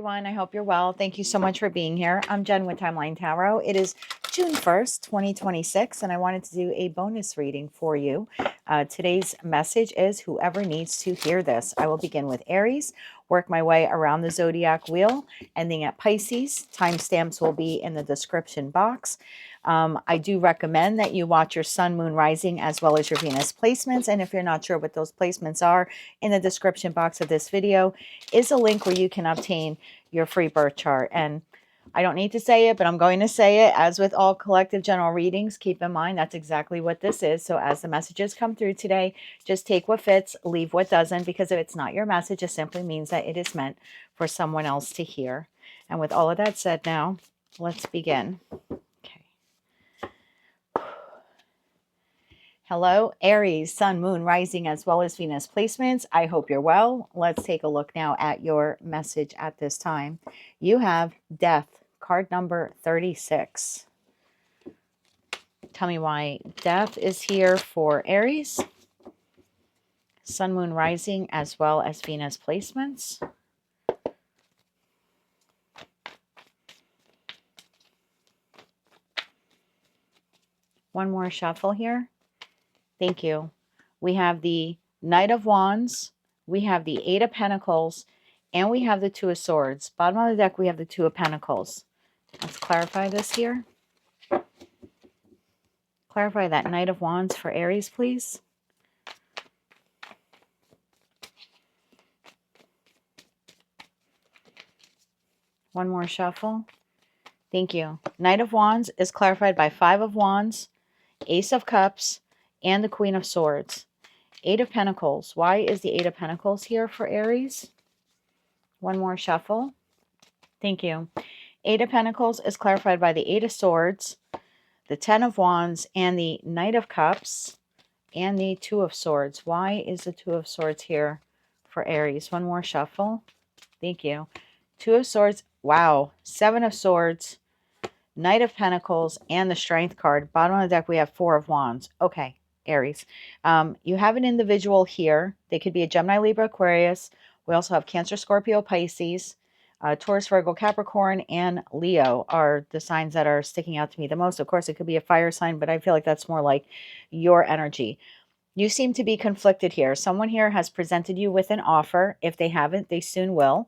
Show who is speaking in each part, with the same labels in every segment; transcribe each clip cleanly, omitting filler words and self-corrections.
Speaker 1: everyone. I hope you're well. Thank you so much for being here. I'm Jen with Timeline Tarot. It is June 1st, 2026, and I wanted to do a bonus reading for you. Today's message is whoever needs to hear this. I will begin with Aries, work my way around the zodiac wheel, ending at Pisces. Timestamps will be in the description box. I do recommend that you watch your sun, moon, rising, as well as your Venus placements. And if you're not sure what those placements are, in the description box of this video is a link where you can obtain your free birth chart. And I don't need to say it, but I'm going to say it. As with all collective general readings, keep in mind that's exactly what this is. So as the messages come through today, just take what fits, leave what doesn't, because if it's not your message, it simply means that it is meant for someone else to hear. And with all of that said now, let's begin. Hello, Aries, sun, moon, rising, as well as Venus placements. I hope you're well. Let's take a look now at your message at this time. You have Death, card number 36. Tell me why Death is here for Aries, sun, moon, rising, as well as Venus placements. One more shuffle here. Thank you. We have the Knight of Wands, we have the Eight of Pentacles, and we have the Two of Swords. Bottom of the deck, we have the Two of Pentacles. Let's clarify this here. Clarify that Knight of Wands for Aries, please. One more shuffle. Thank you. Knight of Wands is clarified by Five of Wands, Ace of Cups, and the Queen of Swords. Eight of Pentacles. Why is the Eight of Pentacles here for Aries? One more shuffle. Thank you. Eight of Pentacles is clarified by the Eight of Swords, the Ten of Wands, and the Knight of Cups, and the Two of Swords. Why is the Two of Swords here for Aries? One more shuffle. Thank you. Two of Swords. Wow. Seven of Swords, Knight of Pentacles, and the Strength card. Bottom of the deck, we have Four of Wands. Okay. Aries. You have an individual here. They could be a Gemini, Libra, Aquarius. We also have Cancer, Scorpio, Pisces, Taurus, Virgo, Capricorn, and Leo are the signs that are sticking out to me the most. Of course, it could be a fire sign, but I feel like that's more like your energy. You seem to be conflicted here. Someone here has presented you with an offer. If they haven't, they soon will.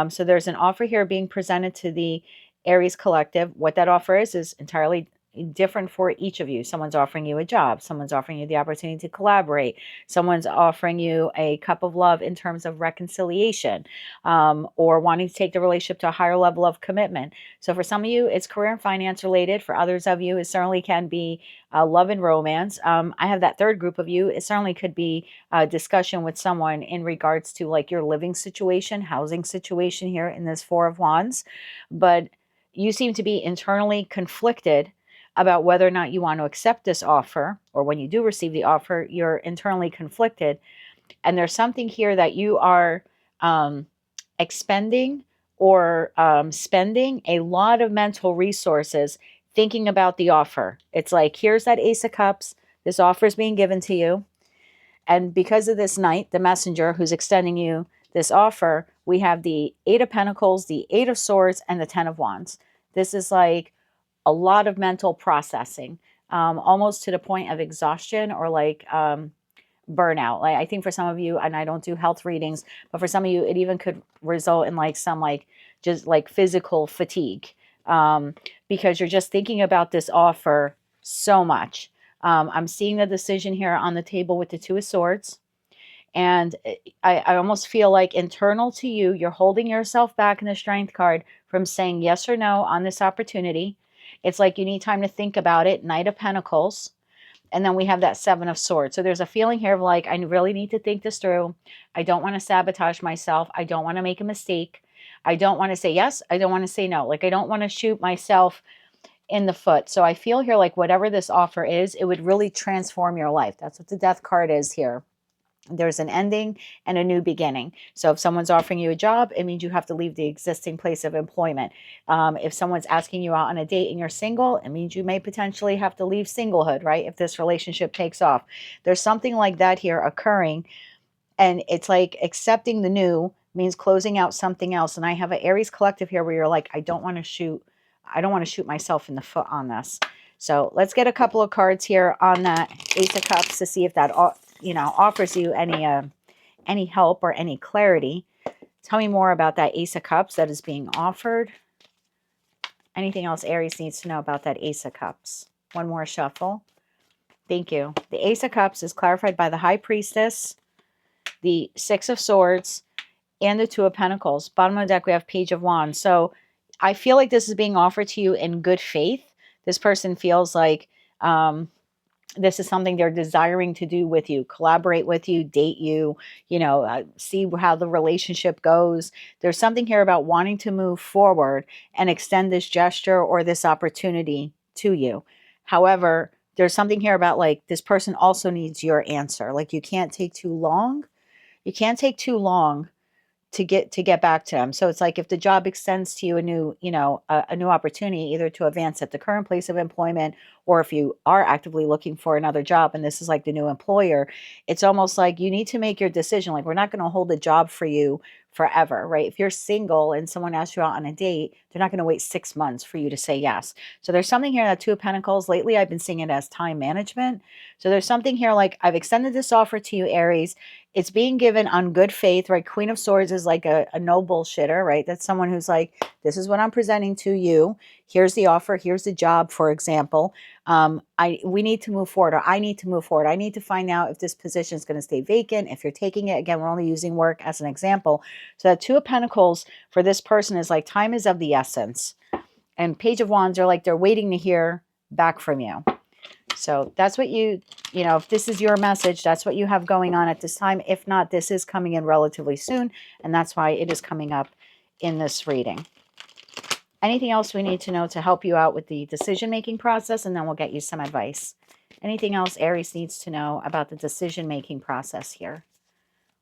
Speaker 1: So there's an offer here being presented to the Aries collective. What that offer is entirely different for each of you. Someone's offering you a job. Someone's offering you the opportunity to collaborate. Someone's offering you a cup of love in terms of reconciliation, or wanting to take the relationship to a higher level of commitment. So for some of you, it's career and finance related. For others of you, it certainly can be love and romance. I have that third group of you. It certainly could be a discussion with someone in regards to like your living situation, housing situation here in this Four of Wands. But you seem to be internally conflicted about whether or not you want to accept this offer, or when you do receive the offer, you're internally conflicted. And there's something here that you are expending or spending a lot of mental resources thinking about the offer. It's like, here's that Ace of Cups. This offer is being given to you. And because of this Knight, the messenger who's extending you this offer, we have the Eight of Pentacles, the Eight of Swords, and the Ten of Wands. This is like a lot of mental processing, almost to the point of exhaustion or like burnout. Like I think for some of you, and I don't do health readings, but for some of you, it even could result in like some like just like physical fatigue, because you're just thinking about this offer so much. I'm seeing the decision here on the table with the Two of Swords. And I almost feel like internal to you, you're holding yourself back in the Strength card from saying yes or no on this opportunity. It's like you need time to think about it. Knight of Pentacles. And then we have that Seven of Swords. So there's a feeling here of like, I really need to think this through. I don't want to sabotage myself. I don't want to make a mistake. I don't want to say yes. I don't want to say no. Like I don't want to shoot myself in the foot. So I feel here like whatever this offer is, it would really transform your life. That's what the Death card is here. There's an ending and a new beginning. So if someone's offering you a job, it means you have to leave the existing place of employment. If someone's asking you out on a date and you're single, it means you may potentially have to leave singlehood, right? If this relationship takes off. There's something like that here occurring. And it's like accepting the new means closing out something else. And I have an Aries collective here where you're like, I don't want to shoot myself in the foot on this. So let's get a couple of cards here on that Ace of Cups to see if that, offers you any help or any clarity. Tell me more about that Ace of Cups that is being offered. Anything else Aries needs to know about that Ace of Cups? One more shuffle. Thank you. The Ace of Cups is clarified by the High Priestess, the Six of Swords, and the Two of Pentacles. Bottom of the deck, we have Page of Wands. So I feel like this is being offered to you in good faith. This person feels like this is something they're desiring to do with you, collaborate with you, date you, see how the relationship goes. There's something here about wanting to move forward and extend this gesture or this opportunity to you. However, there's something here about like this person also needs your answer. Like you can't take too long. You can't take too long to get back to them. So it's like if the job extends to you a new, a new opportunity, either to advance at the current place of employment, or if you are actively looking for another job and this is like the new employer, it's almost like you need to make your decision. Like we're not going to hold a job for you forever, right? If you're single and someone asks you out on a date, they're not going to wait 6 months for you to say yes. So there's something here, that Two of Pentacles, lately I've been seeing it as time management. So there's something here like I've extended this offer to you, Aries. It's being given on good faith, right? Queen of Swords is like a no bullshitter, right? That's someone who's like, this is what I'm presenting to you. Here's the offer. Here's the job, for example. We need to move forward, or I need to move forward. I need to find out if this position is going to stay vacant, if you're taking it. Again, we're only using work as an example. So that Two of Pentacles for this person is like time is of the essence. And Page of Wands are like they're waiting to hear back from you. So that's what if this is your message, that's what you have going on at this time. If not, this is coming in relatively soon. And that's why it is coming up in this reading. Anything else we need to know to help you out with the decision-making process? And then we'll get you some advice. Anything else Aries needs to know about the decision-making process here?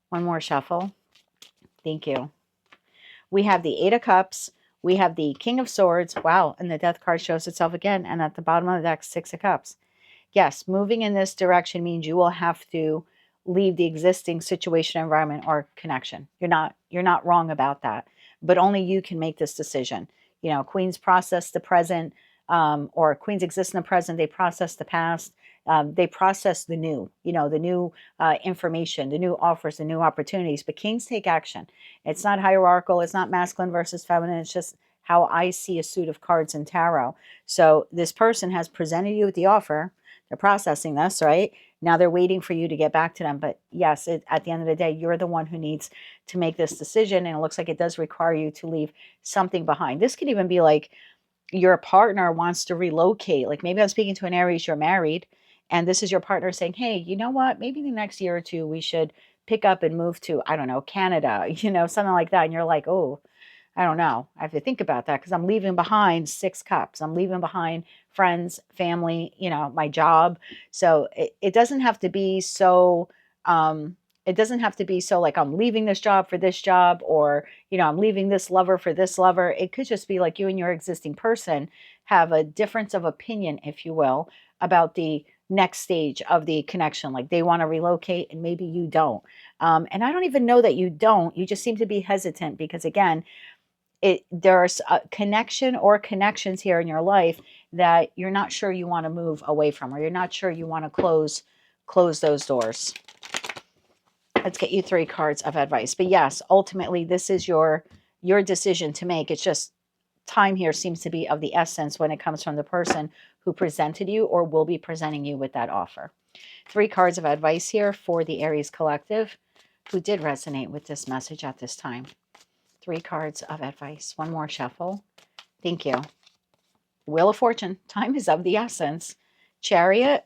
Speaker 1: One more shuffle. Thank you. We have the Eight of Cups. We have the King of Swords. Wow. And the Death card shows itself again. And at the bottom of the deck, Six of Cups. Yes, moving in this direction means you will have to leave the existing situation, environment, or connection. You're not wrong about that, but only you can make this decision. Queens process the present, or queens exist in the present. They process the past. They process the new, the new information, the new offers, the new opportunities. But kings take action. It's not hierarchical. It's not masculine versus feminine. It's just how I see a suit of cards in tarot. So this person has presented you with the offer. They're processing this, right? Now they're waiting for you to get back to them. But yes, at the end of the day, you're the one who needs to make this decision. And it looks like it does require you to leave something behind. This could even be like your partner wants to relocate. Like maybe I'm speaking to an Aries, you're married, and this is your partner saying, hey, you know what? Maybe the next year or two, we should pick up and move to, I don't know, Canada, something like that. And you're like, oh, I don't know. I have to think about that because I'm leaving behind Six Cups. I'm leaving behind friends, family, my job. So it doesn't have to be so, it doesn't have to be so like I'm leaving this job for this job, or, I'm leaving this lover for this lover. It could just be like you and your existing person have a difference of opinion, if you will, about the next stage of the connection. Like they want to relocate and maybe you don't. And I don't even know that you don't. You just seem to be hesitant because, again, there's a connection or connections here in your life that you're not sure you want to move away from, or you're not sure you want to close those doors. Let's get you 3 cards of advice. But yes, ultimately, this is your decision to make. It's just time here seems to be of the essence when it comes from the person who presented you or will be presenting you with that offer. 3 cards of advice here for the Aries collective who did resonate with this message at this time. 3 cards of advice. One more shuffle. Thank you. Wheel of Fortune. Time is of the essence. Chariot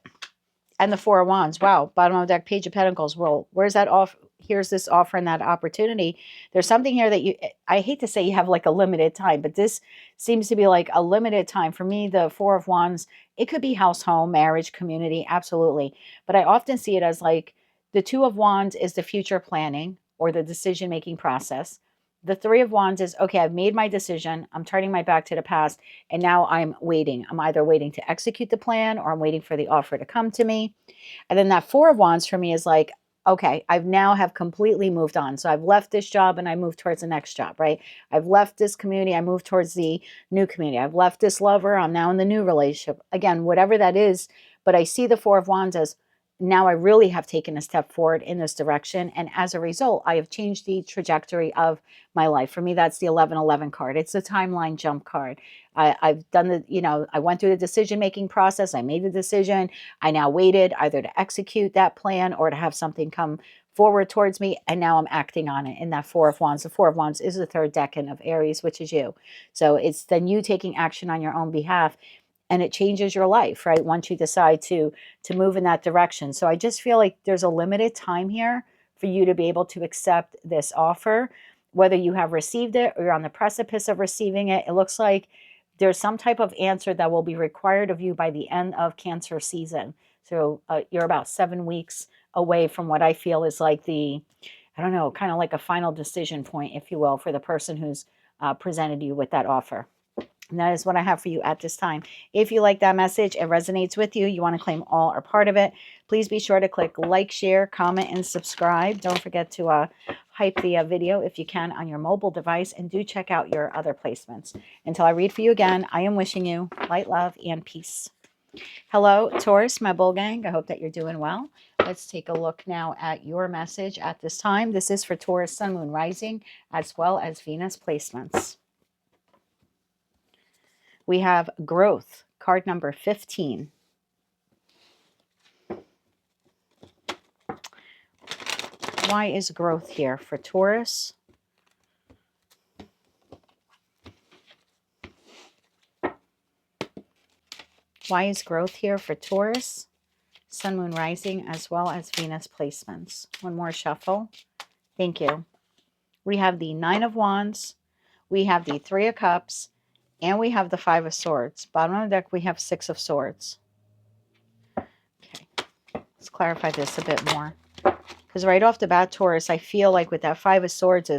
Speaker 1: and the Four of Wands. Wow. Bottom of the deck, Page of Pentacles. Well, where's that off? Here's this offer and that opportunity. There's something here that I hate to say you have like a limited time, but this seems to be like a limited time. For me, the Four of Wands, it could be house, home, marriage, community. Absolutely. But I often see it as like the Two of Wands is the future planning or the decision-making process. The Three of Wands is, okay, I've made my decision. I'm turning my back to the past. And now I'm waiting. I'm either waiting to execute the plan or I'm waiting for the offer to come to me. And then that Four of Wands for me is like, okay, I've now have completely moved on. So I've left this job and I moved towards the next job, right? I've left this community, I moved towards the new community. I've left this lover, I'm now in the new relationship. Again, whatever that is, but I see the Four of Wands as now I really have taken a step forward in this direction. And as a result, I have changed the trajectory of my life. For me, that's the 1111 card. It's a timeline jump card. I've done the, I went through the decision-making process. I made the decision. I now waited either to execute that plan or to have something come forward towards me. And now I'm acting on it in that Four of Wands. The Four of Wands is the third decan of Aries, which is you. So it's then you taking action on your own behalf, and it changes your life, right? Once you decide to move in that direction. So I just feel like there's a limited time here for you to be able to accept this offer, whether you have received it or you're on the precipice of receiving it. It looks like there's some type of answer that will be required of you by the end of Cancer season. So you're about 7 weeks away from what I feel is like the, I don't know, kind of like a final decision point, if you will, for the person who's presented you with that offer. And that is what I have for you at this time. If you like that message, it resonates with you, you want to claim all or part of it, please be sure to click like, share, comment, and subscribe. Don't forget to hype the video if you can on your mobile device, and do check out your other placements. Until I read for you again, I am wishing you light, love, and peace. Hello, Taurus, my bull gang. I hope that you're doing well. Let's take a look now at your message at this time. This is for Taurus, Sun, Moon, Rising, as well as Venus placements. We have growth, card number 15. Why is growth here for Taurus? Why is growth here for Taurus, Sun, Moon, Rising, as well as Venus placements? One more shuffle. Thank you. We have the Nine of Wands, we have the Three of Cups, and we have the Five of Swords. Bottom of the deck, we have Six of Swords. Okay, let's clarify this a bit more. Because right off the bat, Taurus, I feel like with that Five of Swords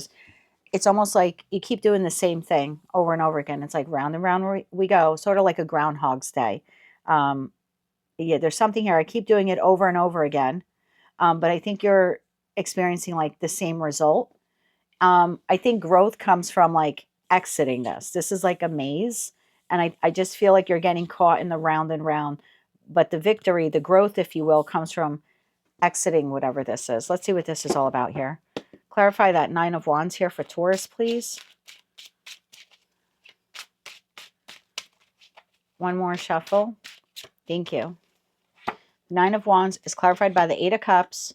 Speaker 1: it's almost like you keep doing the same thing over and over again. It's like round and round we go, sort of like a Groundhog's Day. Yeah, there's something here. I keep doing it over and over again. But I think you're experiencing like the same result. I think growth comes from like exiting this. This is like a maze. And I just feel like you're getting caught in the round and round. But the victory, the growth, if you will, comes from exiting whatever this is. Let's see what this is all about here. Clarify that Nine of Wands here for Taurus, please. One more shuffle. Thank you. Nine of Wands is clarified by the Eight of Cups,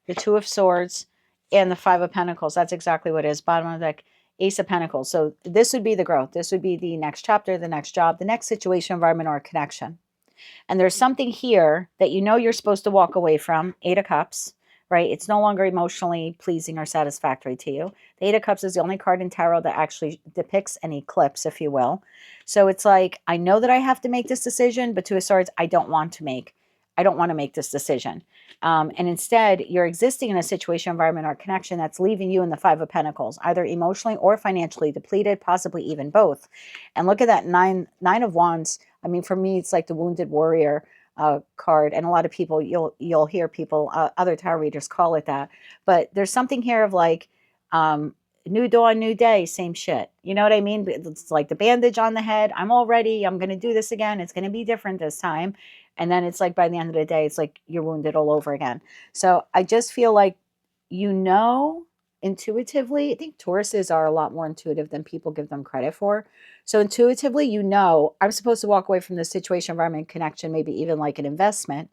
Speaker 1: the Two of Swords, and the Five of Pentacles. That's exactly what it is. Bottom of the deck, Ace of Pentacles. So this would be the growth. This would be the next chapter, the next job, the next situation, environment, or connection. And there's something here that you know you're supposed to walk away from. Eight of Cups, right? It's no longer emotionally pleasing or satisfactory to you. The Eight of Cups is the only card in tarot that actually depicts an eclipse, if you will. So it's like, I know that I have to make this decision, but Two of Swords, I don't want to make this decision. And instead, you're existing in a situation, environment, or connection that's leaving you in the Five of Pentacles, either emotionally or financially depleted, possibly even both. And look at that nine of Wands. I mean, for me, it's like the Wounded Warrior card. And a lot of people, you'll hear people, other tarot readers call it that. But there's something here of like, new dawn, new day, same shit. You know what I mean? It's like the bandage on the head. I'm all ready. I'm going to do this again. It's going to be different this time. And then it's like by the end of the day, it's like you're wounded all over again. So I just feel like, intuitively, I think Tauruses are a lot more intuitive than people give them credit for. So intuitively, I'm supposed to walk away from this situation, environment, connection, maybe even like an investment.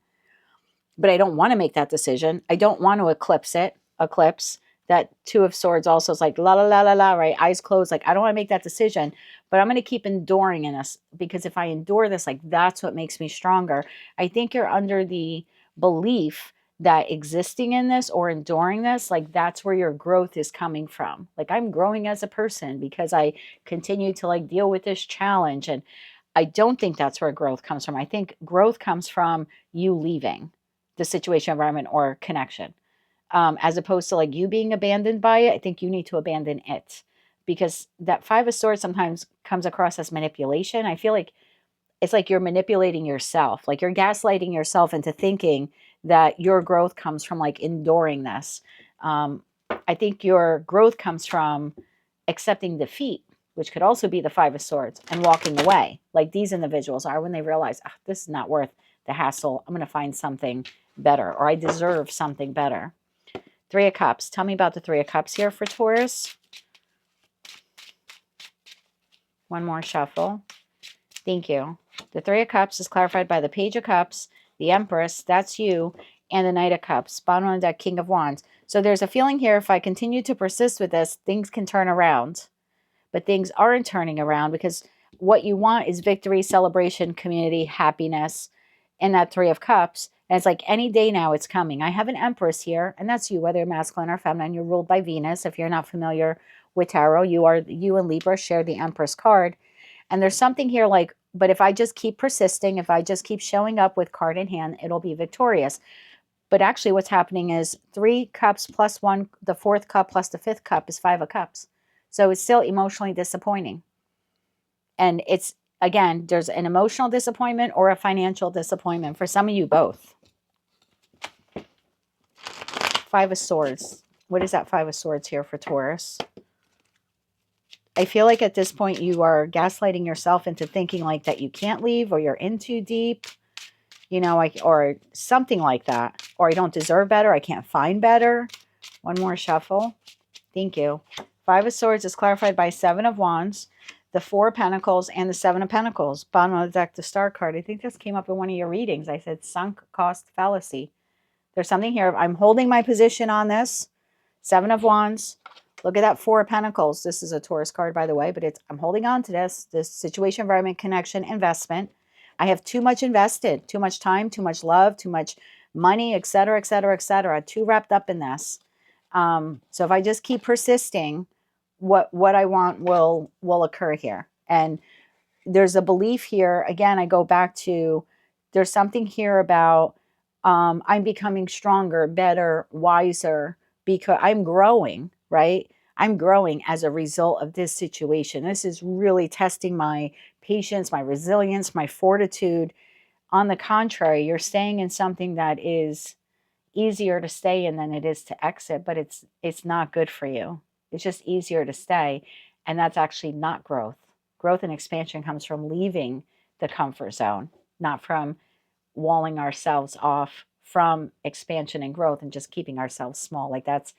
Speaker 1: But I don't want to make that decision. I don't want to eclipse. That Two of Swords also is like la la la la la, right? Eyes closed. Like I don't want to make that decision, but I'm going to keep enduring in this, because if I endure this, like that's what makes me stronger. I think you're under the belief that existing in this or enduring this, like that's where your growth is coming from. Like I'm growing as a person because I continue to like deal with this challenge. And I don't think that's where growth comes from. I think growth comes from you leaving the situation, environment, or connection. As opposed to like you being abandoned by it. I think you need to abandon it, because that Five of Swords sometimes comes across as manipulation. I feel like it's like you're manipulating yourself, like you're gaslighting yourself into thinking that your growth comes from like enduring this. I think your growth comes from accepting defeat, which could also be the Five of Swords, and walking away, like these individuals are when they realize, oh, this is not worth the hassle. I'm going to find something better, or I deserve something better. Three of Cups. Tell me about the Three of Cups here for Taurus. One more shuffle. Thank you. The Three of Cups is clarified by the Page of Cups, the Empress, that's you, and the Knight of Cups. Bottom of that, King of Wands. So there's a feeling here, if I continue to persist with this, things can turn around. But things aren't turning around because what you want is victory, celebration, community, happiness, and that Three of Cups. And it's like any day now it's coming. I have an Empress here, and that's you, whether you're masculine or feminine. You're ruled by Venus. If you're not familiar with tarot, you and Libra share the Empress card. And there's something here like, but if I just keep persisting, if I just keep showing up with card in hand, it'll be victorious. But actually what's happening is 3 cups plus 1, the 4th cup plus the 5th cup is 5 of cups. So it's still emotionally disappointing. And it's, again, there's an emotional disappointment or a financial disappointment. For some of you, both. 5 of Swords. What is that 5 of Swords here for Taurus? I feel like at this point you are gaslighting yourself into thinking like that you can't leave, or you're in too deep, you know, like, or something like that. Or I don't deserve better. I can't find better. One more shuffle. Thank you. 5 of Swords is clarified by 7 of Wands, the 4 of Pentacles, and the 7 of Pentacles. Bottom of the deck, the Star card. I think this came up in one of your readings. I said sunk cost fallacy. There's something here. I'm holding my position on this. 7 of Wands. Look at that 4 of Pentacles. This is a Taurus card, by the way, but I'm holding on to this situation, environment, connection, investment. I have too much invested, too much time, too much love, too much money, etc., etc., etc. Too wrapped up in this. So if I just keep persisting, what I want will occur here. And there's a belief here. Again, I go back to, there's something here about I'm becoming stronger, better, wiser, because I'm growing, right? I'm growing as a result of this situation. This is really testing my patience, my resilience, my fortitude. On the contrary, you're staying in something that is easier to stay in than it is to exit, but it's not good for you. It's just easier to stay, and that's actually not growth. Growth and expansion comes from leaving the comfort zone, not from walling ourselves off from expansion and growth and just keeping ourselves small. Like that's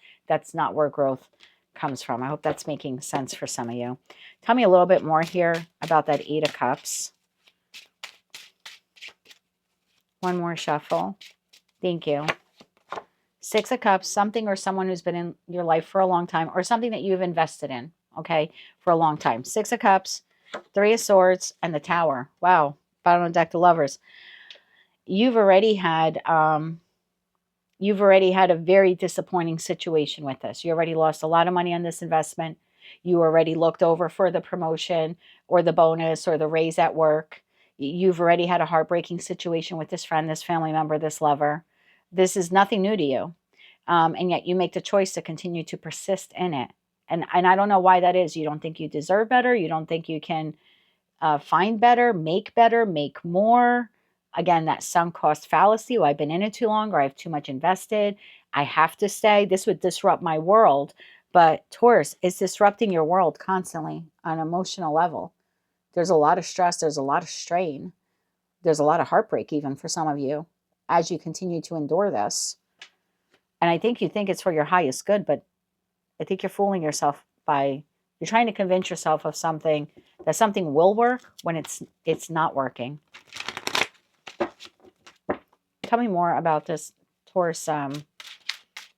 Speaker 1: not where growth comes from. I hope that's making sense for some of you. Tell me a little bit more here about that 8 of Cups. One more shuffle. Thank you. 6 of Cups, something or someone who's been in your life for a long time, or something that you've invested in, okay, for a long time. 6 of Cups, 3 of Swords, and the Tower. Wow. Bottom of the deck, the Lovers. You've already had a very disappointing situation with this. You already lost a lot of money on this investment. You already looked over for the promotion or the bonus or the raise at work. You've already had a heartbreaking situation with this friend, this family member, this lover. This is nothing new to you. And yet you make the choice to continue to persist in it. And I don't know why that is. You don't think you deserve better. You don't think you can find better, make more. Again, that sunk cost fallacy. Well, I've been in it too long, or I have too much invested. I have to stay. This would disrupt my world. But Taurus, it's disrupting your world constantly on an emotional level. There's a lot of stress. There's a lot of strain. There's a lot of heartbreak even for some of you as you continue to endure this. And I think you think it's for your highest good, but I think you're fooling yourself by, you're trying to convince yourself of something, that something will work when it's not working. Tell me more about this, Taurus,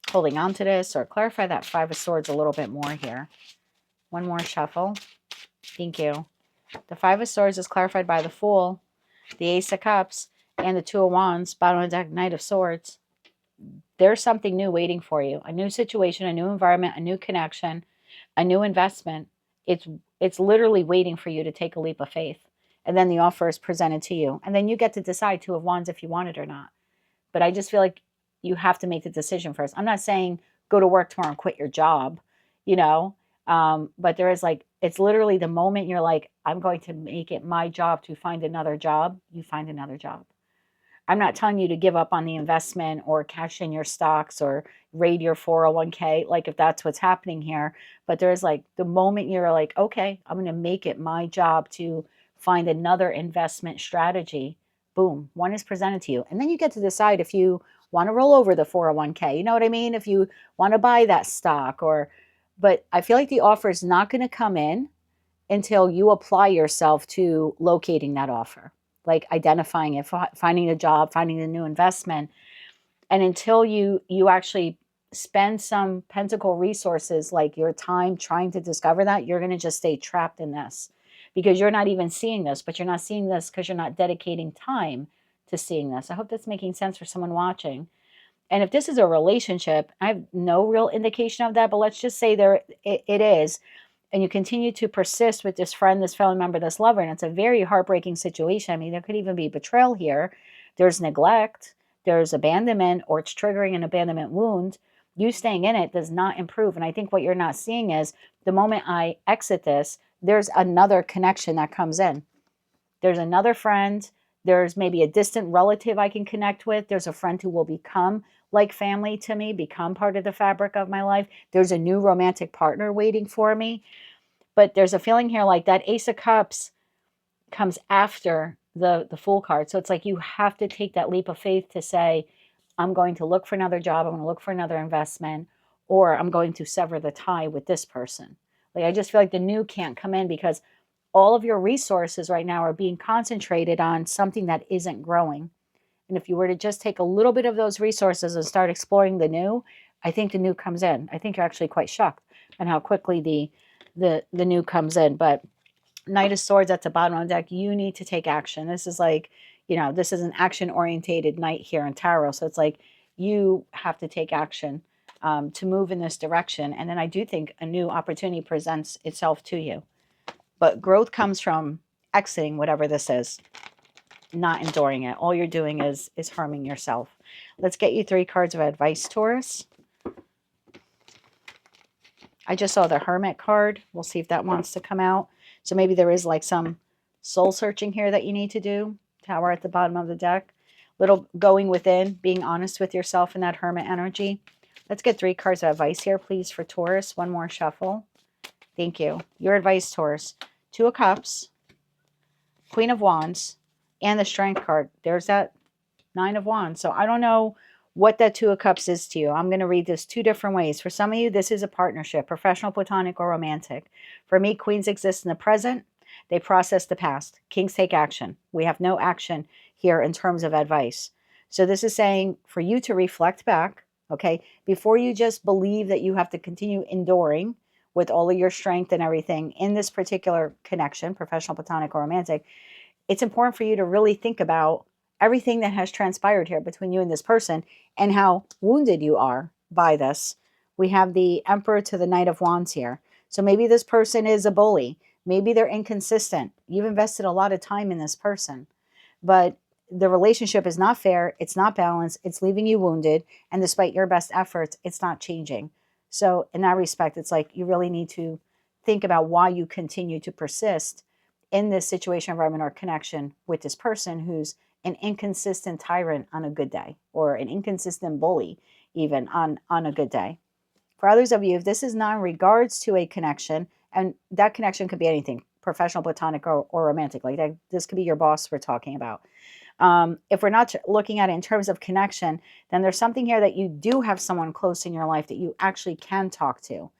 Speaker 1: holding on to this, or clarify that 5 of Swords a little bit more here. One more shuffle. Thank you. The 5 of Swords is clarified by the Fool, the Ace of Cups, and the 2 of Wands. Bottom of the deck, Knight of Swords. There's something new waiting for you. A new situation, a new environment, a new connection, a new investment. It's literally waiting for you to take a leap of faith. And then the offer is presented to you. And then you get to decide 2 of Wands if you want it or not. But I just feel like you have to make the decision first. I'm not saying go to work tomorrow and quit your job, you know. But there is like, it's literally the moment you're like, I'm going to make it my job to find another job, you find another job. I'm not telling you to give up on the investment or cash in your stocks or raid your 401k, like if that's what's happening here. But there's like the moment you're like, okay, I'm going to make it my job to find another investment strategy. Boom, one is presented to you. And then you get to decide if you want to roll over the 401k. You know what I mean? If you want to buy that stock but I feel like the offer is not going to come in until you apply yourself to locating that offer, like identifying it, finding a job, finding a new investment. And until you actually spend some pentacle resources, like your time trying to discover that, you're going to just stay trapped in this because you're not even seeing this, but you're not seeing this because you're not dedicating time to seeing this. I hope that's making sense for someone watching. And if this is a relationship, I have no real indication of that, but let's just say it is, and you continue to persist with this friend, this family member, this lover, and it's a very heartbreaking situation. I mean, there could even be betrayal here. There's neglect, there's abandonment, or it's triggering an abandonment wound. You staying in it does not improve. And I think what you're not seeing is the moment I exit this, there's another connection that comes in. There's another friend. There's maybe a distant relative I can connect with. There's a friend who will become like family to me, become part of the fabric of my life. There's a new romantic partner waiting for me. But there's a feeling here like that Ace of Cups comes after the Fool card. So it's like you have to take that leap of faith to say, I'm going to look for another job. I'm going to look for another investment, or I'm going to sever the tie with this person. Like I just feel like the new can't come in because all of your resources right now are being concentrated on something that isn't growing. And if you were to just take a little bit of those resources and start exploring the new, I think the new comes in. I think you're actually quite shocked on how quickly the new comes in. But Knight of Swords at the bottom of the deck, you need to take action. This is like, this is an action-orientated knight here in tarot. So it's like you have to take action to move in this direction. And then I do think a new opportunity presents itself to you. But growth comes from exiting whatever this is, not enduring it. All you're doing is harming yourself. Let's get you 3 cards of advice, Taurus. I just saw the Hermit card. We'll see if that wants to come out. So maybe there is like some soul searching here that you need to do. Tower at the bottom of the deck. Little going within, being honest with yourself in that Hermit energy. Let's get 3 cards of advice here, please, for Taurus. One more shuffle. Thank you. Your advice, Taurus. 2 of Cups, Queen of Wands, and the Strength card. There's that 9 of Wands. So I don't know what that 2 of Cups is to you. I'm going to read this 2 different ways. For some of you, this is a partnership, professional, platonic, or romantic. For me, Queens exist in the present. They process the past. Kings take action. We have no action here in terms of advice. So this is saying for you to reflect back, okay, before you just believe that you have to continue enduring with all of your strength and everything in this particular connection, professional, platonic, or romantic, it's important for you to really think about everything that has transpired here between you and this person and how wounded you are by this. We have the Emperor to the Knight of Wands here. So maybe this person is a bully. Maybe they're inconsistent. You've invested a lot of time in this person, but the relationship is not fair. It's not balanced. It's leaving you wounded. And despite your best efforts, it's not changing. So in that respect, it's like you really need to think about why you continue to persist in this situation, environment, or connection with this person who's an inconsistent tyrant on a good day, or an inconsistent bully even on a good day. For others of you, if this is not in regards to a connection, and that connection could be anything, professional, platonic, or romantic, like that, this could be your boss we're talking about. If we're not looking at it in terms of connection, then there's something here that you do have someone close in your life that you actually can talk to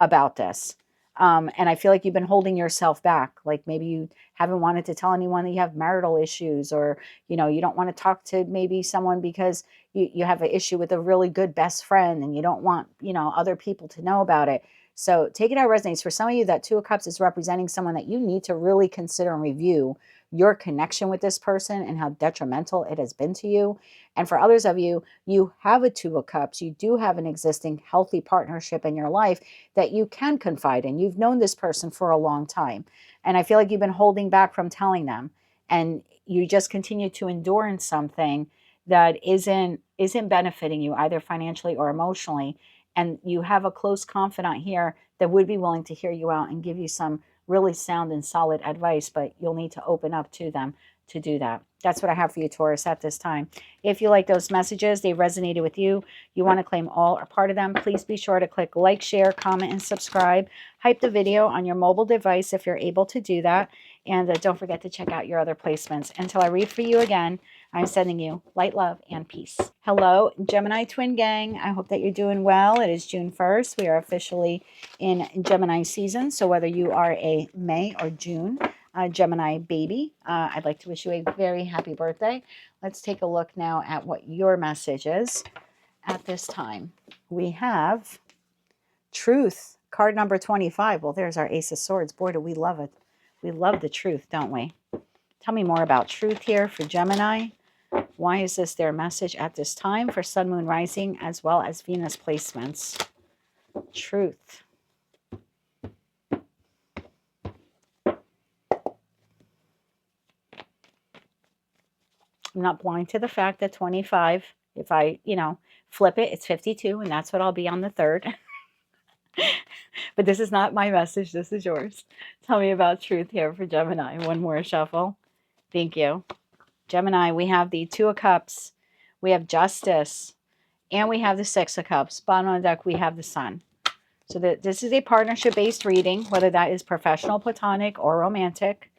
Speaker 1: about this. And I feel like you've been holding yourself back. Like maybe you haven't wanted to tell anyone that you have marital issues, or, you don't want to talk to maybe someone because you have an issue with a really good best friend and you don't want, other people to know about it. So take it how it resonates. For some of you, that 2 of Cups is representing someone that you need to really consider and review your connection with this person and how detrimental it has been to you. And for others of you, you have a 2 of Cups. You do have an existing healthy partnership in your life that you can confide in. You've known this person for a long time. And I feel like you've been holding back from telling them. And you just continue to endure in something that isn't benefiting you either financially or emotionally. And you have a close confidant here that would be willing to hear you out and give you some really sound and solid advice, but you'll need to open up to them to do that. That's what I have for you, Taurus, at this time. If you like those messages, they resonated with you, you want to claim all or part of them, please be sure to click like, share, comment, and subscribe. Hype the video on your mobile device if you're able to do that. And don't forget to check out your other placements. Until I read for you again, I'm sending you light, love, and peace. Hello, Gemini Twin Gang. I hope that you're doing well. It is June 1st. We are officially in Gemini season. So whether you are a May or June Gemini baby, I'd like to wish you a very happy birthday. Let's take a look now at what your message is at this time. We have Truth, card number 25. Well, there's our Ace of Swords. Boy, do we love it. We love the truth, don't we? Tell me more about truth here for Gemini. Why is this their message at this time for Sun, Moon, Rising, as well as Venus placements? Truth. I'm not blind to the fact that 25, if I, flip it, it's 52, and that's what I'll be on the 3rd. But this is not my message. This is yours. Tell me about truth here for Gemini. One more shuffle. Thank you. Gemini, we have the Two of Cups. We have Justice. And we have the Six of Cups. Bottom of the deck, we have the Sun. So this is a partnership-based reading, whether that is professional, platonic, or romantic.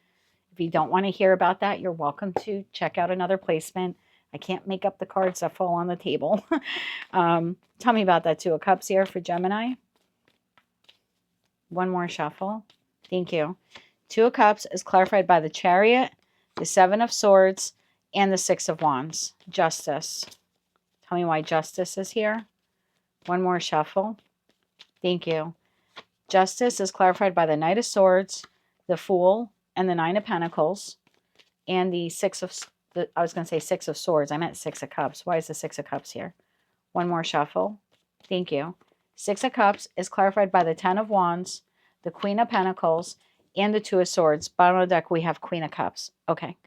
Speaker 1: If you don't want to hear about that, you're welcome to check out another placement. I can't make up the cards that fall on the table. Tell me about that Two of Cups here for Gemini. One more shuffle. Thank you. Two of Cups is clarified by the Chariot, the Seven of Swords, and the Six of Wands. Justice. Tell me why Justice is here. One more shuffle. Thank you. Justice is clarified by the Knight of Swords, the Fool, and the Nine of Pentacles, and the Six of, I was going to say Six of Swords. I meant Six of Cups. Why is the Six of Cups here? One more shuffle. Thank you. Six of Cups is clarified by the Ten of Wands, the Queen of Pentacles, and the Two of Swords. Bottom of the deck, we have Queen of Cups. Okay.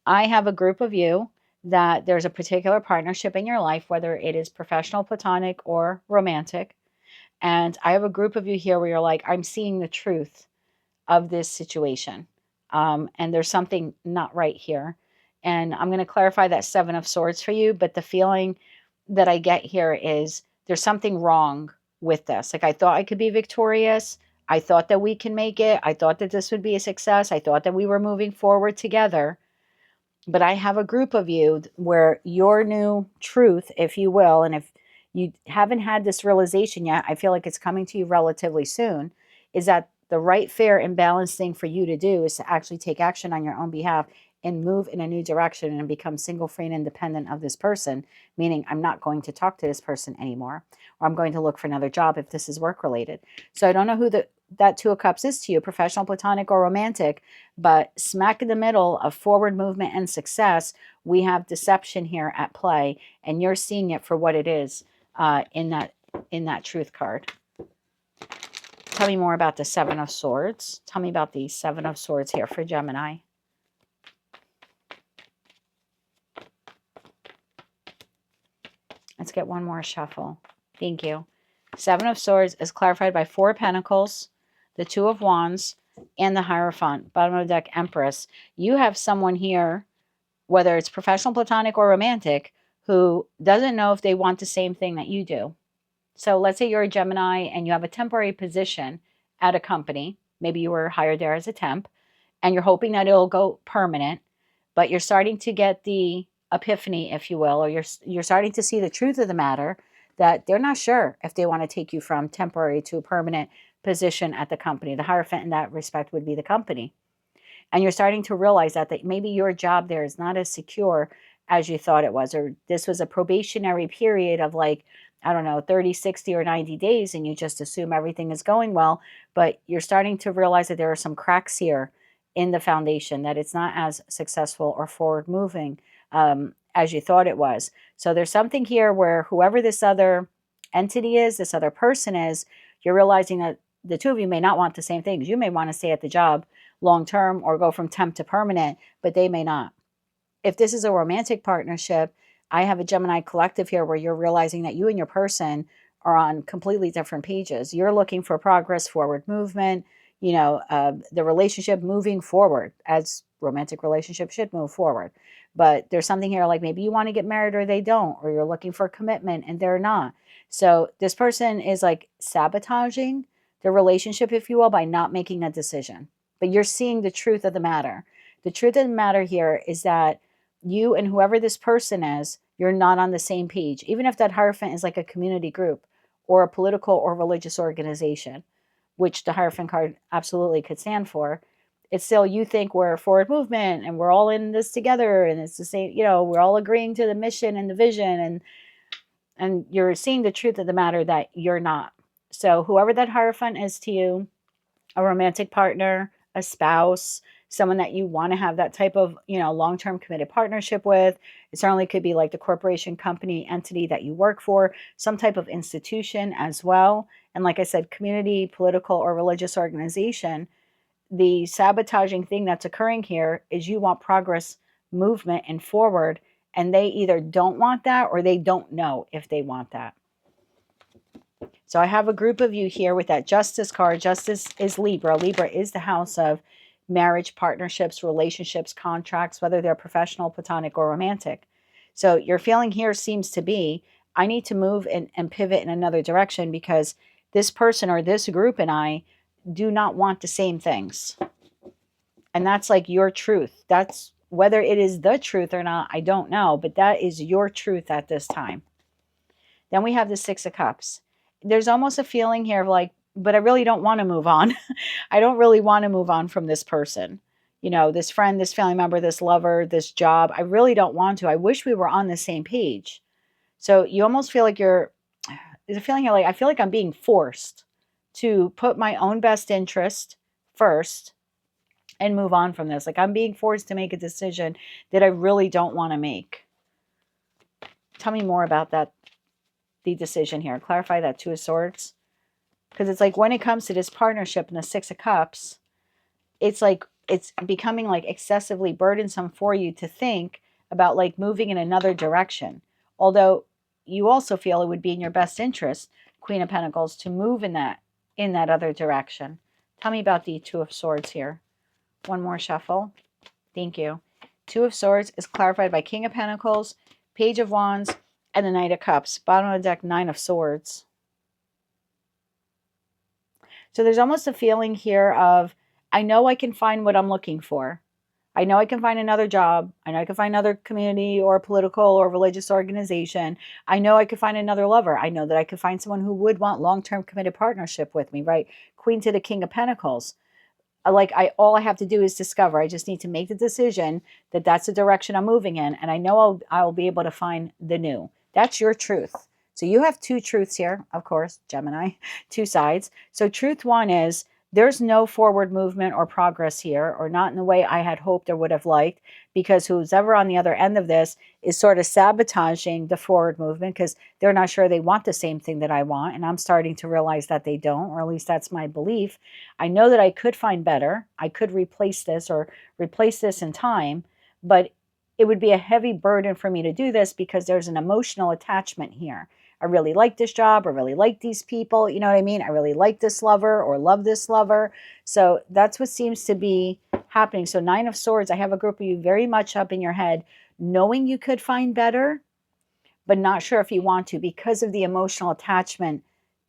Speaker 1: I have a group of you that there's a particular partnership in your life, whether it is professional, platonic, or romantic. And I have a group of you here where you're like, I'm seeing the truth of this situation. And there's something not right here. And I'm going to clarify that Seven of Swords for you. But the feeling that I get here is there's something wrong with this. Like, I thought I could be victorious. I thought that we can make it. I thought that this would be a success. I thought that we were moving forward together. But I have a group of you where your new truth, if you will, and if you haven't had this realization yet, I feel like it's coming to you relatively soon, is that the right, fair, and balanced thing for you to do is to actually take action on your own behalf and move in a new direction and become single, free, and independent of this person, meaning I'm not going to talk to this person anymore, or I'm going to look for another job if this is work-related. So I don't know who that Two of Cups is to you, professional, platonic, or romantic, but smack in the middle of forward movement and success, we have deception here at play, and you're seeing it for what it is in that truth card. Tell me more about the Seven of Swords. Tell me about the Seven of Swords here for Gemini. Let's get one more shuffle. Thank you. Seven of Swords is clarified by Four of Pentacles, the Two of Wands, and the Hierophant. Bottom of the deck, Empress. You have someone here, whether it's professional, platonic, or romantic, who doesn't know if they want the same thing that you do. So let's say you're a Gemini and you have a temporary position at a company. Maybe you were hired there as a temp, and you're hoping that it'll go permanent, but you're starting to get the epiphany, if you will, or you're starting to see the truth of the matter, that they're not sure if they want to take you from temporary to a permanent position at the company. The Hierophant in that respect would be the company. And you're starting to realize that maybe your job there is not as secure as you thought it was, or this was a probationary period of, like, I don't know, 30, 60, or 90 days, and you just assume everything is going well, but you're starting to realize that there are some cracks here in the foundation, that it's not as successful or forward moving as you thought it was. So there's something here where whoever this other entity is, this other person is, you're realizing that the two of you may not want the same things. You may want to stay at the job long term or go from temp to permanent, but they may not. If this is a romantic partnership, I have a Gemini collective here where you're realizing that you and your person are on completely different pages. You're looking for progress, forward movement, the relationship moving forward as romantic relationship should move forward. But there's something here like maybe you want to get married or they don't, or you're looking for commitment and they're not. So this person is like sabotaging the relationship, if you will, by not making a decision. But you're seeing the truth of the matter. The truth of the matter here is that you and whoever this person is, you're not on the same page. Even if that Hierophant is like a community group or a political or religious organization, which the Hierophant card absolutely could stand for, it's still, you think we're a forward movement and we're all in this together and it's the same, we're all agreeing to the mission and the vision, and you're seeing the truth of the matter that you're not. So whoever that Hierophant is to you, a romantic partner, a spouse, someone that you want to have that type of, long-term committed partnership with. It certainly could be like the corporation, company, entity that you work for, some type of institution as well. And like I said, community, political, or religious organization. The sabotaging thing that's occurring here is you want progress, movement, and forward, and they either don't want that or they don't know if they want that. So I have a group of you here with that Justice card. Justice is Libra. Libra is the house of marriage, partnerships, relationships, contracts, whether they're professional, platonic, or romantic. So your feeling here seems to be, I need to move and pivot in another direction because this person or this group and I do not want the same things. And that's like your truth. That's whether it is the truth or not, I don't know, but that is your truth at this time. Then we have the Six of Cups. There's almost a feeling here of like, but I really don't want to move on. I don't really want to move on from this person. This friend, this family member, this lover, this job. I really don't want to. I wish we were on the same page. So you almost feel like there's a feeling here like, I feel like I'm being forced to put my own best interest first and move on from this. Like I'm being forced to make a decision that I really don't want to make. Tell me more about that, the decision here. Clarify that Two of Swords. Because it's like when it comes to this partnership and the Six of Cups, it's like it's becoming like excessively burdensome for you to think about like moving in another direction. Although you also feel it would be in your best interest, Queen of Pentacles, to move in that other direction. Tell me about the Two of Swords here. One more shuffle. Thank you. Two of Swords is clarified by King of Pentacles, Page of Wands, and the Knight of Cups. Bottom of the deck, Nine of Swords. So there's almost a feeling here of, I know I can find what I'm looking for. I know I can find another job. I know I can find another community or political or religious organization. I know I could find another lover. I know that I could find someone who would want long-term committed partnership with me, right? Queen to the King of Pentacles. Like all I have to do is discover. I just need to make the decision that that's the direction I'm moving in. And I know I'll be able to find the new. That's your truth. So you have two truths here, of course, Gemini, two sides. So truth one is there's no forward movement or progress here, or not in the way I had hoped or would have liked, because who's ever on the other end of this is sort of sabotaging the forward movement because they're not sure they want the same thing that I want. And I'm starting to realize that they don't, or at least that's my belief. I know that I could find better. I could replace this in time, but it would be a heavy burden for me to do this because there's an emotional attachment here. I really like this job. I really like these people. You know what I mean? I really like this lover or love this lover. So that's what seems to be happening. So Nine of Swords, I have a group of you very much up in your head, knowing you could find better, but not sure if you want to because of the emotional attachment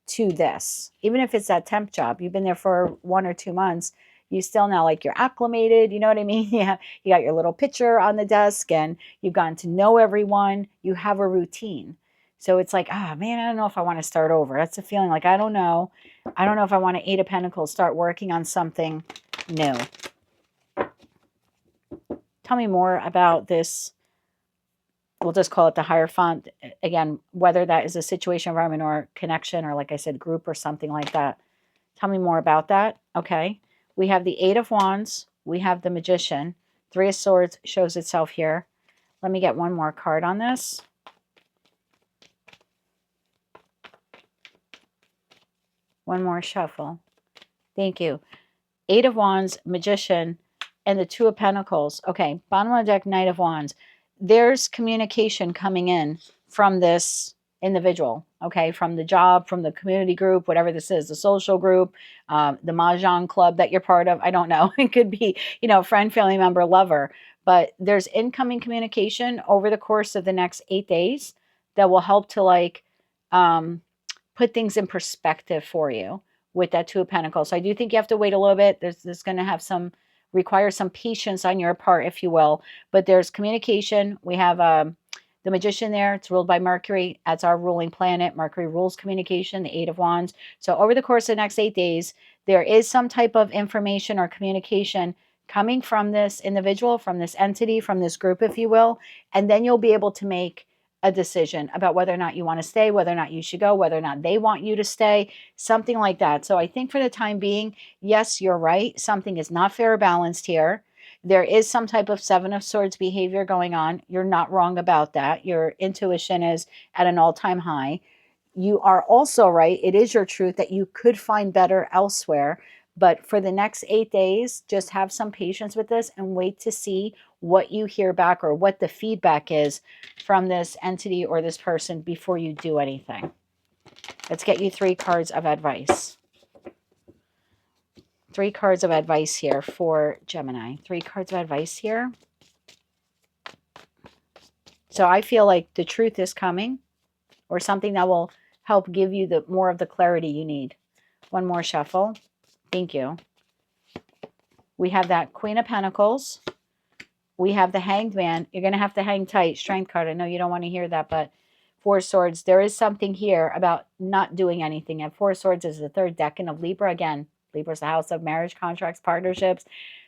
Speaker 1: to this. Even if it's that temp job, you've been there for 1 or 2 months, you still now like you're acclimated, you know what I mean? Yeah, you got your little picture on the desk and you've gotten to know everyone. You have a routine. So it's like, man, I don't know if I want to start over. That's a feeling like, I don't know. I don't know if I want to Eight of Pentacles, start working on something new. Tell me more about this. We'll just call it the Hierophant. Again, whether that is a situation, environment, or connection, or like I said, group or something like that. Tell me more about that. Okay. We have the Eight of Wands. We have the Magician. Three of Swords shows itself here. Let me get one more card on this. One more shuffle. Thank you. Eight of Wands, Magician, and the Two of Pentacles. Okay, bottom of the deck, Knight of Wands. There's communication coming in from this individual, okay, from the job, from the community group, whatever this is, the social group, the mahjong club that you're part of. I don't know. It could be, friend, family member, lover. But there's incoming communication over the course of the next 8 days that will help to um, put things in perspective for you with that Two of Pentacles. So I do think you have to wait a little bit. There's going to have require some patience on your part, if you will. But there's communication. We have the Magician there. It's ruled by Mercury. That's our ruling planet. Mercury rules communication, the Eight of Wands. So over the course of the next 8 days, there is some type of information or communication coming from this individual, from this entity, from this group, if you will. And then you'll be able to make a decision about whether or not you want to stay, whether or not you should go, whether or not they want you to stay, something like that. So I think for the time being, yes, you're right. Something is not fair or balanced here. There is some type of Seven of Swords behavior going on. You're not wrong about that. Your intuition is at an all-time high. You are also right. It is your truth that you could find better elsewhere. But for the next 8 days, just have some patience with this and wait to see what you hear back or what the feedback is from this entity or this person before you do anything. Let's get you 3 cards of advice. 3 cards of advice here for Gemini. 3 cards of advice here. So I feel like the truth is coming, or something that will help give you more of the clarity you need. One more shuffle. Thank you. We have that Queen of Pentacles. We have the Hanged Man. You're going to have to hang tight. Strength card. I know you don't want to hear that, but Four of Swords. There is something here about not doing anything. And Four of Swords is the 3rd decan of Libra. Again, Libra is the house of marriage, contracts, partnerships,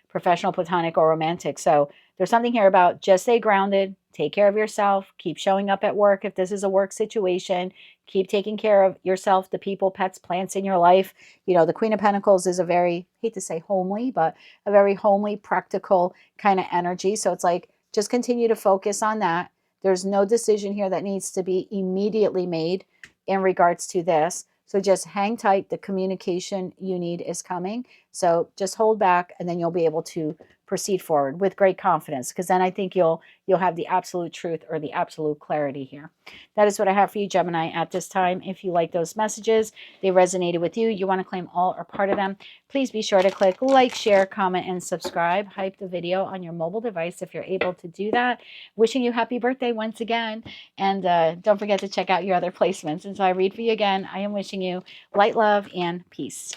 Speaker 1: professional, platonic, or romantic. So there's something here about just stay grounded, take care of yourself, keep showing up at work if this is a work situation, keep taking care of yourself, the people, pets, plants in your life. The Queen of Pentacles is a very, hate to say homely, but a very homely, practical kind of energy. So it's like, just continue to focus on that. There's no decision here that needs to be immediately made in regards to this. So just hang tight. The communication you need is coming. So just hold back, and then you'll be able to proceed forward with great confidence, because then I think you'll have the absolute truth or the absolute clarity here. That is what I have for you, Gemini, at this time. If you like those messages, they resonated with you, you want to claim all or part of them, please be sure to click like, share, comment, and subscribe. Hype the video on your mobile device if you're able to do that. Wishing you happy birthday once again. And don't forget to check out your other placements. Until I read for you again, I am wishing you light, love, and peace.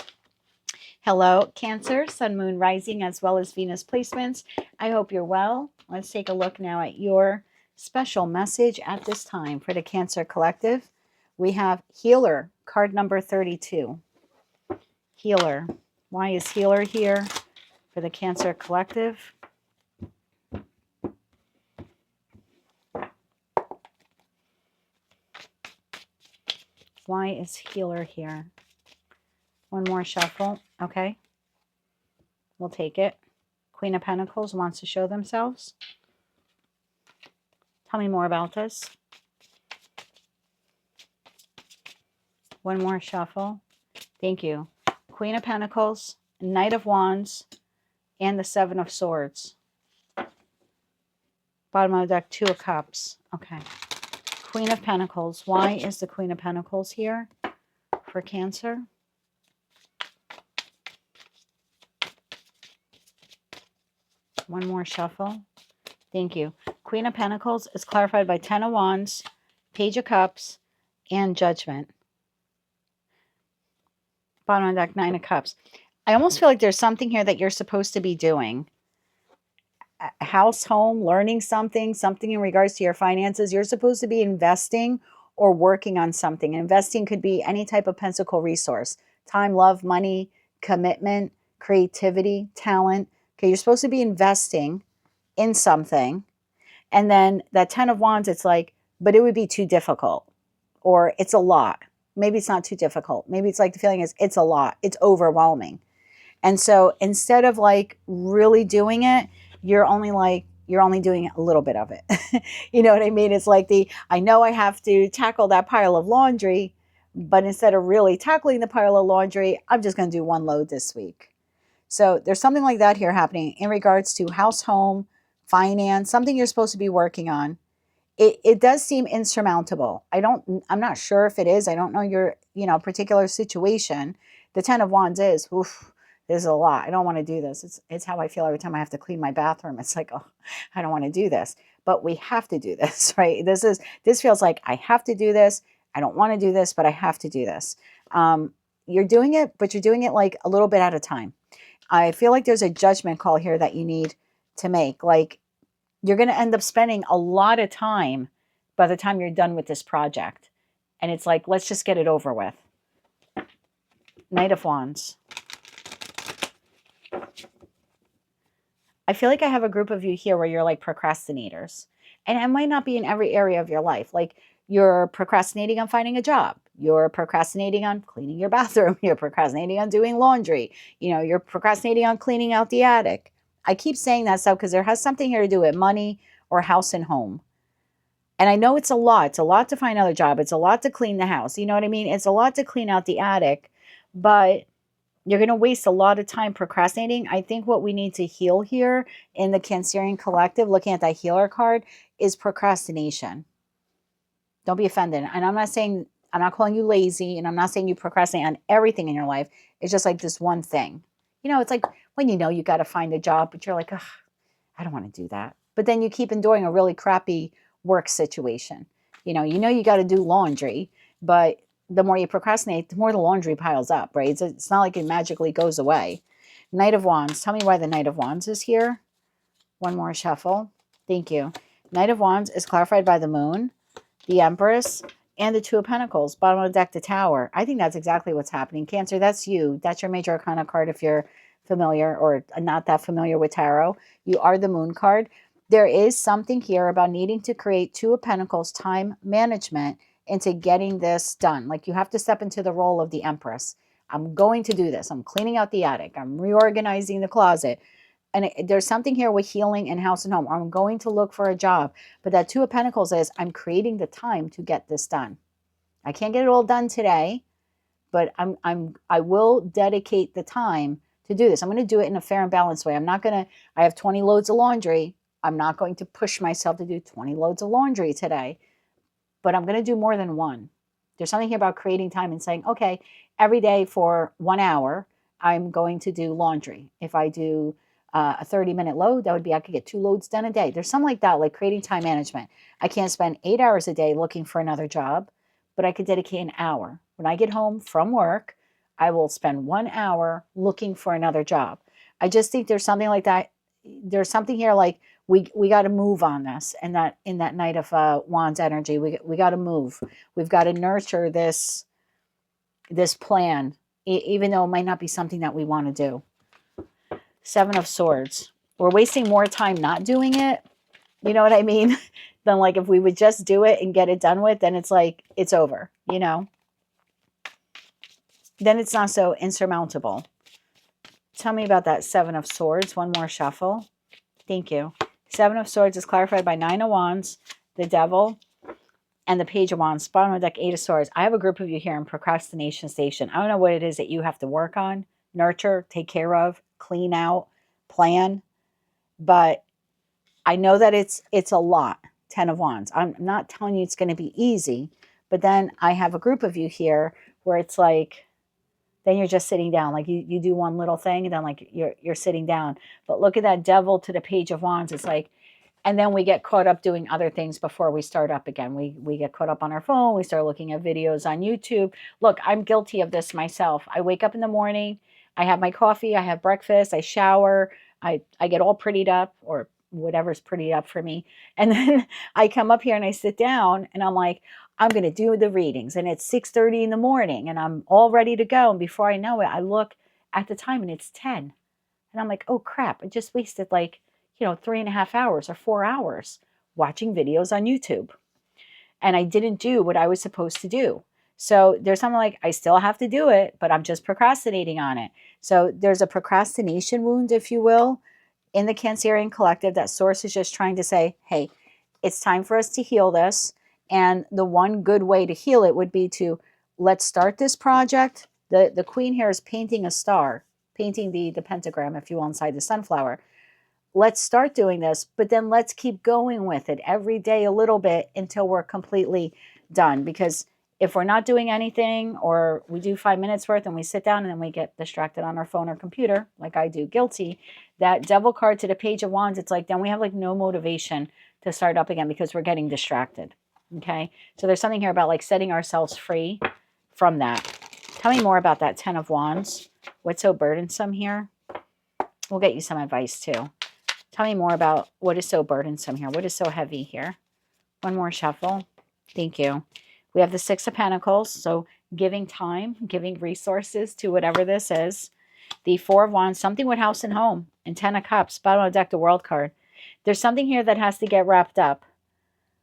Speaker 1: Hello, Cancer, Sun, Moon, Rising, as well as Venus placements. I hope you're well. Let's take a look now at your special message at this time for the Cancer Collective. We have Healer, card number 32. Healer. Why is Healer here for the Cancer Collective? Why is Healer here? One more shuffle. Okay. We'll take it. Queen of Pentacles wants to show themselves. Tell me more about this. One more shuffle. Thank you. Queen of Pentacles, Knight of Wands, and the Seven of Swords. Bottom of the deck, Two of Cups. Okay. Queen of Pentacles. Why is the Queen of Pentacles here for Cancer? One more shuffle. Thank you. Queen of Pentacles is clarified by 10 of Wands, Page of Cups, and Judgment. Bottom of the deck, 9 of Cups. I almost feel like there's something here that you're supposed to be doing. A house, home, learning something in regards to your finances. You're supposed to be investing or working on something. Investing could be any type of pentacle resource. Time, love, money, commitment, creativity, talent. Okay, you're supposed to be investing in something. And then that 10 of Wands, it's like, but it would be too difficult. Or it's a lot. Maybe it's not too difficult. Maybe it's like the feeling is it's a lot. It's overwhelming. And so instead of like really doing it, you're only doing a little bit of it. You know what I mean? It's like I know I have to tackle that pile of laundry, but instead of really tackling the pile of laundry, I'm just going to do one load this week. So there's something like that here happening in regards to house, home, finance, something you're supposed to be working on. it does seem insurmountable. I'm not sure if it is. I don't know your, particular situation. The 10 of Wands is, oof, this is a lot. I don't want to do this. It's how I feel every time I have to clean my bathroom. It's like, oh, I don't want to do this. But we have to do this, right? This feels like I have to do this. I don't want to do this, but I have to do this. You're doing it, but you're doing it like a little bit at a time. I feel like there's a judgment call here that you need to make. Like, you're going to end up spending a lot of time by the time you're done with this project. And it's like, let's just get it over with. Knight of Wands. I feel like I have a group of you here where you're like procrastinators. And it might not be in every area of your life. Like, you're procrastinating on finding a job. You're procrastinating on cleaning your bathroom. You're procrastinating on doing laundry. You're procrastinating on cleaning out the attic. I keep saying that stuff because there has something here to do with money or house and home. And I know it's a lot. It's a lot to find another job. It's a lot to clean the house. You know what I mean? It's a lot to clean out the attic. But you're going to waste a lot of time procrastinating. I think what we need to heal here in the Cancerian collective, looking at that healer card, is procrastination. Don't be offended. And I'm not calling you lazy, and I'm not saying you procrastinate on everything in your life. It's just like this one thing. It's like when you got to find a job, but you're like, ugh, I don't want to do that. But then you keep enduring a really crappy work situation. You got to do laundry, but the more you procrastinate, the more the laundry piles up, right? It's not like it magically goes away. Knight of Wands. Tell me why the Knight of Wands is here. One more shuffle. Thank you. Knight of Wands is clarified by the Moon, the Empress, and the Two of Pentacles. Bottom of the deck, the Tower. I think that's exactly what's happening. Cancer, that's you. That's your major arcana card if you're familiar or not that familiar with tarot. You are the Moon card. There is something here about needing to create Two of Pentacles time management into getting this done. Like, you have to step into the role of the Empress. I'm going to do this. I'm cleaning out the attic. I'm reorganizing the closet. And there's something here with healing and house and home. I'm going to look for a job. But that Two of Pentacles is, I'm creating the time to get this done. I can't get it all done today, but I will dedicate the time to do this. I'm going to do it in a fair and balanced way. I have 20 loads of laundry. I'm not going to push myself to do 20 loads of laundry today, but I'm going to do more than one. There's something here about creating time and saying, okay, every day for 1 hour, I'm going to do laundry. If I do a 30-minute load, that would be, I could get 2 loads done a day. There's something like that, like creating time management. I can't spend 8 hours a day looking for another job, but I could dedicate an hour. When I get home from work, I will spend 1 hour looking for another job. I just think there's something like that. There's something here like we got to move on this, and that in that Knight of Wands energy, we got to move. We've got to nurture this plan, even though it might not be something that we want to do. Seven of Swords. We're wasting more time not doing it. You know what I mean? Than like if we would just do it and get it done with, then it's like it's over. Then it's not so insurmountable. Tell me about that Seven of Swords. One more shuffle. Thank you. Seven of Swords is clarified by Nine of Wands, the Devil, and the Page of Wands. Bottom of the deck, Eight of Swords. I have a group of you here in procrastination station. I don't know what it is that you have to work on, nurture, take care of, clean out, plan, but I know that it's a lot. 10 of Wands. I'm not telling you it's going to be easy, but then I have a group of you here where it's like, then you're just sitting down. Like you do one little thing and then like you're sitting down. But look at that Devil to the Page of Wands. It's like, and then we get caught up doing other things before we start up again. We get caught up on our phone. We start looking at videos on YouTube. Look, I'm guilty of this myself. I wake up in the morning. I have my coffee. I have breakfast. I shower. I get all prettied up, or whatever's prettied up for me. And then I come up here and I sit down and I'm like, I'm going to do the readings. And it's 6:30 in the morning and I'm all ready to go. And before I know it, I look at the time and it's 10. And I'm like, oh crap, I just wasted 3.5 hours or 4 hours watching videos on YouTube. And I didn't do what I was supposed to do. So there's something like, I still have to do it, but I'm just procrastinating on it. So there's a procrastination wound, if you will, in the Cancerian collective that Source is just trying to say, hey, it's time for us to heal this. And the one good way to heal it would be to, let's start this project. The Queen here is painting a star, painting the pentagram, if you will, inside the sunflower. let's start doing this, but then let's keep going with it every day a little bit until we're completely done. Because if we're not doing anything, or we do 5 minutes worth and we sit down and then we get distracted on our phone or computer, like I do, guilty, that devil card to the page of wands, it's like then we have like no motivation to start up again because we're getting distracted. Okay, so there's something here about like setting ourselves free from that. Tell me more about that 10 of wands. What's so burdensome here? We'll get you some advice too. Tell me more about what is so burdensome here. What is so heavy here? One more shuffle. Thank you. We have the 6 of Pentacles. So giving time, giving resources to whatever this is. The 4 of Wands, something with house and home. And 10 of Cups, bottom of the deck, the World card. There's something here that has to get wrapped up.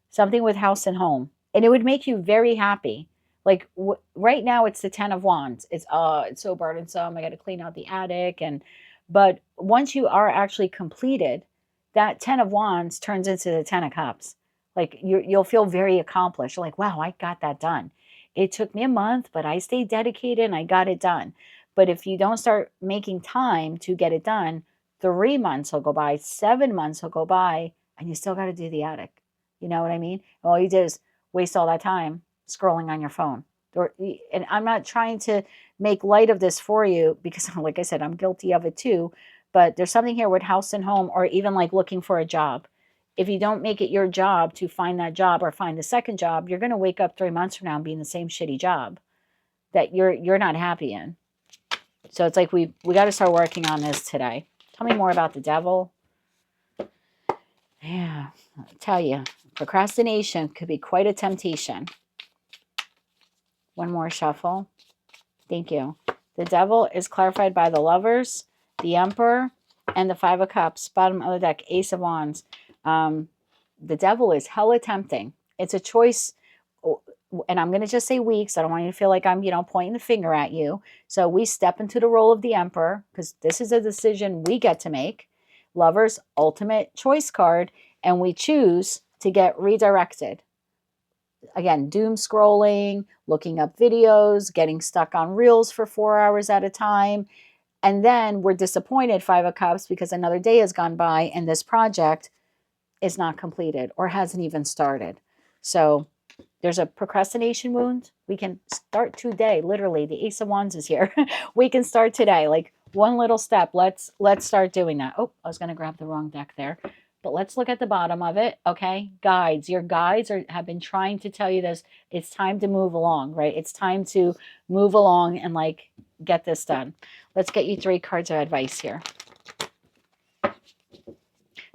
Speaker 1: Something with house and home. And it would make you very happy. Like right now it's the 10 of Wands. It's so burdensome. I got to clean out the attic. But once you are actually completed, that 10 of Wands turns into the 10 of Cups. Like you'll feel very accomplished. You're like, wow, I got that done. It took me a month, but I stayed dedicated and I got it done. But if you don't start making time to get it done, 3 months will go by, 7 months will go by, and you still got to do the attic. You know what I mean? All you did is waste all that time scrolling on your phone. And I'm not trying to make light of this for you because, like I said, I'm guilty of it too. But there's something here with house and home, or even like looking for a job. If you don't make it your job to find that job or find the second job, you're going to wake up 3 months from now and be in the same shitty job that you're not happy in. So it's like we got to start working on this today. Tell me more about the devil. Yeah, I'll tell you, procrastination could be quite a temptation. One more shuffle. Thank you. The devil is clarified by the Lovers, the Emperor, and the 5 of Cups. Bottom of the deck, Ace of Wands. The devil is hella tempting. It's a choice, and I'm going to just say weeks. I don't want you to feel like I'm, pointing the finger at you. So we step into the role of the Emperor because this is a decision we get to make. Lovers, ultimate choice card, and we choose to get redirected. Again, doom scrolling, looking up videos, getting stuck on reels for 4 hours at a time. And then we're disappointed, 5 of Cups, because another day has gone by and this project is not completed or hasn't even started. So there's a procrastination wound. We can start today. Literally, the Ace of Wands is here. We can start today. Like one little step. Let's start doing that. Oh, I was going to grab the wrong deck there. But let's look at the bottom of it, okay? Guides. Your guides have been trying to tell you this. It's time to move along, right? It's time to move along and like get this done. Let's get you 3 cards of advice here.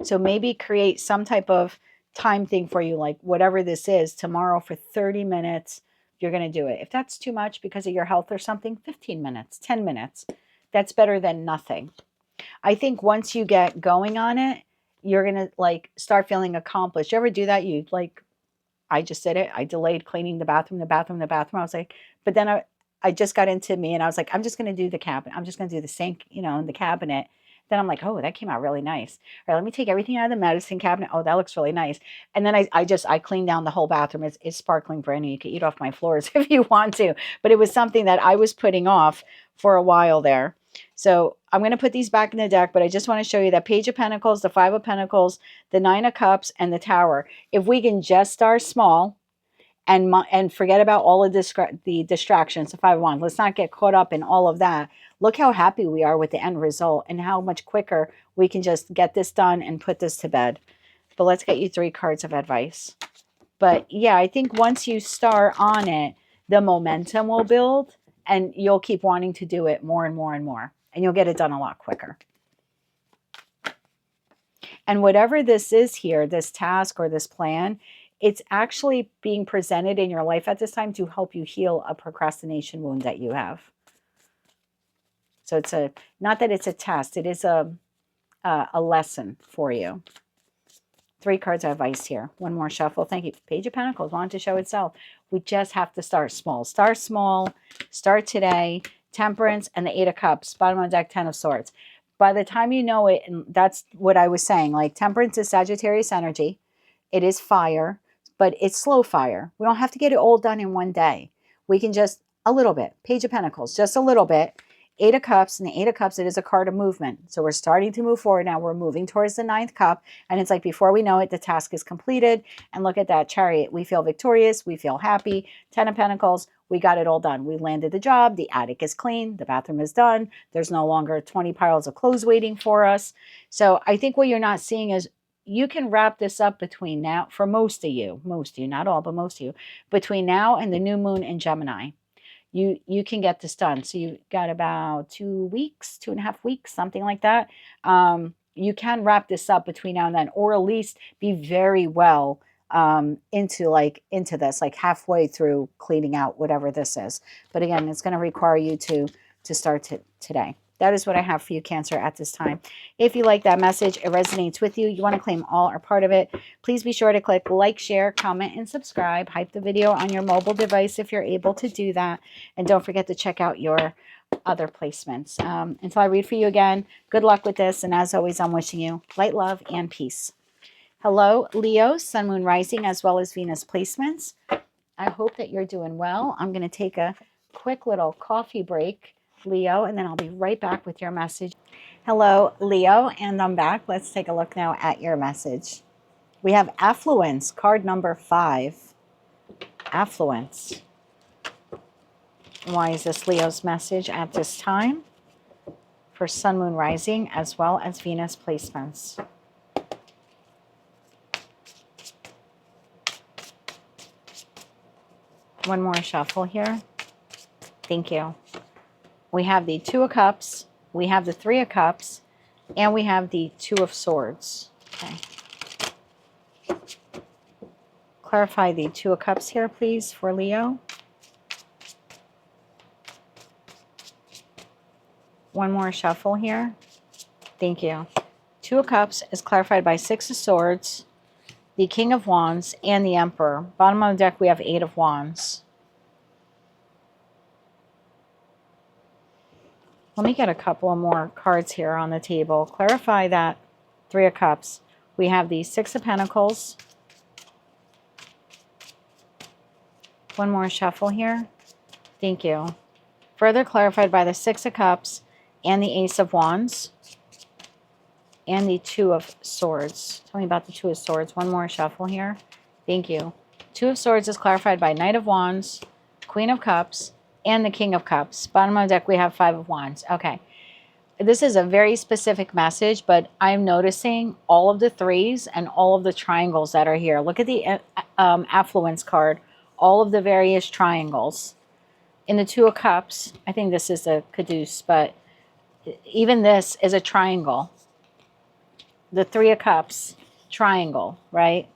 Speaker 1: So maybe create some type of time thing for you, like whatever this is, tomorrow for 30 minutes, you're going to do it. If that's too much because of your health or something, 15 minutes, 10 minutes. That's better than nothing. I think once you get going on it, you're going to like start feeling accomplished. You ever do that? You like, I just did it. I delayed cleaning the bathroom. I was like, but then I just got into me and I was like, I'm just going to do the cabinet. I'm just going to do the sink, in the cabinet. Then I'm like, oh, that came out really nice. All right, let me take everything out of the medicine cabinet. Oh, that looks really nice. And then I cleaned down the whole bathroom. It's sparkling brand new. You can eat off my floors if you want to. But it was something that I was putting off for a while there. So I'm going to put these back in the deck, but I just want to show you that Page of Pentacles, the 5 of Pentacles, the 9 of Cups, and the Tower. If we can just start small and forget about all of the distractions, the 5 of Wands, let's not get caught up in all of that. Look how happy we are with the end result and how much quicker we can just get this done and put this to bed. But let's get you 3 cards of advice. But yeah, I think once you start on it, the momentum will build and you'll keep wanting to do it more and more and more. And you'll get it done a lot quicker. And whatever this is here, this task or this plan, it's actually being presented in your life at this time to help you heal a procrastination wound that you have. So it's not that it's a test, it is a lesson for you. 3 cards of advice here. One more shuffle. Thank you. Page of Pentacles wanted to show itself. We just have to start small. Start small. Start today. Temperance and the 8 of Cups. Bottom of the deck, 10 of Swords. By the time you know it, and that's what I was saying, like Temperance is Sagittarius energy. It is fire, but it's slow fire. We don't have to get it all done in one day. We can just a little bit. Page of Pentacles, just a little bit. Eight of Cups, and the Eight of Cups, it is a card of movement. So we're starting to move forward now. We're moving towards the ninth cup, and it's like before we know it, the task is completed. And look at that Chariot. We feel victorious. We feel happy. 10 of Pentacles, we got it all done. We landed the job. The attic is clean. The bathroom is done. There's no longer 20 piles of clothes waiting for us. So I think what you're not seeing is you can wrap this up between now, for most of you, not all, but most of you, between now and the new moon in Gemini. You can get this done. So you've got about 2 weeks, 2.5 weeks, something like that. You can wrap this up between now and then, or at least be very well into this, like halfway through cleaning out whatever this is. But again, it's going to require you to start today. That is what I have for you, Cancer, at this time. If you like that message, it resonates with you, you want to claim all or part of it, please be sure to click like, share, comment, and subscribe. Hype the video on your mobile device if you're able to do that. And don't forget to check out your other placements. Until I read for you again, good luck with this. And as always, I'm wishing you light, love, and peace. Hello, Leo, Sun, Moon, Rising, as well as Venus placements. I hope that you're doing well. I'm going to take a quick little coffee break, Leo, and then I'll be right back with your message. Hello, Leo, and I'm back. Let's take a look now at your message. We have Affluence, card number 5. Affluence. Why is this Leo's message at this time? For Sun, Moon, Rising, as well as Venus placements. One more shuffle here. Thank you. We have the Two of Cups, we have the Three of Cups, and we have the Two of Swords. Okay. Clarify the Two of Cups here, please, for Leo. One more shuffle here. Thank you. Two of Cups is clarified by Six of Swords, the King of Wands, and the Emperor. Bottom of the deck, we have Eight of Wands. Let me get a couple of more cards here on the table. Clarify that Three of Cups. We have the Six of Pentacles. One more shuffle here. Thank you. Further clarified by the Six of Cups and the Ace of Wands and the Two of Swords. Tell me about the Two of Swords. One more shuffle here. Thank you. Two of Swords is clarified by Knight of Wands, Queen of Cups, and the King of Cups. Bottom of the deck, we have Five of Wands. Okay. This is a very specific message, but I'm noticing all of the threes and all of the triangles that are here. Look at the Affluence card. All of the various triangles. In the Two of Cups, I think this is a caduce, but even this is a triangle. The Three of Cups, triangle, right?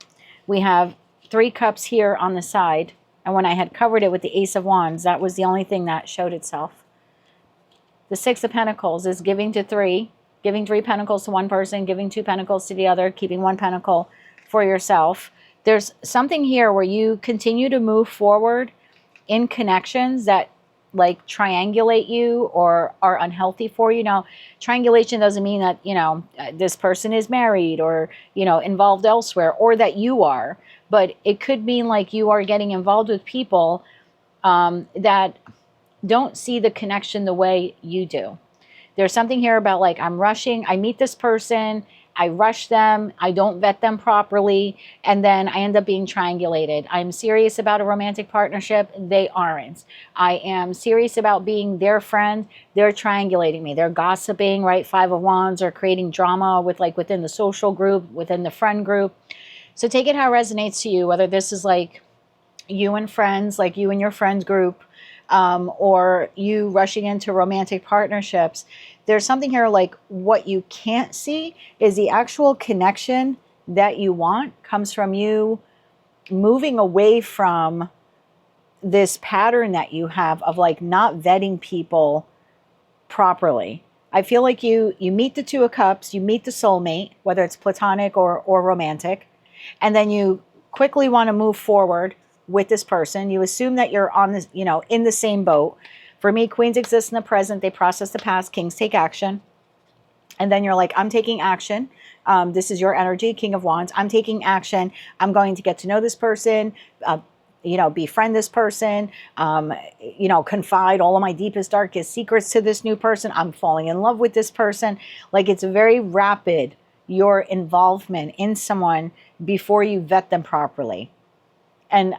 Speaker 1: We have 3 cups here on the side. And when I had covered it with the Ace of Wands, that was the only thing that showed itself. The Six of Pentacles is giving to 3, giving 3 pentacles to one person, giving 2 pentacles to the other, keeping 1 pentacle for yourself. There's something here where you continue to move forward in connections that like triangulate you or are unhealthy for you. Now, triangulation doesn't mean that, you know, this person is married or, you know, involved elsewhere, or that you are. But it could mean like you are getting involved with people that don't see the connection the way you do. There's something here about like, I'm rushing, I meet this person, I rush them, I don't vet them properly, and then I end up being triangulated. I'm serious about a romantic partnership, they aren't. I am serious about being their friend, they're triangulating me. They're gossiping, right? Five of Wands, or creating drama with like within the social group, within the friend group. So take it how it resonates to you, whether this is like you and friends, like you and your friend group, or you rushing into romantic partnerships. There's something here like what you can't see is the actual connection that you want comes from you moving away from this pattern that you have of like not vetting people properly. I feel like you meet the Two of Cups, you meet the soulmate, whether it's platonic or romantic, and then you quickly want to move forward with this person. You assume that you're on this, you know, in the same boat. For me, queens exist in the present. They process the past. Kings take action. And then you're like, I'm taking action. This is your energy, King of Wands. I'm taking action. I'm going to get to know this person, you know, befriend this person, you know, confide all of my deepest, darkest secrets to this new person. I'm falling in love with this person. Like, it's very rapid, your involvement in someone before you vet them properly. And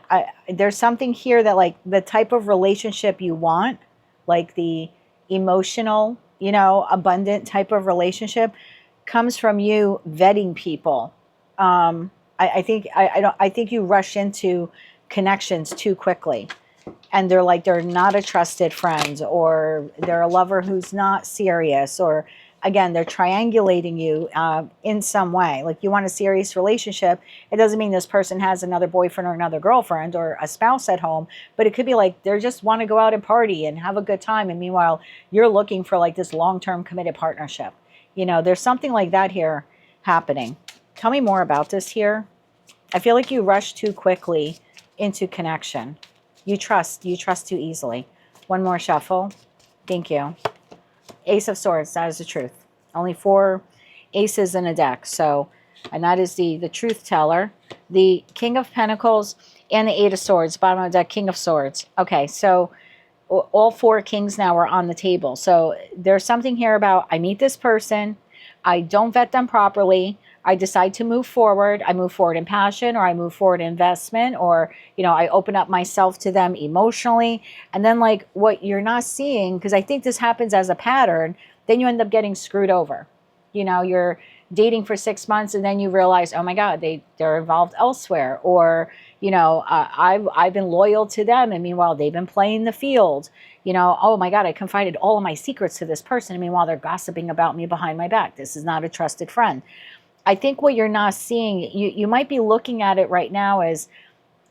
Speaker 1: there's something here that, like, the type of relationship you want, like the emotional, you know, abundant type of relationship, comes from you vetting people. I think I think you rush into connections too quickly, and they're not a trusted friend, or they're a lover who's not serious, or again, they're triangulating you in some way. Like, you want a serious relationship, it doesn't mean this person has another boyfriend or another girlfriend or a spouse at home, but it could be like they just want to go out and party and have a good time, and meanwhile you're looking for like this long-term committed partnership. You know, there's something like that here happening. Tell me more about this here. I feel like you rush too quickly into connection. You trust too easily. One more shuffle. Thank you. Ace of Swords, that is the truth. Only 4 aces in a deck. So, and that is the truth teller. The King of Pentacles and the 8 of Swords. Bottom of the deck, King of Swords. Okay, so all 4 kings now are on the table. So there's something here about, I meet this person, I don't vet them properly, I decide to move forward. I move forward in passion, or I move forward in investment, or, you know, I open up myself to them emotionally. And then, like, what you're not seeing, because I think this happens as a pattern, then you end up getting screwed over. You know, you're dating for 6 months and then you realize, oh my God, they're involved elsewhere. Or, you know, I've been loyal to them, and meanwhile they've been playing the field. You know, oh my God, I confided all of my secrets to this person, and meanwhile they're gossiping about me behind my back. This is not a trusted friend. I think what you're not seeing, you might be looking at it right now as,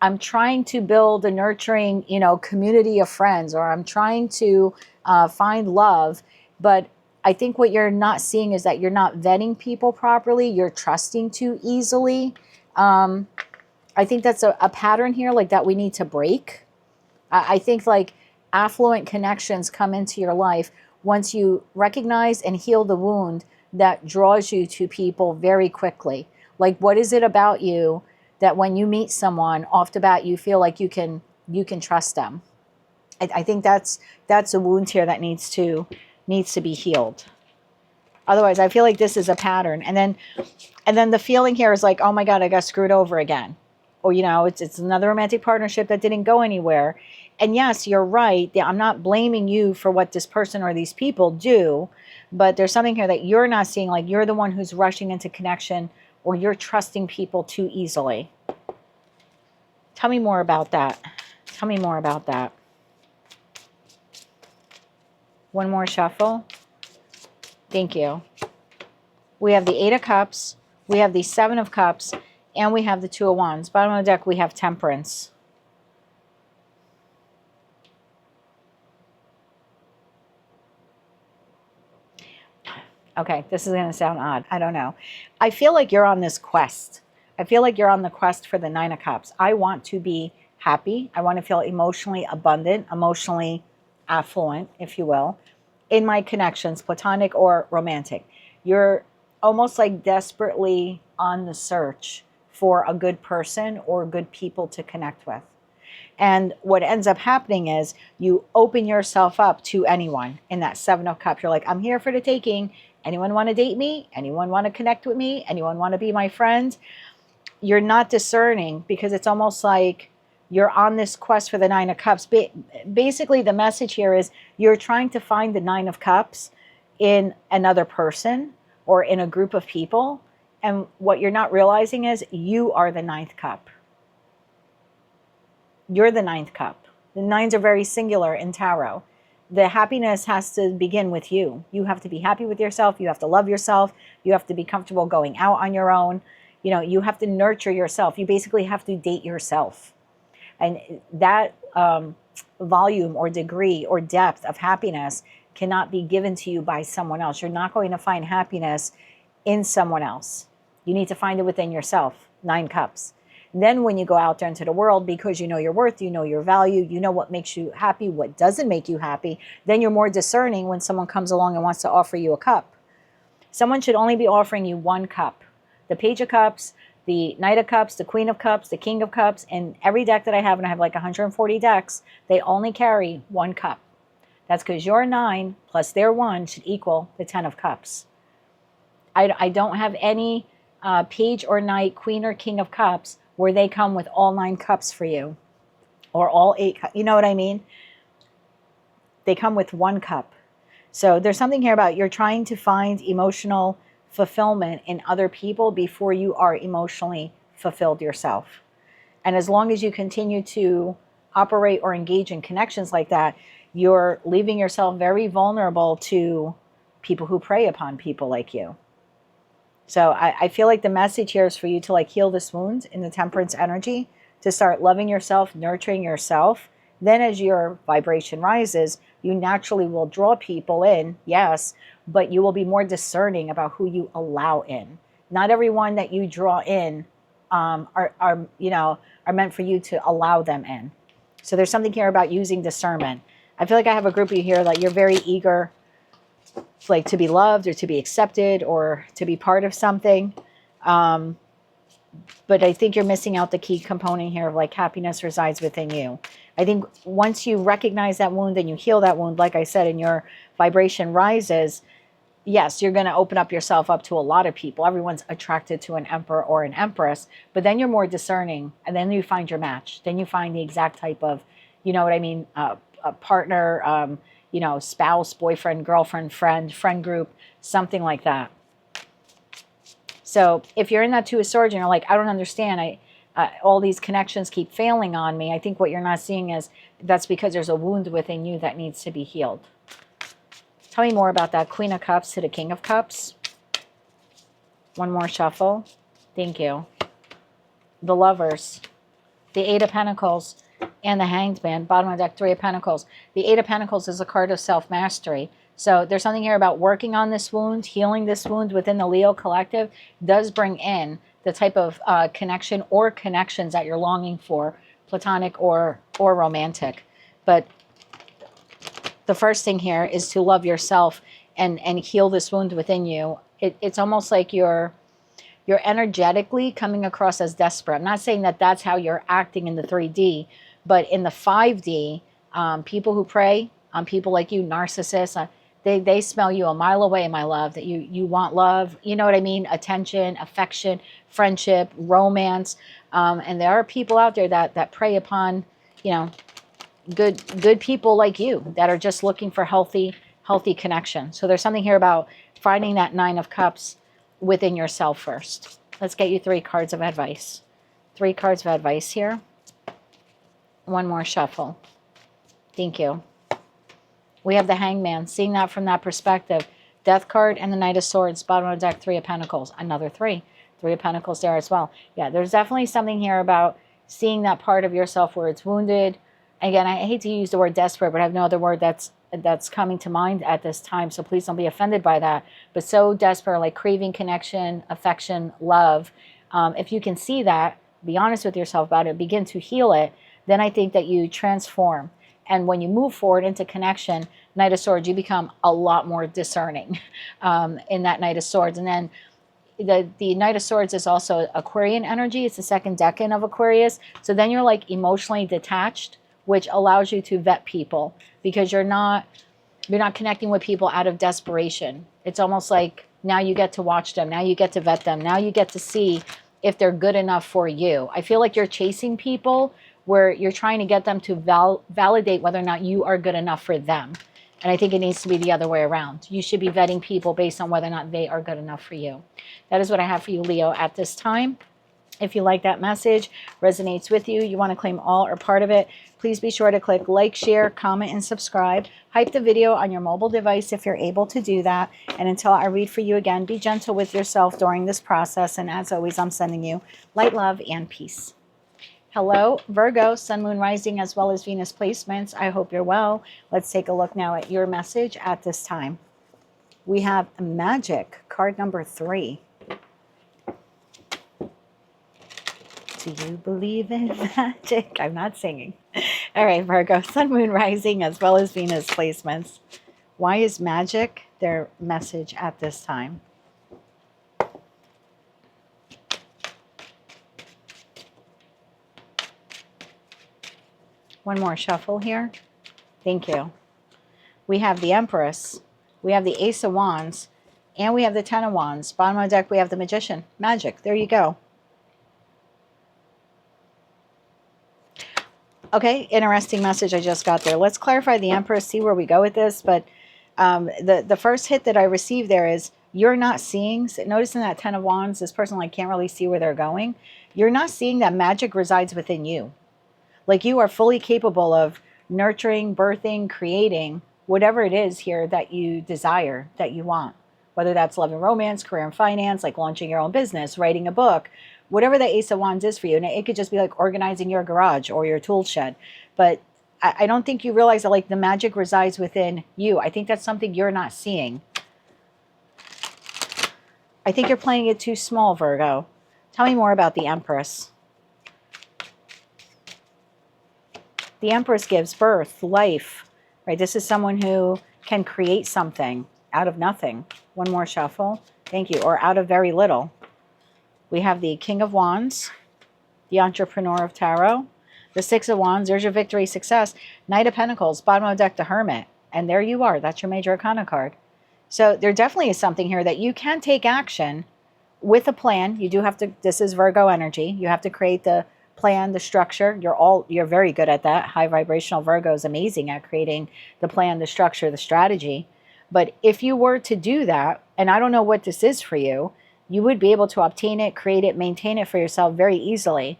Speaker 1: I'm trying to build a nurturing, you know, community of friends, or I'm trying to find love. But I think what you're not seeing is that you're not vetting people properly. You're trusting too easily. I think that's a pattern here, like, that we need to break. I think, like, affluent connections come into your life once you recognize and heal the wound that draws you to people very quickly. Like, what is it about you that when you meet someone off the bat, you feel like you can trust them? I think that's a wound here that needs to be healed. Otherwise, I feel like this is a pattern. And then the feeling here is like, oh my God, I got screwed over again. Or, you know, it's another romantic partnership that didn't go anywhere. And yes, you're right. I'm not blaming you for what this person or these people do, but there's something here that you're not seeing. Like, you're the one who's rushing into connection, or you're trusting people too easily. Tell me more about that. Tell me more about that. One more shuffle. Thank you. We have the 8 of Cups, we have the 7 of Cups, and we have the 2 of Wands. Bottom of the deck, we have Temperance. Okay, this is going to sound odd. I don't know. I feel like you're on this quest. I feel like you're on the quest for the 9 of Cups. I want to be happy. I want to feel emotionally abundant, emotionally affluent, if you will, in my connections, platonic or romantic. You're almost like desperately on the search for a good person or good people to connect with. And what ends up happening is you open yourself up to anyone in that 7 of Cups. You're like, I'm here for the taking. Anyone want to date me? Anyone want to connect with me? Anyone want to be my friend? You're not discerning, because it's almost like you're on this quest for the 9 of Cups. Basically, the message here is you're trying to find the 9 of Cups in another person or in a group of people. And what you're not realizing is you are the 9th cup. You're the 9th cup. The 9s are very singular in tarot. The happiness has to begin with you. You have to be happy with yourself. You have to love yourself. You have to be comfortable going out on your own. You know, you have to nurture yourself. You basically have to date yourself. And that volume or degree or depth of happiness cannot be given to you by someone else. You're not going to find happiness in someone else. You need to find it within yourself. 9 cups. Then when you go out there into the world, because you know your worth, you know your value, you know what makes you happy, what doesn't make you happy, then you're more discerning when someone comes along and wants to offer you a cup. Someone should only be offering you 1 cup. The Page of Cups, the Knight of Cups, the Queen of Cups, the King of Cups, and every deck that I have, and I have like 140 decks, they only carry 1 cup. That's because your 9 plus their 1 should equal the 10 of Cups. I don't have any Page or Knight, Queen or King of Cups where they come with all 9 cups for you, or all 8 cups. You know what I mean? They come with 1 cup. So there's something here about you're trying to find emotional fulfillment in other people before you are emotionally fulfilled yourself. And as long as you continue to operate or engage in connections like that, you're leaving yourself very vulnerable to people who prey upon people like you. So I feel like the message here is for you to like heal this wound in the Temperance energy, to start loving yourself, nurturing yourself. Then as your vibration rises, you naturally will draw people in, yes, but you will be more discerning about who you allow in. Not everyone that you draw in are meant for you to allow them in. So there's something here about using discernment. I feel like I have a group of you here that you're very eager, like to be loved or to be accepted or to be part of something. But I think you're missing out the key component here of like happiness resides within you. I think once you recognize that wound and you heal that wound, like I said, and your vibration rises, yes, you're going to open up yourself up to a lot of people. Everyone's attracted to an emperor or an empress, but then you're more discerning, and then you find your match. Then you find the exact type of, you know what I mean, a partner, spouse, boyfriend, girlfriend, friend group, something like that. So if you're in that 2 of Swords and you're like, I don't understand, all these connections keep failing on me, I think what you're not seeing is that's because there's a wound within you that needs to be healed. Tell me more about that. Queen of Cups to the King of Cups. One more shuffle. Thank you. The Lovers. The 8 of Pentacles and the Hanged Man. Bottom of the deck, 3 of Pentacles. The 8 of Pentacles is a card of self-mastery. So there's something here about working on this wound, healing this wound within the Leo collective does bring in the type of connection or connections that you're longing for, platonic or romantic. But the first thing here is to love yourself and heal this wound within you. It's almost like you're energetically coming across as desperate. I'm not saying that that's how you're acting in the 3D, but in the 5D, people who prey on people like you, narcissists, they smell you a mile away, my love, that you want love, you know what I mean? Attention, affection, friendship, romance. And there are people out there that prey upon, good people like you that are just looking for healthy connection. So there's something here about finding that 9 of Cups within yourself first. Let's get you 3 cards of advice. 3 cards of advice here. One more shuffle. Thank you. We have the Hangman, seeing that from that perspective. Death card and the Knight of Swords, bottom of the deck, 3 of Pentacles. Another 3. 3 of Pentacles there as well. Yeah, there's definitely something here about seeing that part of yourself where it's wounded. Again, I hate to use the word desperate, but I have no other word that's coming to mind at this time, so please don't be offended by that. But so desperate, like craving connection, affection, love. If you can see that, be honest with yourself about it, begin to heal it, then I think that you transform. And when you move forward into connection, Knight of Swords, you become a lot more discerning in that Knight of Swords. And then the Knight of Swords is also Aquarian energy. It's the 2nd decan of Aquarius. So then you're like emotionally detached, which allows you to vet people because you're not connecting with people out of desperation. It's almost like now you get to watch them. Now you get to vet them. Now you get to see if they're good enough for you. I feel like you're chasing people where you're trying to get them to validate whether or not you are good enough for them. And I think it needs to be the other way around. You should be vetting people based on whether or not they are good enough for you. That is what I have for you, Leo, at this time. If you like that message, resonates with you, you want to claim all or part of it, please be sure to click like, share, comment, and subscribe. Hype the video on your mobile device if you're able to do that. And until I read for you again, be gentle with yourself during this process. And as always, I'm sending you light, love, and peace. Hello, Virgo, Sun, Moon, Rising, as well as Venus placements. I hope you're well. Let's take a look now at your message at this time. We have Magic, card number 3. Do you believe in magic? I'm not singing. All right, Virgo, Sun, Moon, Rising, as well as Venus placements. Why is magic their message at this time? One more shuffle here. Thank you. We have the Empress. We have the Ace of Wands. And we have the Ten of Wands. Bottom of the deck, we have the Magician. Magic. There you go. Okay, interesting message I just got there. Let's clarify the Empress, see where we go with this. But the first hit that I received there is you're not seeing, notice in that Ten of Wands, this person like can't really see where they're going. You're not seeing that magic resides within you. Like you are fully capable of nurturing, birthing, creating whatever it is here that you desire, that you want. Whether that's love and romance, career and finance, like launching your own business, writing a book, whatever the Ace of Wands is for you. And it could just be like organizing your garage or your tool shed. But I don't think you realize that like the magic resides within you. I think that's something you're not seeing. I think you're playing it too small, Virgo. Tell me more about the Empress. The Empress gives birth, life, right? This is someone who can create something out of nothing. One more shuffle. Thank you. Or out of very little. We have the King of Wands, the Entrepreneur of Tarot, the Six of Wands. There's your victory, success. Knight of Pentacles, bottom of the deck, the Hermit. And there you are. That's your Major Arcana card. So there definitely is something here that you can take action with a plan. You do have to, this is Virgo energy. You have to create the plan, the structure. You're very good at that. High vibrational Virgo is amazing at creating the plan, the structure, the strategy. But if you were to do that, and I don't know what this is for you, you would be able to obtain it, create it, maintain it for yourself very easily.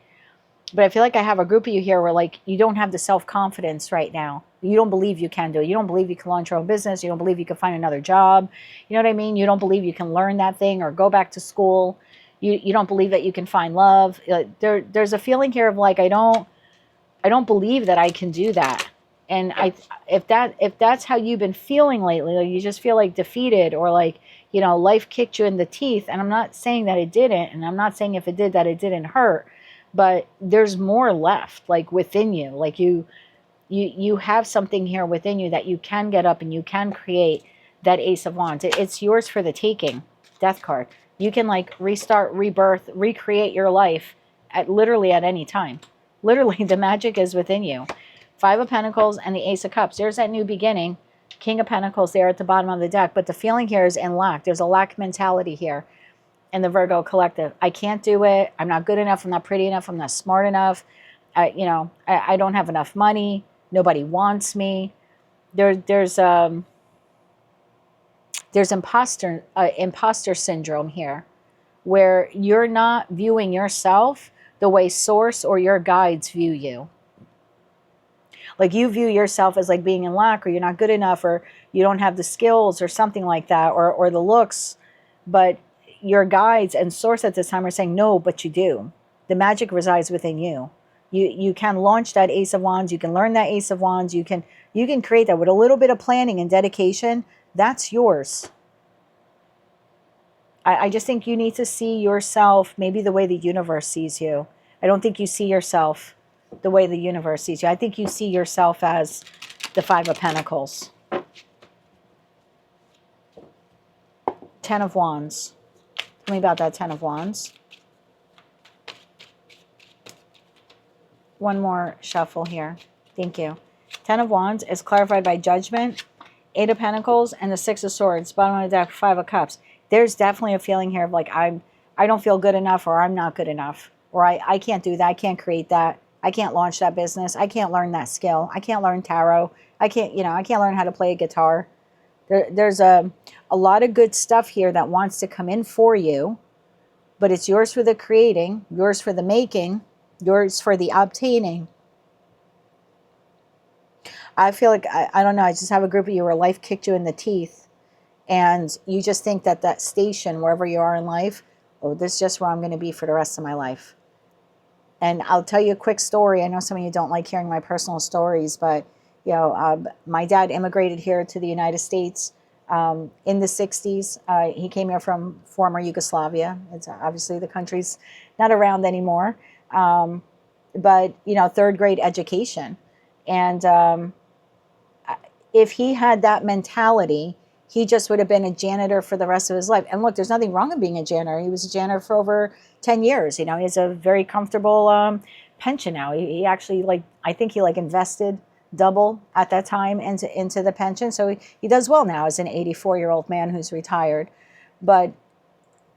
Speaker 1: But I feel like I have a group of you here where like you don't have the self-confidence right now. You don't believe you can do it. You don't believe you can launch your own business. You don't believe you can find another job. You know what I mean? You don't believe you can learn that thing or go back to school. You don't believe that you can find love. There's a feeling here of like I don't believe that I can do that. And if that's how you've been feeling lately, like you just feel like defeated or like, you know, life kicked you in the teeth. And I'm not saying that it didn't, and I'm not saying if it did that it didn't hurt, but there's more left like within you. Like you have something here within you that you can get up and you can create that Ace of Wands. It's yours for the taking. Death card. You can like restart, rebirth, recreate your life literally at any time. Literally, the magic is within you. Five of Pentacles and the Ace of Cups. There's that new beginning. King of Pentacles there at the bottom of the deck. But the feeling here is in lack. There's a lack mentality here in the Virgo collective. I can't do it. I'm not good enough. I'm not pretty enough. I'm not smart enough. I don't have enough money. Nobody wants me. There's imposter syndrome here, where you're not viewing yourself the way source or your guides view you. Like you view yourself as like being in lack, or you're not good enough, or you don't have the skills or something like that, or the looks. But your guides and source at this time are saying, no, but you do. The magic resides within you. You can launch that Ace of Wands. You can learn that Ace of Wands. You can create that with a little bit of planning and dedication. That's yours. I just think you need to see yourself maybe the way the universe sees you. I don't think you see yourself the way the universe sees you. I think you see yourself as the Five of Pentacles. Ten of Wands. Tell me about that Ten of Wands. One more shuffle here. Thank you. Ten of Wands is clarified by Judgment, Eight of Pentacles, and the Six of Swords. Bottom of the deck, Five of Cups. There's definitely a feeling here of like I don't feel good enough, or I'm not good enough, or I can't do that. I can't create that. I can't launch that business. I can't learn that skill. I can't learn tarot. I can't learn how to play a guitar. There's a lot of good stuff here that wants to come in for you, but it's yours for the creating, yours for the making, yours for the obtaining. I feel like, I don't know, I just have a group of you where life kicked you in the teeth, and you just think that station, wherever you are in life, oh, this is just where I'm going to be for the rest of my life. And I'll tell you a quick story. I know some of you don't like hearing my personal stories, but you know, my dad immigrated here to the United States in the 60s. He came here from former Yugoslavia. It's obviously the country's not around anymore. But, you know, third grade education. And if he had that mentality, he just would have been a janitor for the rest of his life. And look, there's nothing wrong with being a janitor. He was a janitor for over 10 years. You know, he has a very comfortable pension now. He actually, like, I think he like invested double at that time into the pension. So he does well now as an 84-year-old man who's retired. But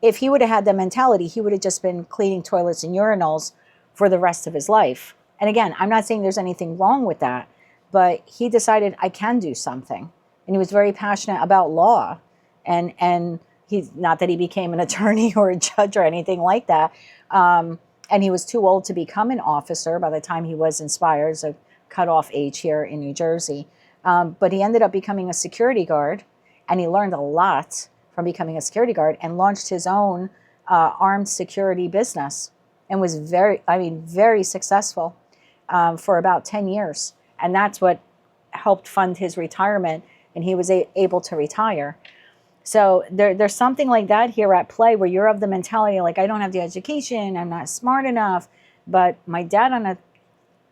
Speaker 1: if he would have had the mentality, he would have just been cleaning toilets and urinals for the rest of his life. And again, I'm not saying there's anything wrong with that, but he decided I can do something. And he was very passionate about law. And he's not that he became an attorney or a judge or anything like that. And he was too old to become an officer by the time he was inspired. It's a cutoff age here in New Jersey. But he ended up becoming a security guard, and he learned a lot from becoming a security guard and launched his own armed security business and was very successful for about 10 years. And that's what helped fund his retirement, and he was able to retire. So there's something like that here at play where you're of the mentality like, I don't have the education, I'm not smart enough. But my dad on a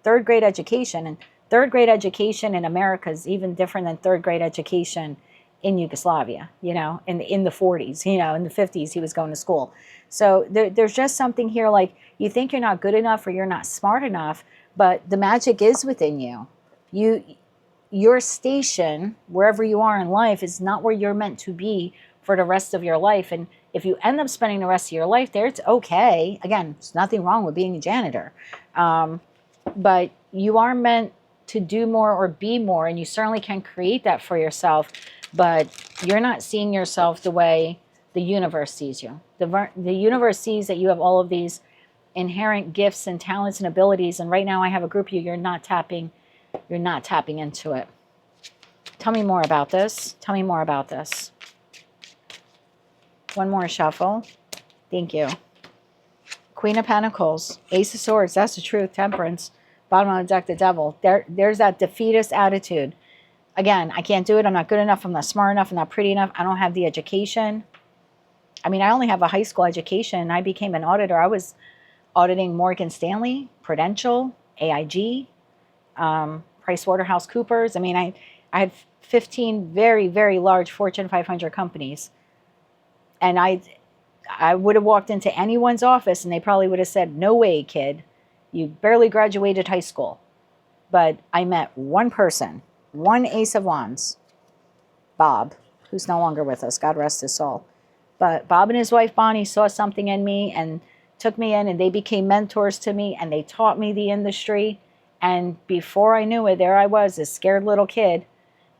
Speaker 1: third grade education, and third grade education in America is even different than third grade education in Yugoslavia, you know, in the 40s, you know, in the 50s, he was going to school. So there's just something here like you think you're not good enough or you're not smart enough, but the magic is within you. Your station, wherever you are in life, is not where you're meant to be for the rest of your life. And if you end up spending the rest of your life there, it's okay. Again, there's nothing wrong with being a janitor. But you are meant to do more or be more, and you certainly can create that for yourself, but you're not seeing yourself the way the universe sees you. The universe sees that you have all of these inherent gifts and talents and abilities, and right now I have a group of you, you're not tapping into it. Tell me more about this. Tell me more about this. One more shuffle. Thank you. Queen of Pentacles, Ace of Swords, that's the truth, Temperance. Bottom of the deck, the Devil. There's that defeatist attitude. Again, I can't do it. I'm not good enough. I'm not smart enough. I'm not pretty enough. I don't have the education. I mean, I only have a high school education. I became an auditor. I was auditing Morgan Stanley, Prudential, AIG, PricewaterhouseCoopers. I mean, I had 15 very, very large Fortune 500 companies. And I would have walked into anyone's office and they probably would have said, no way, kid. You barely graduated high school. But I met one person, one Ace of Wands, Bob, who's no longer with us. God rest his soul. But Bob and his wife, Bonnie, saw something in me and took me in, and they became mentors to me, and they taught me the industry. And before I knew it, there I was, this scared little kid,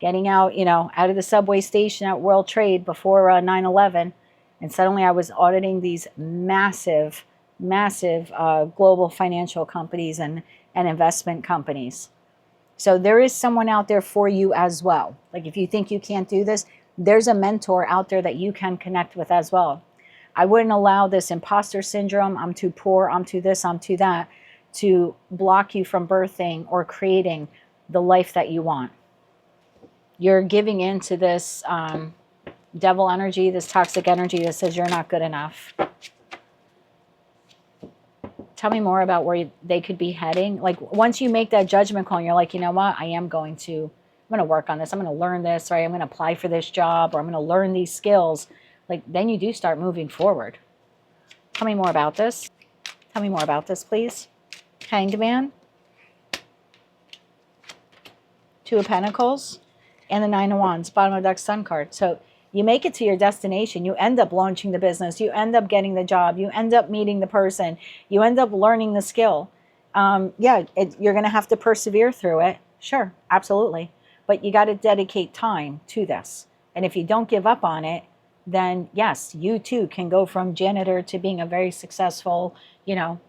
Speaker 1: getting out, you know, out of the subway station at World Trade before 9/11. And suddenly I was auditing these massive global financial companies and investment companies. So there is someone out there for you as well. Like if you think you can't do this, there's a mentor out there that you can connect with as well. I wouldn't allow this imposter syndrome, I'm too poor, I'm too this, I'm too that, to block you from birthing or creating the life that you want. You're giving into this devil energy, this toxic energy that says you're not good enough. Tell me more about where they could be heading. Like once you make that judgment call and you're like, you know what, I'm going to work on this. I'm going to learn this, right? I'm going to apply for this job, or I'm going to learn these skills. Like then you do start moving forward. Tell me more about this. Tell me more about this, please. Hanged Man, Two of Pentacles, and the Nine of Wands, bottom of the deck, Sun card. So you make it to your destination. You end up launching the business. You end up getting the job. You end up meeting the person. You end up learning the skill. You're going to have to persevere through it. Sure, absolutely. But you got to dedicate time to this. And if you don't give up on it, then yes, you too can go from janitor to being a very successful,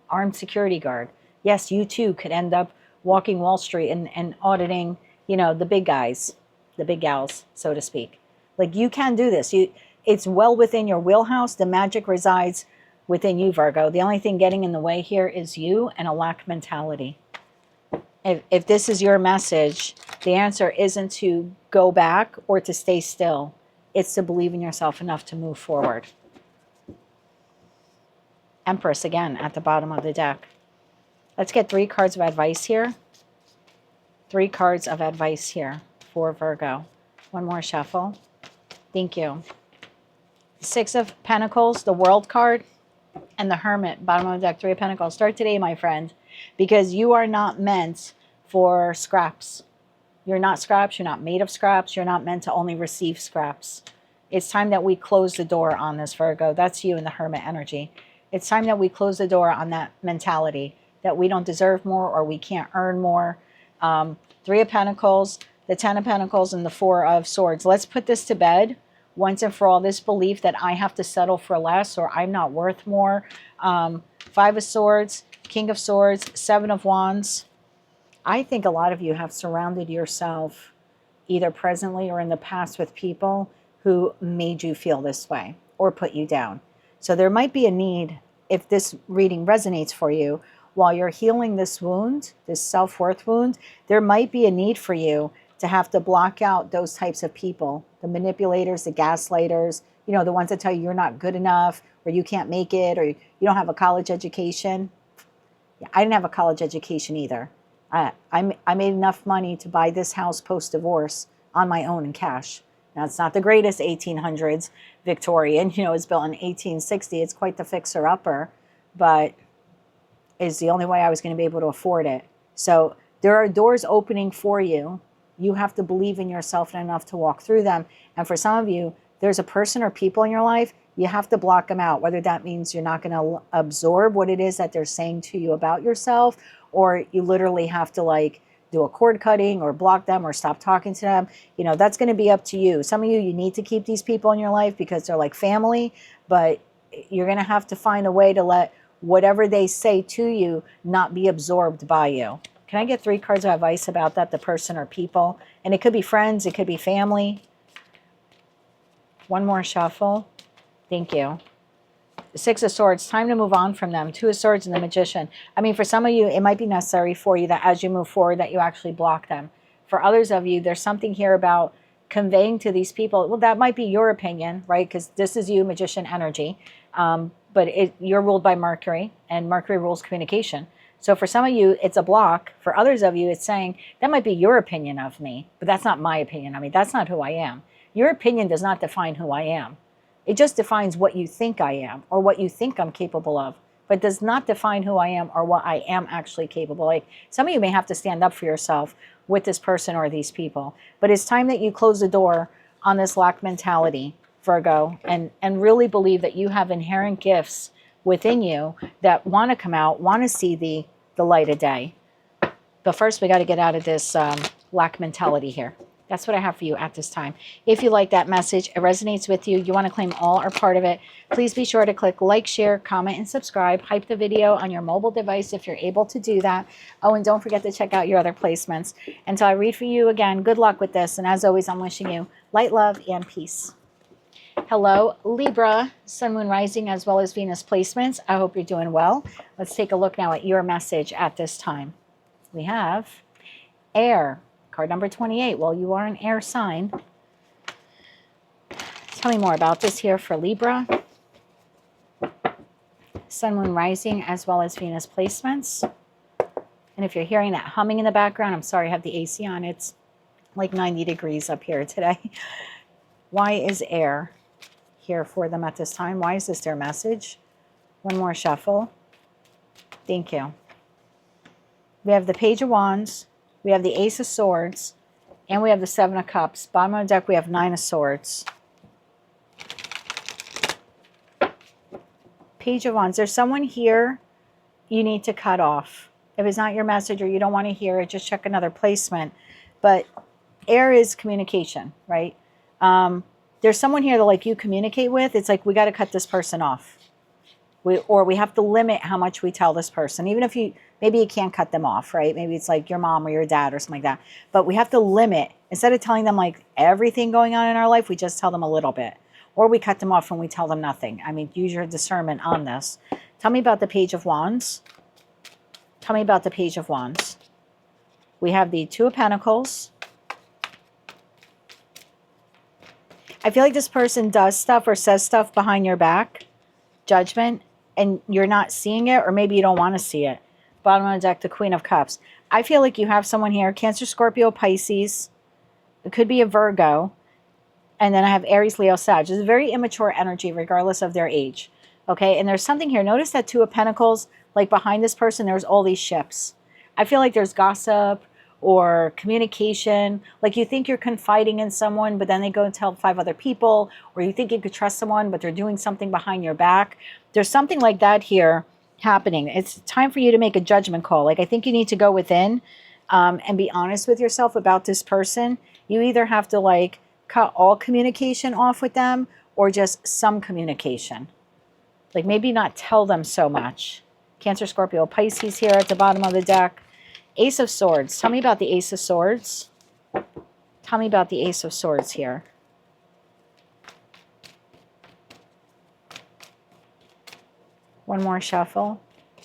Speaker 1: armed security guard. Yes, you too could end up walking Wall Street and auditing, the big guys, the big gals, so to speak. Like you can do this. It's well within your wheelhouse. The magic resides within you, Virgo. The only thing getting in the way here is you and a lack mentality. If this is your message, the answer isn't to go back or to stay still. It's to believe in yourself enough to move forward. Empress again at the bottom of the deck. Let's get 3 cards of advice here. 3 cards of advice here for Virgo. One more shuffle. Thank you. 6 of Pentacles, the World card, and the Hermit, bottom of the deck, 3 of Pentacles. Start today, my friend. because you are not meant for scraps. You're not scraps. You're not made of scraps. You're not meant to only receive scraps. It's time that we close the door on this, Virgo. That's you in the Hermit energy. It's time that we close the door on that mentality that we don't deserve more or we can't earn more. Three of Pentacles, the Ten of Pentacles, and the Four of Swords. Let's put this to bed once and for all, this belief that I have to settle for less or I'm not worth more. Five of Swords, King of Swords, Seven of Wands. I think a lot of you have surrounded yourself either presently or in the past with people who made you feel this way or put you down. So there might be a need, if this reading resonates for you, while you're healing this wound, this self-worth wound, there might be a need for you to have to block out those types of people, the manipulators, the gaslighters, you know, the ones that tell you you're not good enough or you can't make it or you don't have a college education. I didn't have a college education either. I made enough money to buy this house post-divorce on my own in cash. Now, it's not the greatest 1800s Victorian, you know, it was built in 1860. It's quite the fixer-upper, but it's the only way I was going to be able to afford it. So there are doors opening for you. You have to believe in yourself enough to walk through them. And for some of you, there's a person or people in your life, you have to block them out, whether that means you're not going to absorb what it is that they're saying to you about yourself, or you literally have to like do a cord cutting or block them or stop talking to them. You know, that's going to be up to you. Some of you, you need to keep these people in your life because they're like family, but you're going to have to find a way to let whatever they say to you not be absorbed by you. Can I get 3 cards of advice about that, the person or people? And it could be friends, it could be family. One more shuffle. Thank you. 6 of Swords, time to move on from them. 2 of Swords and the Magician. I mean, for some of you, it might be necessary for you that as you move forward that you actually block them. For others of you, there's something here about conveying to these people, well, that might be your opinion, right? Because this is you, Magician energy. But you're ruled by Mercury, and Mercury rules communication. So for some of you, it's a block. For others of you, it's saying, that might be your opinion of me, but that's not my opinion. I mean, that's not who I am. Your opinion does not define who I am. It just defines what you think I am or what you think I'm capable of, but does not define who I am or what I am actually capable. Like some of you may have to stand up for yourself with this person or these people, but it's time that you close the door on this lack mentality, Virgo, and really believe that you have inherent gifts within you that want to come out, want to see the light of day. But first, we got to get out of this lack mentality here. That's what I have for you at this time. If you like that message, it resonates with you, you want to claim all or part of it, please be sure to click like, share, comment, and subscribe. Hype the video on your mobile device if you're able to do that. Oh, and don't forget to check out your other placements. Until I read for you again, good luck with this. And as always, I'm wishing you light, love, and peace. Hello, Libra, Sun, Moon, Rising, as well as Venus placements. I hope you're doing well. Let's take a look now at your message at this time. We have Air, card number 28. Well, you are an air sign. Tell me more about this here for Libra. Sun, Moon, Rising, as well as Venus placements. And if you're hearing that humming in the background, I'm sorry, I have the AC on. It's like 90 degrees up here today. Why is air here for them at this time? Why is this their message? One more shuffle. Thank you. We have the Page of Wands, we have the Ace of Swords, and we have the Seven of Cups. Bottom of the deck, we have 9 of Swords. Page of Wands. There's someone here you need to cut off. If it's not your message or you don't want to hear it, just check another placement. But air is communication, right? There's someone here that like you communicate with. It's like we got to cut this person off. We have to limit how much we tell this person. Even if maybe you can't cut them off, right? Maybe it's like your mom or your dad or something like that. But we have to limit. Instead of telling them like everything going on in our life, we just tell them a little bit. Or we cut them off when we tell them nothing. I mean, use your discernment on this. Tell me about the Page of Wands. Tell me about the Page of Wands. We have the Two of Pentacles. I feel like this person does stuff or says stuff behind your back. Judgment. And you're not seeing it, or maybe you don't want to see it. Bottom of the deck, the Queen of Cups. I feel like you have someone here, Cancer, Scorpio, Pisces. It could be a Virgo. And then I have Aries, Leo, Sag. It's a very immature energy, regardless of their age. Okay, and there's something here. Notice that Two of Pentacles Like behind this person, there's all these ships. I feel like there's gossip or communication. Like you think you're confiding in someone, but then they go and tell 5 other people, or you think you could trust someone, but they're doing something behind your back. There's something like that here happening. It's time for you to make a judgment call. Like I think you need to go within and be honest with yourself about this person. You either have to like cut all communication off with them or just some communication. Like maybe not tell them so much. Cancer, Scorpio, Pisces here at the bottom of the deck. Ace of Swords. Tell me about the Ace of Swords. Tell me about the Ace of Swords here. One more shuffle.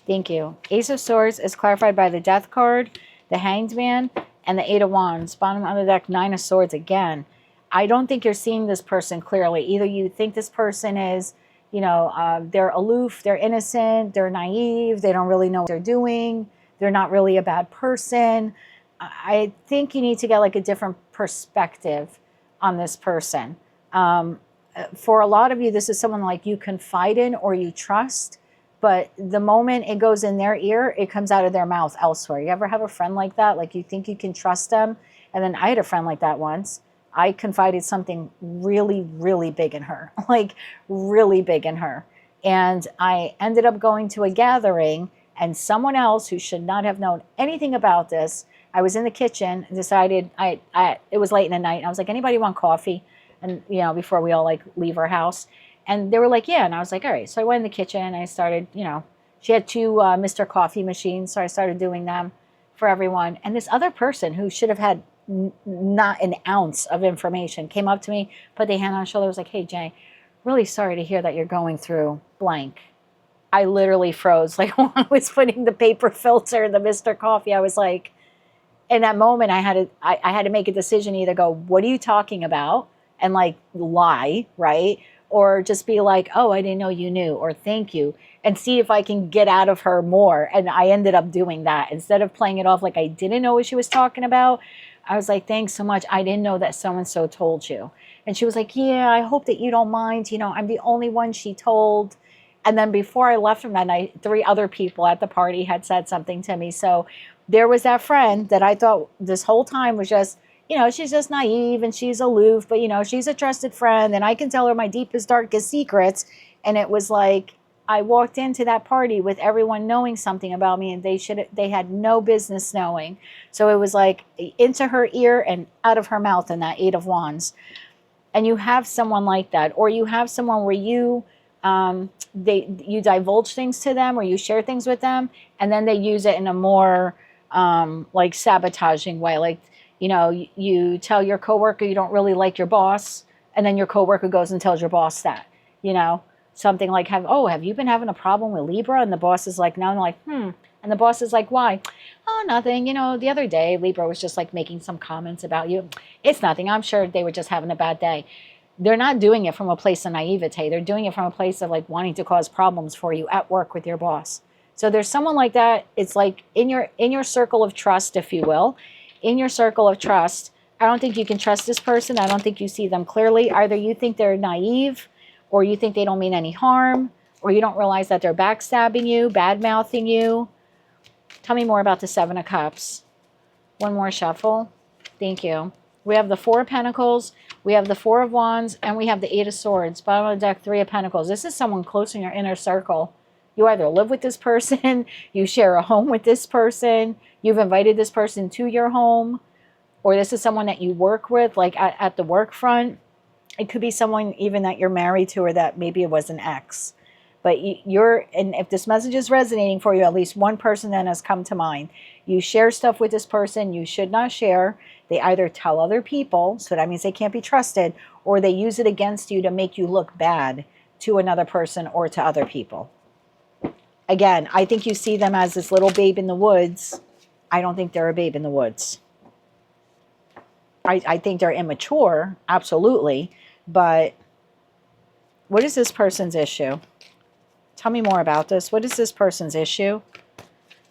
Speaker 1: Thank you. Ace of Swords is clarified by the Death card, the Hanged Man, and the 8 of Wands. Bottom of the deck, 9 of Swords again. I don't think you're seeing this person clearly. Either you think this person is, you know, they're aloof, they're innocent, they're naive, they don't really know what they're doing, they're not really a bad person. I think you need to get like a different perspective on this person. For a lot of you, this is someone like you confide in or you trust, but the moment it goes in their ear, it comes out of their mouth elsewhere. You ever have a friend like that? Like you think you can trust them? And then I had a friend like that once. I confided something really, really big in her, like really big in her. And I ended up going to a gathering, and someone else who should not have known anything about this, I was in the kitchen and decided, it was late in the night. And I was like, anybody want coffee? And, you know, before we all like leave our house. And they were like, yeah. And I was like, all right. So I went in the kitchen and I started, you know, she had 2 Mr. Coffee machines. So I started doing them for everyone. And this other person who should have had not an ounce of information came up to me, put their hand on my shoulder, was like, hey, Jay, really sorry to hear that you're going through blank. I literally froze. Like when I was putting the paper filter in the Mr. Coffee, I was like, in that moment, I had to make a decision, either go, what are you talking about? And like lie, right? Or just be like, oh, I didn't know you knew, or thank you, and see if I can get out of her more. And I ended up doing that. Instead of playing it off like I didn't know what she was talking about, I was like, thanks so much. I didn't know that so-and-so told you. And she was like, yeah, I hope that you don't mind. You know, I'm the only one she told. And then before I left from that night, 3 other people at the party had said something to me. So there was that friend that I thought this whole time was just, you know, she's just naive and she's aloof, but, you know, she's a trusted friend and I can tell her my deepest, darkest secrets. And it was like, I walked into that party with everyone knowing something about me and they had no business knowing. So it was like into her ear and out of her mouth in that 8 of Wands. And you have someone like that, or you have someone where you divulge things to them or you share things with them, and then they use it in a more like sabotaging way. Like, you know, you tell your coworker you don't really like your boss, and then your coworker goes and tells your boss that, you know, something like, have you been having a problem with Libra? And the boss is like, no. And like, and the boss is like, why? Oh, nothing. You know, the other day Libra was just like making some comments about you. It's nothing. I'm sure they were just having a bad day. They're not doing it from a place of naivete. They're doing it from a place of like wanting to cause problems for you at work with your boss. So there's someone like that. It's like in your circle of trust, if you will, in your circle of trust. I don't think you can trust this person. I don't think you see them clearly. Either you think they're naive, or you think they don't mean any harm, or you don't realize that they're backstabbing you, bad-mouthing you. Tell me more about the 7 of Cups. One more shuffle. Thank you. We have the 4 of Pentacles, we have the 4 of Wands, and we have the 8 of Swords. Bottom of the deck, 3 of Pentacles. This is someone close in your inner circle. You either live with this person, you share a home with this person, you've invited this person to your home, or this is someone that you work with, like at the work front. It could be someone even that you're married to, or that maybe it was an ex. But and if this message is resonating for you, at least one person then has come to mind. You share stuff with this person you should not share. They either tell other people, so that means they can't be trusted, or they use it against you to make you look bad to another person or to other people. Again, I think you see them as this little babe in the woods. I don't think they're a babe in the woods. I think they're immature, absolutely. But what is this person's issue? Tell me more about this. What is this person's issue?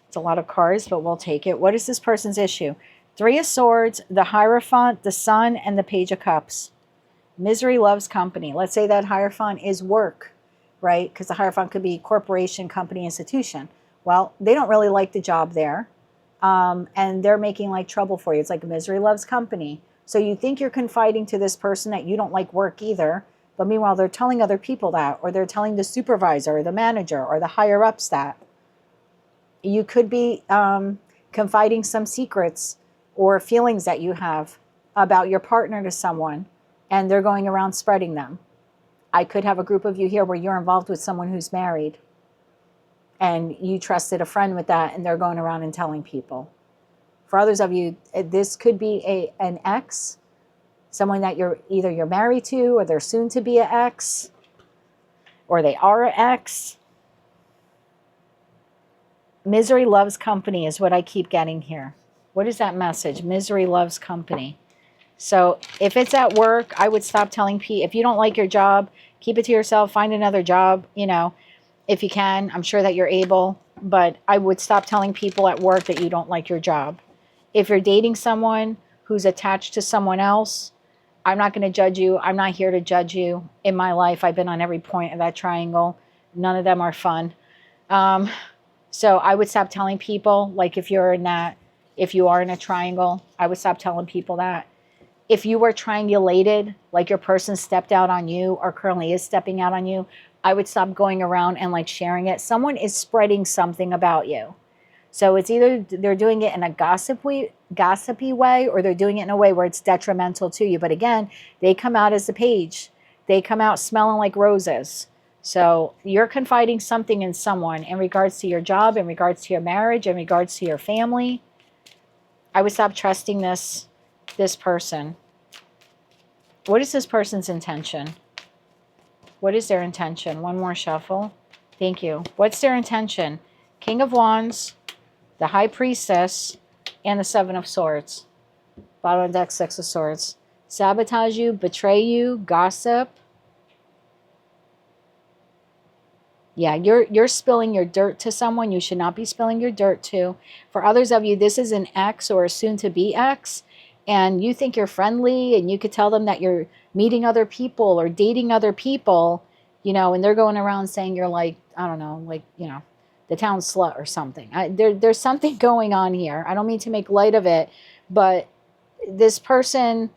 Speaker 1: It's a lot of cards, but we'll take it. What is this person's issue? 3 of Swords, the Hierophant, the Sun, and the Page of Cups. Misery loves company. Let's say that Hierophant is work, right? Because the Hierophant could be corporation, company, institution. Well, they don't really like the job there. And they're making like trouble for you. It's like misery loves company. So you think you're confiding to this person that you don't like work either. But meanwhile, they're telling other people that, or they're telling the supervisor or the manager or the higher ups that. You could be confiding some secrets or feelings that you have about your partner to someone, and they're going around spreading them. I could have a group of you here where you're involved with someone who's married, and you trusted a friend with that, and they're going around and telling people. For others of you, this could be an ex, someone that you're married to, or they're soon to be an ex, or they are an ex. Misery loves company is what I keep getting here. What is that message? Misery loves company. So if it's at work, I would stop telling people. If you don't like your job, keep it to yourself. Find another job, if you can. I'm sure that you're able. But I would stop telling people at work that you don't like your job. If you're dating someone who's attached to someone else, I'm not going to judge you. I'm not here to judge you. In my life, I've been on every point of that triangle. None of them are fun. So I would stop telling people, like if you are in a triangle, I would stop telling people that. If you were triangulated, like your person stepped out on you or currently is stepping out on you, I would stop going around and like sharing it. Someone is spreading something about you. So it's either they're doing it in a gossipy way, or they're doing it in a way where it's detrimental to you. But again, they come out as a page. They come out smelling like roses. So you're confiding something in someone in regards to your job, in regards to your marriage, in regards to your family. I would stop trusting this person. What is this person's intention? What is their intention? One more shuffle. Thank you. What's their intention? King of Wands, the High Priestess, and the Seven of Swords. Bottom of the deck, Six of Swords. Sabotage you, betray you, gossip. Yeah, you're spilling your dirt to someone you should not be spilling your dirt to. For others of you, this is an ex or a soon-to-be ex, and you think you're friendly, and you could tell them that you're meeting other people or dating other people, and they're going around saying you're like, I don't know, like, the town slut or something. There's something going on here. I don't mean to make light of it, but this person,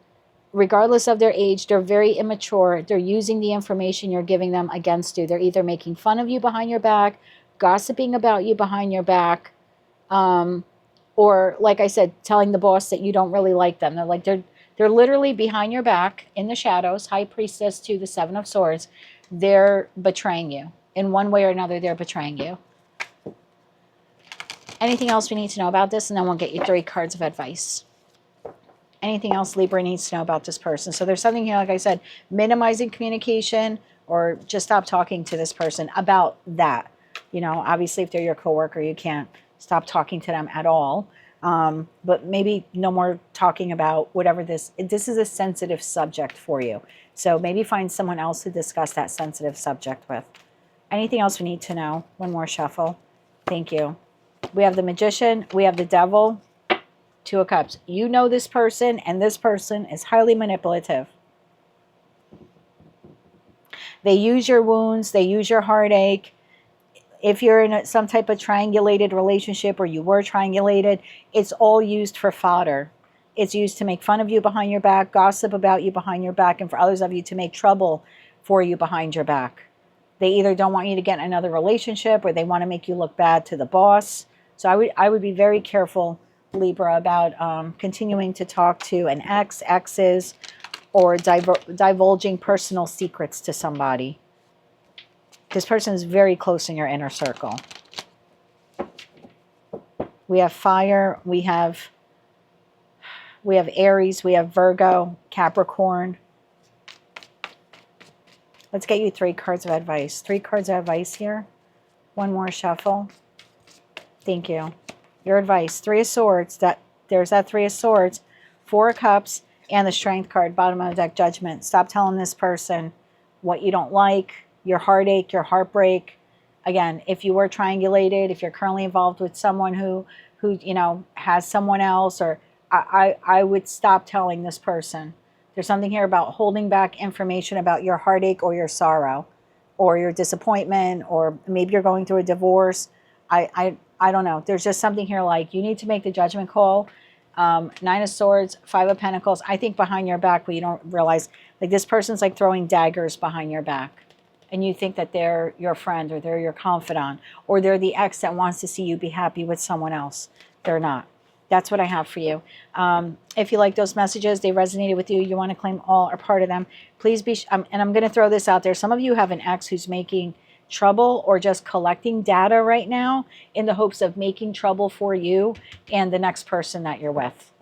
Speaker 1: regardless of their age, they're very immature. They're using the information you're giving them against you. They're either making fun of you behind your back, gossiping about you behind your back, or like I said, telling the boss that you don't really like them. They're literally behind your back in the shadows. High Priestess to the Seven of Swords. They're betraying you. In one way or another, they're betraying you. Anything else we need to know about this? And then we'll get you 3 cards of advice. Anything else Libra needs to know about this person? So there's something here, like I said, minimizing communication, or just stop talking to this person about that. Obviously, if they're your coworker, you can't stop talking to them at all. But maybe no more talking about whatever this is a sensitive subject for you. So maybe find someone else to discuss that sensitive subject with. Anything else we need to know? One more shuffle. Thank you. We have the Magician. We have the Devil. 2 of Cups. You know this person, and this person is highly manipulative. They use your wounds. They use your heartache. If you're in some type of triangulated relationship, or you were triangulated, it's all used for fodder. It's used to make fun of you behind your back, gossip about you behind your back, and for others of you to make trouble for you behind your back. They either don't want you to get in another relationship, or they want to make you look bad to the boss. So I would be very careful, Libra, about continuing to talk to an ex, exes, or divulging personal secrets to somebody. This person is very close in your inner circle. We have fire. We have Aries. We have Virgo, Capricorn. Let's get you 3 cards of advice. 3 cards of advice here. One more shuffle. Thank you. Your advice. 3 of Swords. There's that 3 of Swords. 4 of Cups. And the Strength card. Bottom of the deck, Judgment. Stop telling this person what you don't like. Your heartache. Your heartbreak. Again, if you were triangulated. If you're currently involved with someone who has someone else. Or I would stop telling this person. There's something here about holding back information about your heartache or your sorrow. Or your disappointment. Or maybe you're going through a divorce. I don't know. There's just something here like you need to make the judgment call. Nine of Swords, Five of Pentacles. I think behind your back, but you don't realize, like this person's like throwing daggers behind your back. And you think that they're your friend or they're your confidant or they're the ex that wants to see you be happy with someone else. They're not. That's what I have for you. If you like those messages, they resonated with you, you want to claim all or part of them, please be, and I'm going to throw this out there. Some of you have an ex who's making trouble or just collecting data right now in the hopes of making trouble for you and the next person that you're with.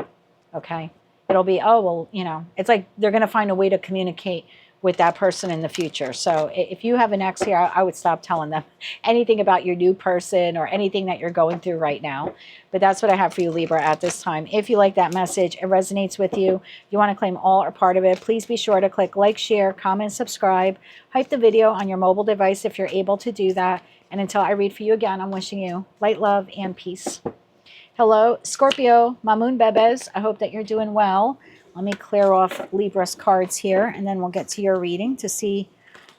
Speaker 1: Okay. It'll be, oh, well, you know, it's like they're going to find a way to communicate with that person in the future. So if you have an ex here, I would stop telling them anything about your new person or anything that you're going through right now. But that's what I have for you, Libra, at this time. If you like that message, it resonates with you, you want to claim all or part of it, please be sure to click like, share, comment, subscribe, hype the video on your mobile device if you're able to do that. And until I read for you again, I'm wishing you light, love, and peace. Hello, Scorpio, Mamoon Bebes. I hope that you're doing well. Let me clear off Libra's cards here, and then we'll get to your reading to see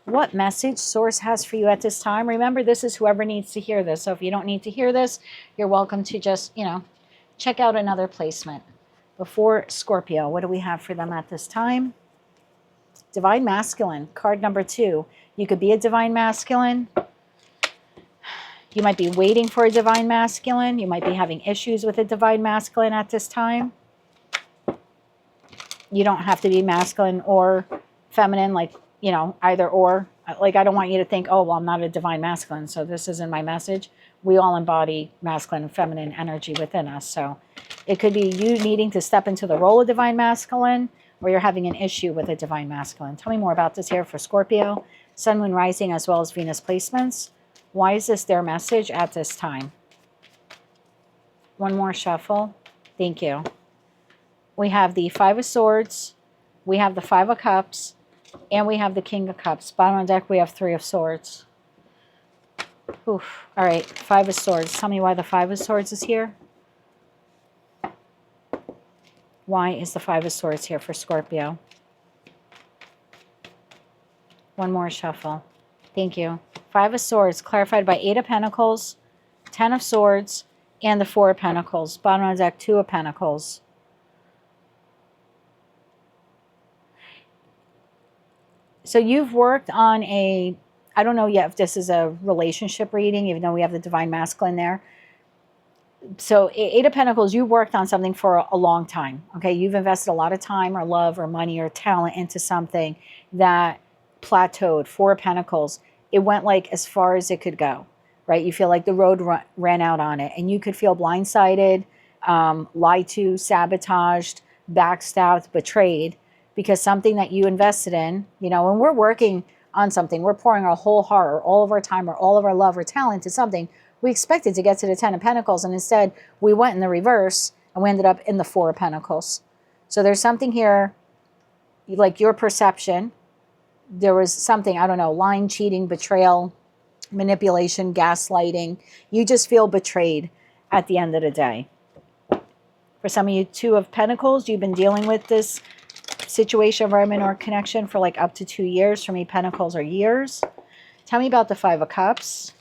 Speaker 1: what message Source has for you at this time. Remember, this is whoever needs to hear this. So if you don't need to hear this, you're welcome to just, you know, check out another placement. Before Scorpio, what do we have for them at this time? Divine Masculine, card number 2. You could be a Divine Masculine. You might be waiting for a Divine Masculine. You might be having issues with a Divine Masculine at this time. You don't have to be masculine or feminine, like, you know, either or. Like, I don't want you to think, oh, well, I'm not a Divine Masculine, so this isn't my message. We all embody masculine and feminine energy within us. So it could be you needing to step into the role of Divine Masculine, or you're having an issue with a Divine Masculine. Tell me more about this here for Scorpio, Sun, Moon, Rising, as well as Venus placements. Why is this their message at this time? One more shuffle. Thank you. We have the Five of Swords, we have the Five of Cups, and we have the King of Cups. Bottom of the deck, we have Three of Swords. Oof. All right, Five of Swords. Tell me why the Five of Swords is here. Why is the Five of Swords here for Scorpio? One more shuffle. Thank you. Five of Swords, clarified by Eight of Pentacles, Ten of Swords, and the Four of Pentacles. Bottom of the deck, Two of Pentacles. So you've worked on a, I don't know yet if this is a relationship reading, even though we have the Divine Masculine there. So Eight of Pentacles, you worked on something for a long time. Okay, you've invested a lot of time or love or money or talent into something that plateaued. Four of Pentacles, it went like as far as it could go, right? You feel like the road ran out on it, and you could feel blindsided, lied to, sabotaged, backstabbed, betrayed, because something that you invested in, you know, when we're working on something, we're pouring our whole heart or all of our time or all of our love or talent to something, we expected to get to the Ten of Pentacles, and instead we went in the reverse and we ended up in the Four of Pentacles. So there's something here, like your perception, there was something, I don't know, lying, cheating, betrayal, manipulation, gaslighting. You just feel betrayed at the end of the day. For some of you, Two of Pentacles, you've been dealing with this situation, environment, or connection for like up to 2 years. For me, Pentacles are years. Tell me about the Five of Cups.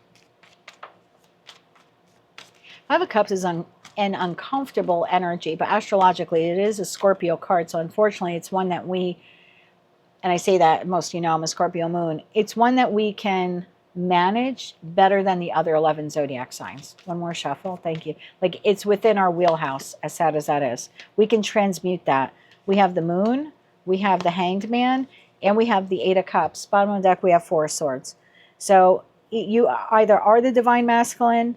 Speaker 1: Five of Cups is an uncomfortable energy, but astrologically it is a Scorpio card. So unfortunately, it's one that we, and I say that, most of you know I'm a Scorpio moon, it's one that we can manage better than the other 11 zodiac signs. One more shuffle. Thank you. Like, it's within our wheelhouse, as sad as that is. We can transmute that. We have the Moon, we have the Hanged Man, and we have the Eight of Cups. Bottom of the deck, we have Four of Swords. So you either are the Divine Masculine,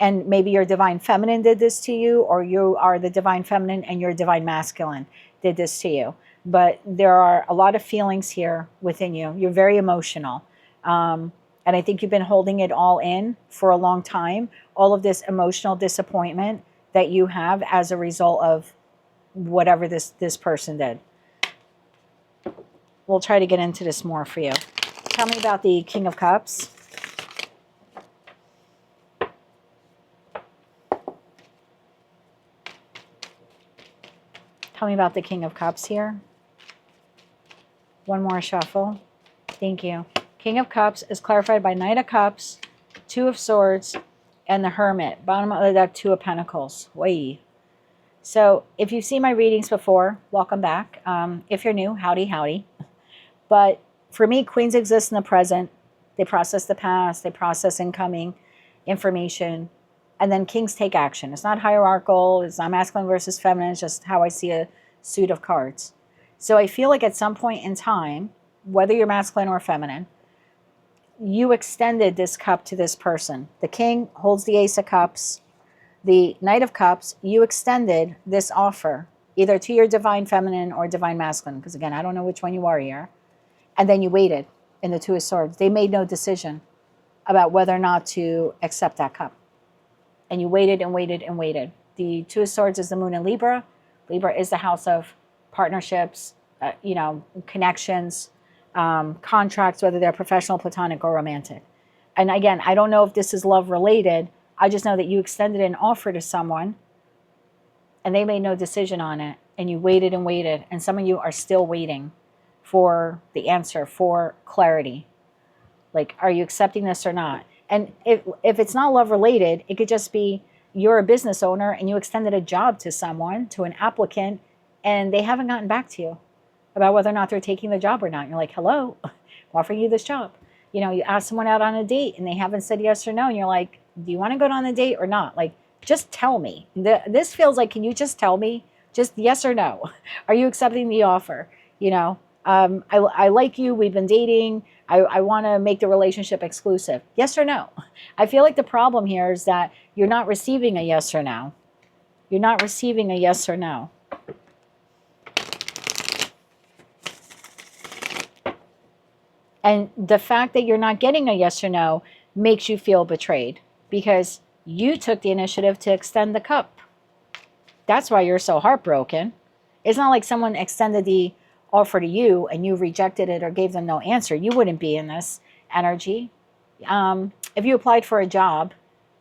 Speaker 1: and maybe your Divine Feminine did this to you, or you are the Divine Feminine and your Divine Masculine did this to you. But there are a lot of feelings here within you. You're very emotional. And I think you've been holding it all in for a long time. All of this emotional disappointment that you have as a result of whatever this person did. We'll try to get into this more for you. Tell me about the King of Cups. Tell me about the King of Cups here. One more shuffle. Thank you. King of Cups is clarified by Knight of Cups, Two of Swords, and the Hermit. Bottom of the deck, Two of Pentacles. Way. So if you've seen my readings before, welcome back. If you're new, howdy, howdy. But for me, queens exist in the present. They process the past. They process incoming information. And then kings take action. It's not hierarchical. It's not masculine versus feminine. It's just how I see a suit of cards. So I feel like at some point in time, whether you're masculine or feminine, you extended this cup to this person. The king holds the Ace of Cups. The Knight of Cups, you extended this offer either to your divine feminine or divine masculine. Because again, I don't know which one you are here. And then you waited in the Two of Swords. They made no decision about whether or not to accept that cup. And you waited and waited and waited. The Two of Swords is the moon in Libra. Libra is the house of partnerships, connections, contracts, whether they're professional, platonic, or romantic. And again, I don't know if this is love related. I just know that you extended an offer to someone and they made no decision on it. And you waited and waited. And some of you are still waiting for the answer, for clarity. Like, are you accepting this or not? And if it's not love related, it could just be you're a business owner and you extended a job to someone, to an applicant, and they haven't gotten back to you about whether or not they're taking the job or not. And you're like, hello, I'm offering you this job. You ask someone out on a date and they haven't said yes or no. And you're like, do you want to go on a date or not? Like, just tell me. This feels like, can you just tell me? Just yes or no. Are you accepting the offer? I like you. We've been dating. I want to make the relationship exclusive. Yes or no? I feel like the problem here is that you're not receiving a yes or no. You're not receiving a yes or no. And the fact that you're not getting a yes or no makes you feel betrayed because you took the initiative to extend the cup. That's why you're so heartbroken. It's not like someone extended the offer to you and you rejected it or gave them no answer. You wouldn't be in this energy. If you applied for a job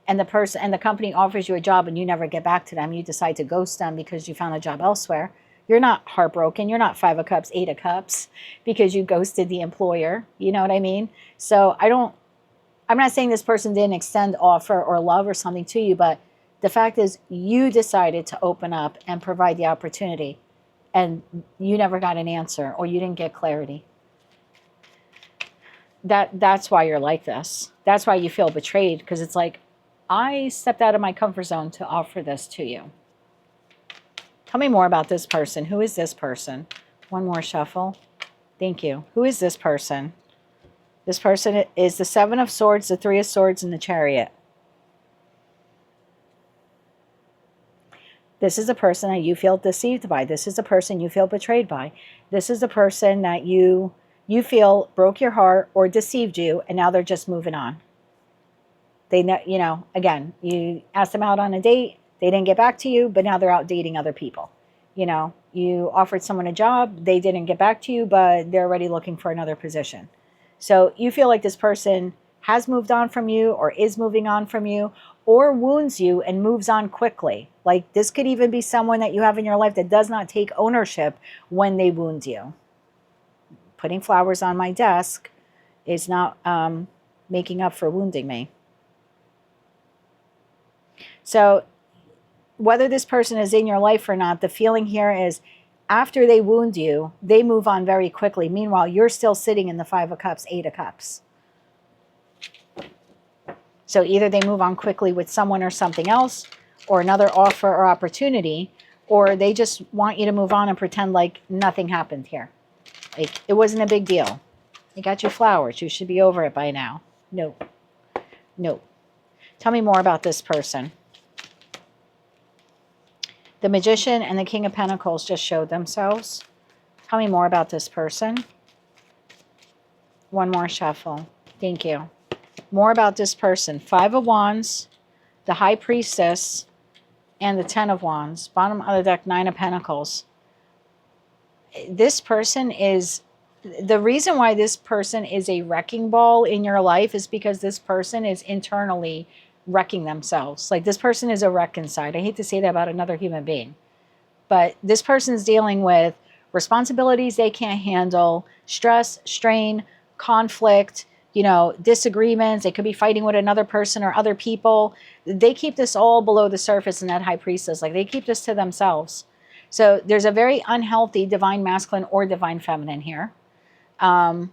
Speaker 1: and the person and the company offers you a job and you never get back to them, you decide to ghost them because you found a job elsewhere. You're not heartbroken. You're not Five of Cups, Eight of Cups because you ghosted the employer. You know what I mean? So I'm not saying this person didn't extend offer or love or something to you, but the fact is you decided to open up and provide the opportunity and you never got an answer or you didn't get clarity. That's why you're like this. That's why you feel betrayed, because it's like, I stepped out of my comfort zone to offer this to you. Tell me more about this person. Who is this person? One more shuffle. Thank you. Who is this person? This person is the Seven of Swords, the Three of Swords, and the Chariot. This is a person that you feel deceived by. This is a person you feel betrayed by. This is a person that you feel broke your heart or deceived you, and now they're just moving on. They know, again, you asked them out on a date. They didn't get back to you, but now they're out dating other people. You offered someone a job. They didn't get back to you, but they're already looking for another position. So you feel like this person has moved on from you or is moving on from you or wounds you and moves on quickly. Like this could even be someone that you have in your life that does not take ownership when they wound you. Putting flowers on my desk is not making up for wounding me. So whether this person is in your life or not, the feeling here is after they wound you, they move on very quickly. Meanwhile, you're still sitting in the Five of Cups, Eight of Cups. So either they move on quickly with someone or something else, or another offer or opportunity, or they just want you to move on and pretend like nothing happened here. Like it wasn't a big deal. They got you flowers. You should be over it by now. No. No. Tell me more about this person. The Magician and the King of Pentacles just showed themselves. Tell me more about this person. One more shuffle. Thank you. More about this person. Five of Wands, the High Priestess, and the Ten of Wands. Bottom of the deck, Nine of Pentacles. This person is, the reason why this person is a wrecking ball in your life is because this person is internally wrecking themselves. Like this person is a wreck inside. I hate to say that about another human being. But this person's dealing with responsibilities they can't handle, stress, strain, conflict, you know, disagreements. They could be fighting with another person or other people. They keep this all below the surface in that high priestess. Like they keep this to themselves. So there's a very unhealthy divine masculine or divine feminine here. And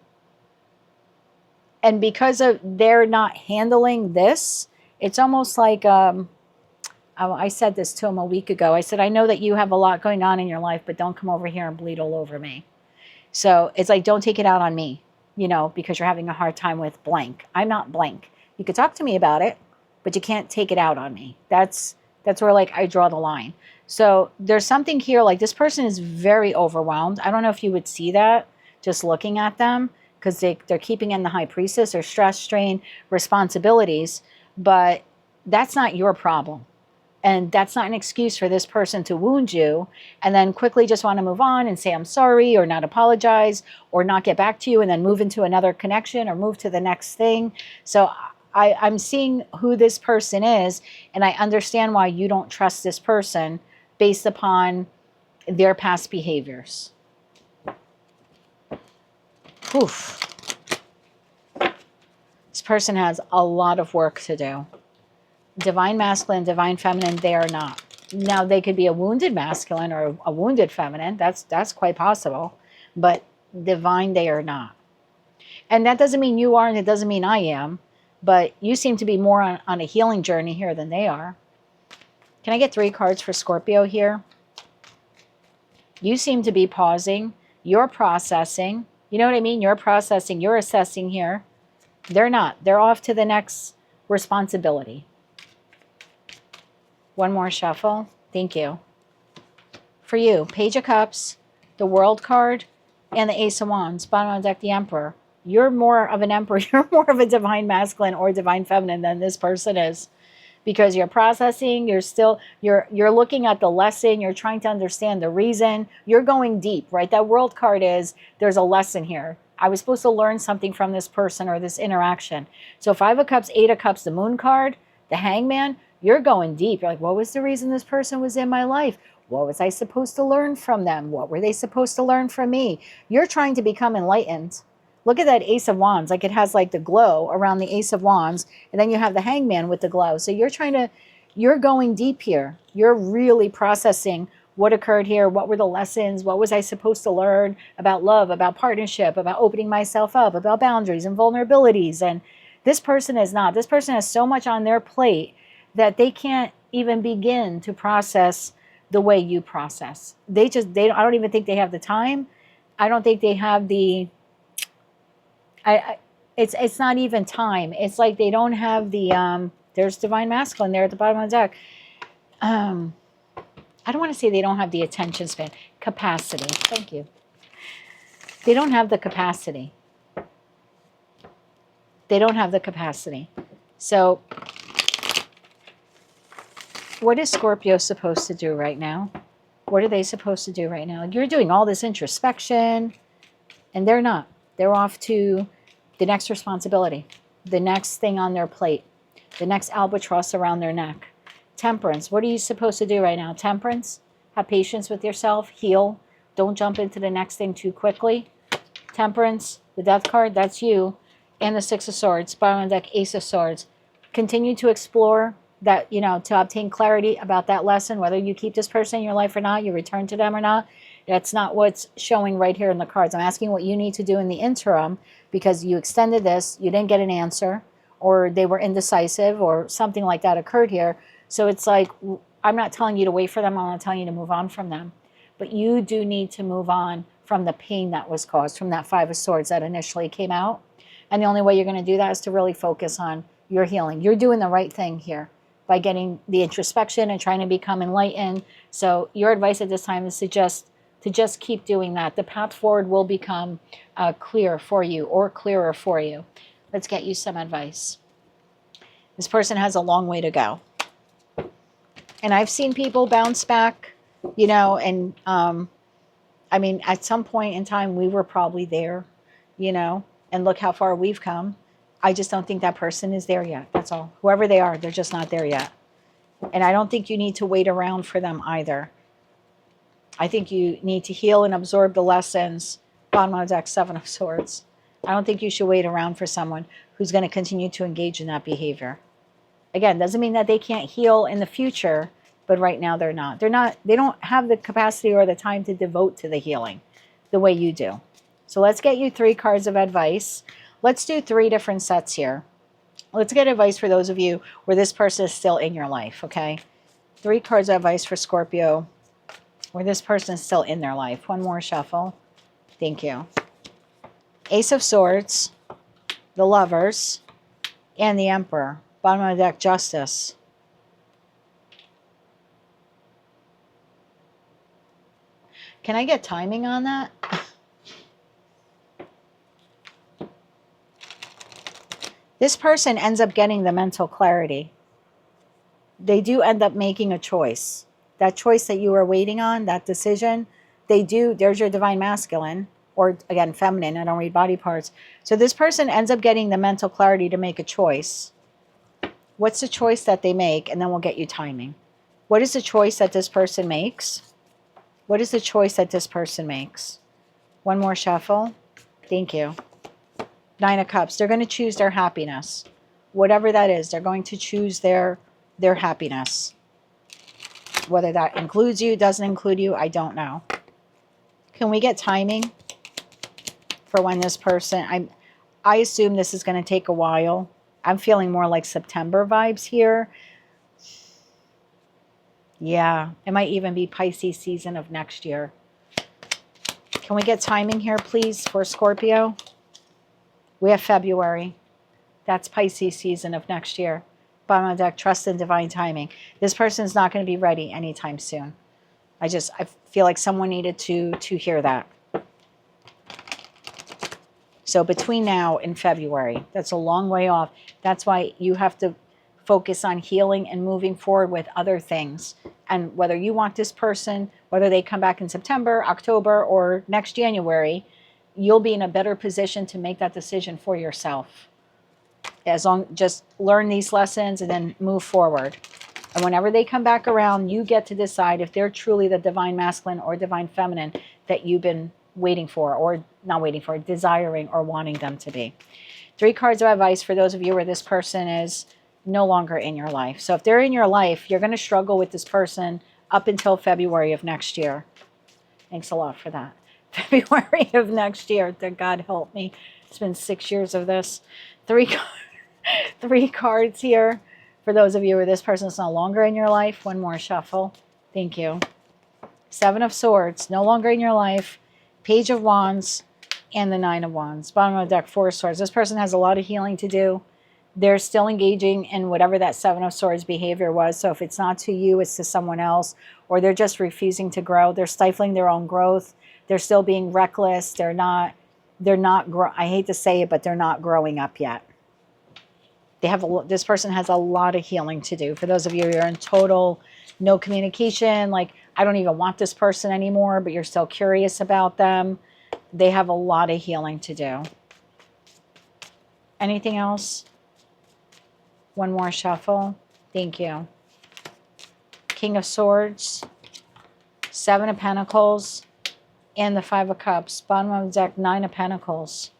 Speaker 1: because of they're not handling this, it's almost like, I said this to him a week ago. I said, I know that you have a lot going on in your life, but don't come over here and bleed all over me. So it's like, don't take it out on me, you know, because you're having a hard time with blank. I'm not blank. You could talk to me about it, but you can't take it out on me. That's where like I draw the line. So there's something here, like this person is very overwhelmed. I don't know if you would see that just looking at them, because they're keeping in the high priestess or stress, strain, responsibilities, but that's not your problem. And that's not an excuse for this person to wound you and then quickly just want to move on and say, I'm sorry, or not apologize, or not get back to you and then move into another connection or move to the next thing. So I'm seeing who this person is, and I understand why you don't trust this person based upon their past behaviors. Oof. This person has a lot of work to do. Divine masculine, divine feminine, they are not. Now, they could be a wounded masculine or a wounded feminine. That's quite possible. But divine, they are not. And that doesn't mean you are, and it doesn't mean I am. But you seem to be more on a healing journey here than they are. Can I get 3 cards for Scorpio here? You seem to be pausing. You're processing. You know what I mean? You're processing. You're assessing here. They're not. They're off to the next responsibility. One more shuffle. Thank you. For you, Page of Cups, the World card, and the Ace of Wands. Bottom of the deck, the Emperor. You're more of an Emperor. You're more of a divine masculine or divine feminine than this person is. Because you're processing, you're looking at the lesson, you're trying to understand the reason. You're going deep, right? That World card is, there's a lesson here. I was supposed to learn something from this person or this interaction. So 5 of Cups, 8 of Cups, the Moon card, the Hangman, you're going deep. You're like, what was the reason this person was in my life? What was I supposed to learn from them? What were they supposed to learn from me? You're trying to become enlightened. Look at that Ace of Wands. Like it has like the glow around the Ace of Wands. And then you have the Hangman with the glow. So you're going deep here. You're really processing what occurred here. What were the lessons? What was I supposed to learn about love, about partnership, about opening myself up, about boundaries and vulnerabilities? And this person is not. This person has so much on their plate that they can't even begin to process the way you process. I don't even think they have the time. I don't think they have the, it's not even time. It's like they don't have the, there's divine masculine there at the bottom of the deck. I don't want to say they don't have the attention span. Capacity. Thank you. They don't have the capacity. They don't have the capacity. So what is Scorpio supposed to do right now? What are they supposed to do right now? You're doing all this introspection, and they're not. They're off to the next responsibility, the next thing on their plate, the next albatross around their neck. Temperance. What are you supposed to do right now? Temperance. Have patience with yourself. Heal. Don't jump into the next thing too quickly. Temperance. The Death card, that's you. And the Six of Swords. Bottom of the deck, Ace of Swords. Continue to explore that, you know, to obtain clarity about that lesson, whether you keep this person in your life or not, you return to them or not. That's not what's showing right here in the cards. I'm asking what you need to do in the interim, because you extended this, you didn't get an answer, or they were indecisive, or something like that occurred here. So it's like, I'm not telling you to wait for them, I'm not telling you to move on from them. But you do need to move on from the pain that was caused, from that 5 of Swords that initially came out. And the only way you're going to do that is to really focus on your healing. You're doing the right thing here by getting the introspection and trying to become enlightened. So your advice at this time is to just keep doing that. The path forward will become clear for you, or clearer for you. Let's get you some advice. This person has a long way to go. And I've seen people bounce back, you know, and I mean, at some point in time, we were probably there, you know, and look how far we've come. I just don't think that person is there yet. That's all. Whoever they are, they're just not there yet. And I don't think you need to wait around for them either. I think you need to heal and absorb the lessons. Bottom of the deck, 7 of Swords. I don't think you should wait around for someone who's going to continue to engage in that behavior. Again, doesn't mean that they can't heal in the future, but right now they're not. They don't have the capacity or the time to devote to the healing the way you do. So let's get you 3 cards of advice. Let's do 3 different sets here. Let's get advice for those of you where this person is still in your life, okay? 3 cards of advice for Scorpio where this person is still in their life. One more shuffle. Thank you. Ace of Swords, the Lovers, and the Emperor. Bottom of the deck, Justice. Can I get timing on that? This person ends up getting the mental clarity. They do end up making a choice. That choice that you were waiting on, that decision, there's your divine masculine, or again, feminine. I don't read body parts. So this person ends up getting the mental clarity to make a choice. What's the choice that they make? And then we'll get you timing. What is the choice that this person makes? What is the choice that this person makes? One more shuffle. Thank you. 9 of Cups. They're going to choose their happiness. Whatever that is, they're going to choose their happiness. Whether that includes you, doesn't include you, I don't know. Can we get timing for when this person... I assume this is going to take a while. I'm feeling more like September vibes here. Yeah, it might even be Pisces season of next year. Can we get timing here, please, for Scorpio? We have February. That's Pisces season of next year. Bottom of the deck, trust in divine timing. This person's not going to be ready anytime soon. I feel like someone needed to hear that. So between now and February, that's a long way off. That's why you have to focus on healing and moving forward with other things. And whether you want this person, whether they come back in September, October, or next January, you'll be in a better position to make that decision for yourself. Just learn these lessons and then move forward. And whenever they come back around, you get to decide if they're truly the divine masculine or divine feminine that you've been waiting for, or not waiting for, desiring or wanting them to be. 3 cards of advice for those of you where this person is no longer in your life. So if they're in your life, you're going to struggle with this person up until February of next year. Thanks a lot for that. February of next year. God help me. It's been 6 years of this. 3 cards here for those of you where this person is no longer in your life. One more shuffle. Thank you. 7 of Swords, no longer in your life. Page of Wands and the 9 of Wands. Bottom of the deck, 4 of Swords. This person has a lot of healing to do. They're still engaging in whatever that 7 of Swords behavior was. So if it's not to you, it's to someone else, or they're just refusing to grow. They're stifling their own growth. They're still being reckless. I hate to say it, but they're not growing up yet. This person has a lot of healing to do. For those of you who are in total no communication, like I don't even want this person anymore, but you're still curious about them, they have a lot of healing to do. Anything else? One more shuffle. Thank you. King of Swords, 7 of Pentacles, and the 5 of Cups. Bottom of the deck, 9 of Pentacles.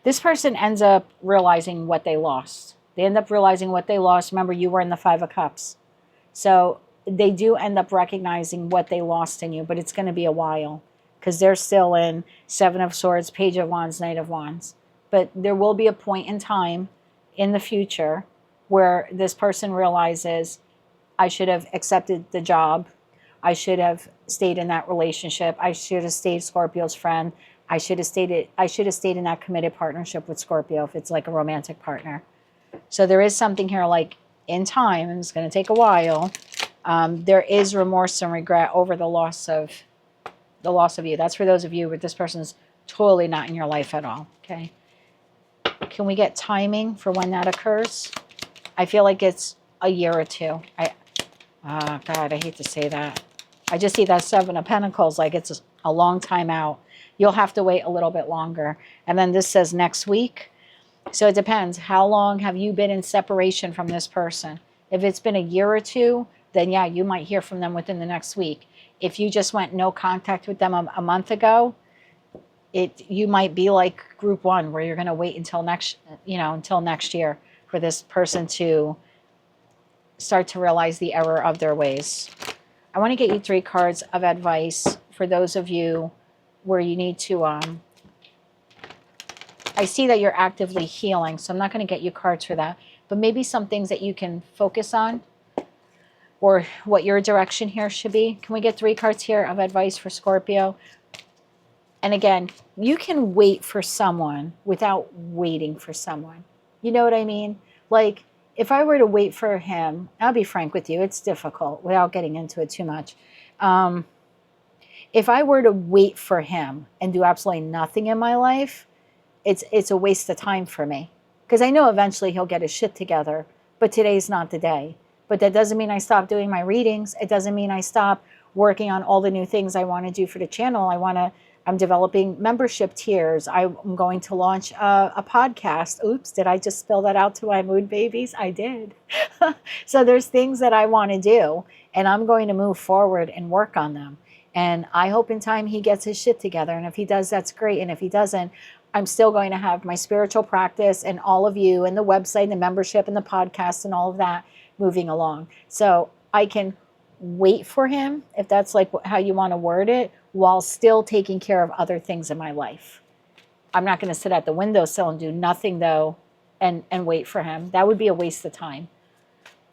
Speaker 1: This person ends up realizing what they lost. They end up realizing what they lost. Remember, you were in the 5 of Cups. So they do end up recognizing what they lost in you, but it's going to be a while because they're still in 7 of Swords, Page of Wands, Knight of Wands. But there will be a point in time in the future where this person realizes, I should have accepted the job. I should have stayed in that relationship. I should have stayed Scorpio's friend. I should have stayed in that committed partnership with Scorpio if it's like a romantic partner. So there is something here like in time, and it's going to take a while. There is remorse and regret over the loss of you. That's for those of you where this person's totally not in your life at all. Okay. Can we get timing for when that occurs? I feel like it's a year or two. God, I hate to say that. I just see that 7 of Pentacles like it's a long time out. You'll have to wait a little bit longer. And then this says next week. So it depends. How long have you been in separation from this person? If it's been a year or two, then yeah, you might hear from them within the next week. If you just went no contact with them a month ago, You might be like group one, where you're going to wait until until next year for this person to start to realize the error of their ways. I want to get you 3 cards of advice for those of you where you need to, I see that you're actively healing, so I'm not going to get you cards for that, but maybe some things that you can focus on, or what your direction here should be. Can we get 3 cards here of advice for Scorpio? And again, you can wait for someone without waiting for someone. You know what I mean? Like, if I were to wait for him, I'll be frank with you, it's difficult without getting into it too much. If I were to wait for him and do absolutely nothing in my life, it's a waste of time for me. Because I know eventually he'll get his shit together, but today's not the day. But that doesn't mean I stop doing my readings. It doesn't mean I stop working on all the new things I want to do for the channel. I'm developing membership tiers. I'm going to launch a podcast. Oops, did I just spill that out to my moon babies? I did. So there's things that I want to do, and I'm going to move forward and work on them. And I hope in time he gets his shit together. And if he does, that's great. And if he doesn't, I'm still going to have my spiritual practice and all of you and the website and the membership and the podcast and all of that moving along. So I can wait for him, if that's like how you want to word it, while still taking care of other things in my life. I'm not going to sit at the windowsill and do nothing, though, and wait for him. That would be a waste of time.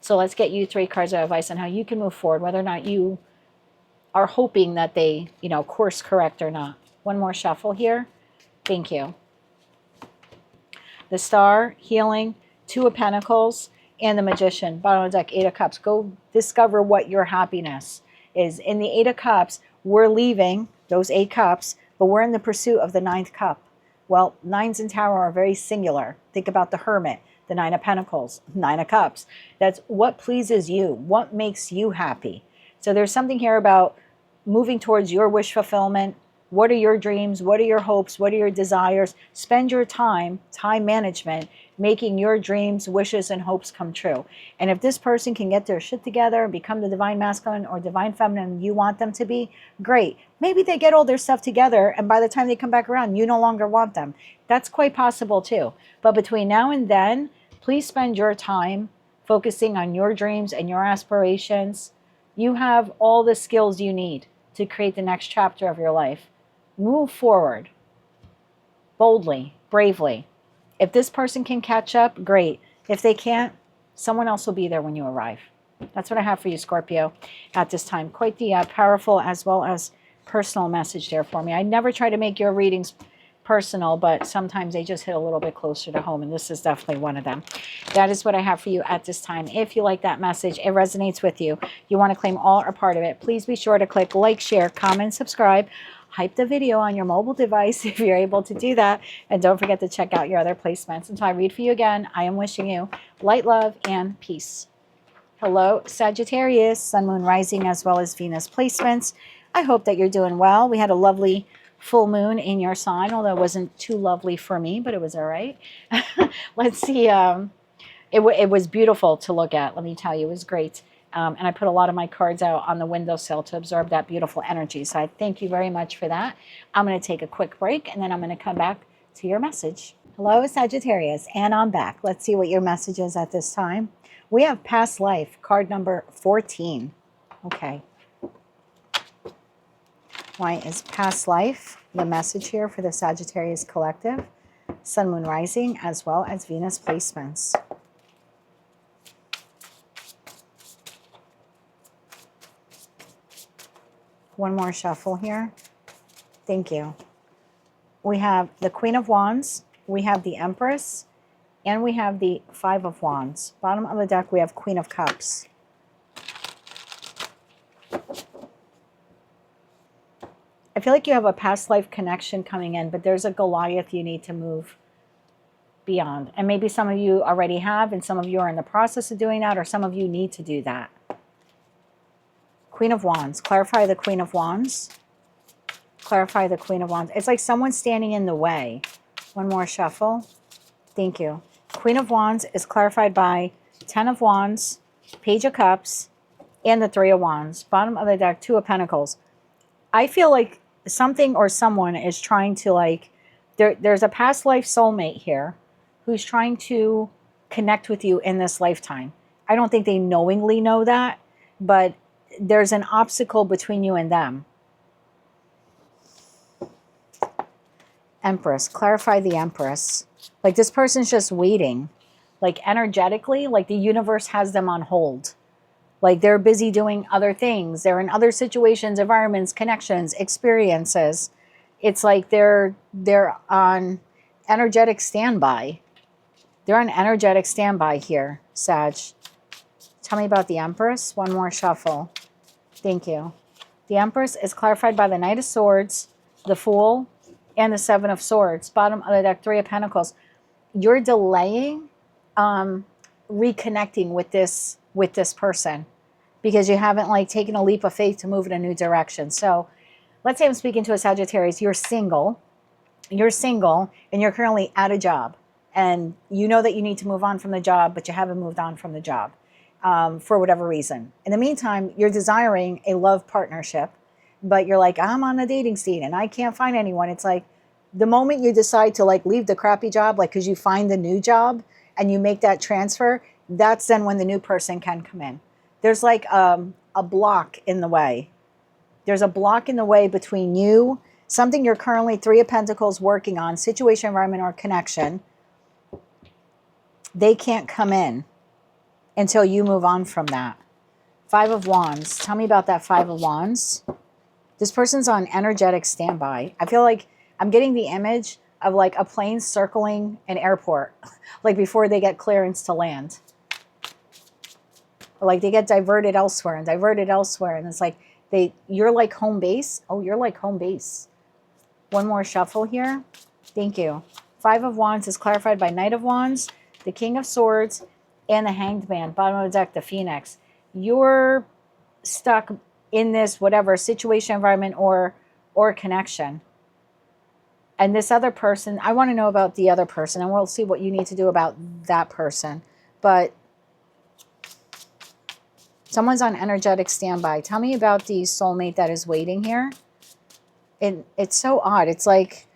Speaker 1: So let's get you 3 cards of advice on how you can move forward, whether or not you are hoping that they, course correct or not. One more shuffle here. Thank you. The Star, Healing, 2 of Pentacles, and the Magician. Bottom of the deck, 8 of Cups. Go discover what your happiness is. In the 8 of Cups, we're leaving those 8 cups, but we're in the pursuit of the 9th cup. Well, 9s in Tower are very singular. Think about the Hermit, the 9 of Pentacles, 9 of Cups. That's what pleases you, what makes you happy. So there's something here about moving towards your wish fulfillment. What are your dreams? What are your hopes? What are your desires? Spend your time management, making your dreams, wishes, and hopes come true. And if this person can get their shit together, become the divine masculine or divine feminine you want them to be, great. Maybe they get all their stuff together, and by the time they come back around, you no longer want them. That's quite possible too. But between now and then, please spend your time focusing on your dreams and your aspirations. You have all the skills you need to create the next chapter of your life. Move forward boldly, bravely. If this person can catch up, great. If they can't, someone else will be there when you arrive. That's what I have for you, Scorpio, at this time. Quite the powerful as well as personal message there for me. I never try to make your readings personal, but sometimes they just hit a little bit closer to home, and this is definitely one of them. That is what I have for you at this time. If you like that message, it resonates with you, you want to claim all or part of it, please be sure to click like, share, comment, subscribe. Hype the video on your mobile device if you're able to do that. And don't forget to check out your other placements. Until I read for you again, I am wishing you light, love, and peace. Hello, Sagittarius, Sun, Moon, Rising, as well as Venus placements. I hope that you're doing well. We had a lovely full moon in your sign, although it wasn't too lovely for me, but it was all right. Let's see. It was beautiful to look at. Let me tell you, it was great. And I put a lot of my cards out on the windowsill to absorb that beautiful energy. So I thank you very much for that. I'm going to take a quick break, and then I'm going to come back to your message. Hello, Sagittarius, and I'm back. Let's see what your message is at this time. We have past life, card number 14. Okay. Why is past life the message here for the Sagittarius collective? Sun, Moon, Rising, as well as Venus placements. One more shuffle here. Thank you. We have the Queen of Wands, we have the Empress, and we have the 5 of Wands. Bottom of the deck, we have Queen of Cups. I feel like you have a past life connection coming in, but there's a Goliath you need to move beyond. And maybe some of you already have, and some of you are in the process of doing that, or some of you need to do that. Queen of Wands. Clarify the Queen of Wands. Clarify the Queen of Wands. It's like someone's standing in the way. One more shuffle. Thank you. Queen of Wands is clarified by 10 of Wands, Page of Cups, and the 3 of Wands. Bottom of the deck, 2 of Pentacles. I feel like something or someone is trying to like, there's a past life soulmate here who's trying to connect with you in this lifetime. I don't think they knowingly know that, but there's an obstacle between you and them. Empress, clarify the Empress. Like this person's just waiting. Like energetically, like the universe has them on hold. Like they're busy doing other things. They're in other situations, environments, connections, experiences. It's like they're on energetic standby. They're on energetic standby here, Sag. Tell me about the Empress. One more shuffle. Thank you. The Empress is clarified by the Knight of Swords, the Fool, and the Seven of Swords. Bottom of the deck, Three of Pentacles. You're delaying reconnecting with this person because you haven't like taken a leap of faith to move in a new direction. So let's say I'm speaking to a Sagittarius. You're single and you're currently at a job and you know that you need to move on from the job, but you haven't moved on from the job for whatever reason. In the meantime, you're desiring a love partnership, but you're like, I'm on a dating scene and I can't find anyone. It's like the moment you decide to like leave the crappy job, like because you find the new job and you make that transfer, that's then when the new person can come in. There's like a block in the way. There's a block in the way between you, something you're currently Three of Pentacles working on, situation, environment, or connection. They can't come in until you move on from that. Five of Wands. Tell me about that Five of Wands. This person's on energetic standby. I feel like I'm getting the image of like a plane circling an airport, like before they get clearance to land. Or like they get diverted elsewhere and diverted elsewhere. And it's like you're like home base. Oh, you're like home base. One more shuffle here. Thank you. Five of Wands is clarified by Knight of Wands, the King of Swords, and the Hanged Man. Bottom of the deck, the Phoenix. You're stuck in this whatever situation, environment, or connection. And this other person, I want to know about the other person, and we'll see what you need to do about that person. But someone's on energetic standby. Tell me about the soulmate that is waiting here. It's so odd. It's like,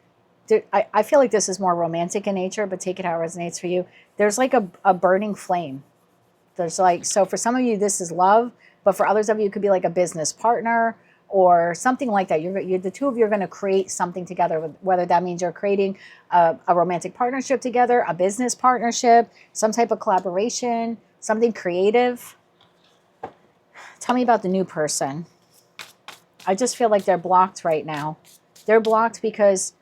Speaker 1: I feel like this is more romantic in nature, but take it how it resonates for you. There's like a burning flame. There's like, so for some of you, this is love, but for others of you, it could be like a business partner or something like that. You're the two of you are going to create something together, whether that means you're creating a romantic partnership together, a business partnership, some type of collaboration, something creative. Tell me about the new person. I just feel like they're blocked right now. They're blocked because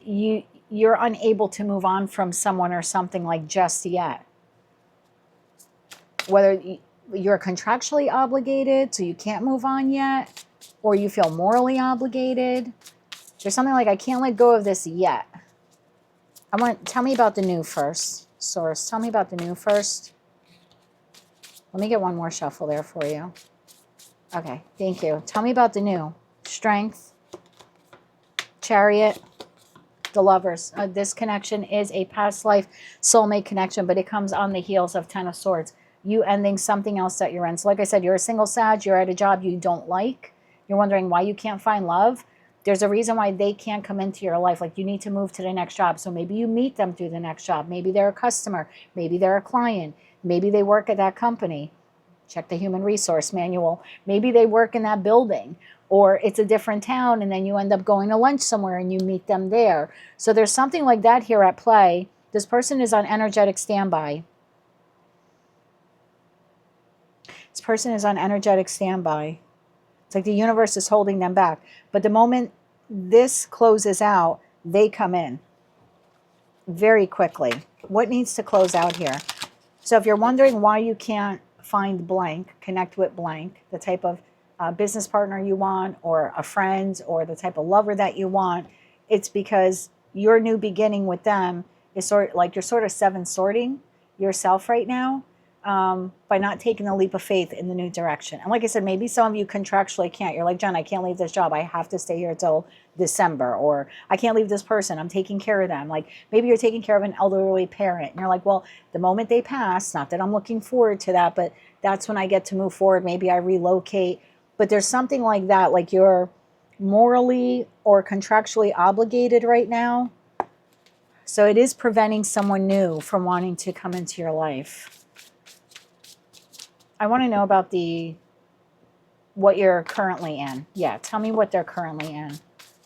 Speaker 1: you're unable to move on from someone or something like just yet. Whether you're contractually obligated, so you can't move on yet, or you feel morally obligated. There's something like, I can't let go of this yet. Tell me about the new first, Source. Tell me about the new first. Let me get one more shuffle there for you. Okay, thank you. Tell me about the new. Strength, Chariot, the Lovers. This connection is a past life soulmate connection, but it comes on the heels of Ten of Swords. You ending something else that you're in. So like I said, you're a single Sag, you're at a job you don't like. You're wondering why you can't find love. There's a reason why they can't come into your life. Like you need to move to the next job. So maybe you meet them through the next job. Maybe they're a customer. Maybe they're a client. Maybe they work at that company. Check the human resource manual. Maybe they work in that building, or it's a different town and then you end up going to lunch somewhere and you meet them there. So there's something like that here at play. This person is on energetic standby. This person is on energetic standby. It's like the universe is holding them back. But the moment this closes out, they come in very quickly. What needs to close out here? So if you're wondering why you can't find blank, connect with blank, the type of business partner you want, or a friend, or the type of lover that you want, it's because your new beginning with them is sort of like you're sort of seven sorting yourself right now. By not taking a leap of faith in the new direction. And like I said, maybe some of you contractually can't. You're like, Jen, I can't leave this job. I have to stay here till December. Or I can't leave this person. I'm taking care of them. Like maybe you're taking care of an elderly parent. And you're like, well, the moment they pass, not that I'm looking forward to that, but that's when I get to move forward. Maybe I relocate. But there's something like that. Like you're morally or contractually obligated right now. So it is preventing someone new from wanting to come into your life. I want to know about what you're currently in. Yeah, tell me what they're currently in.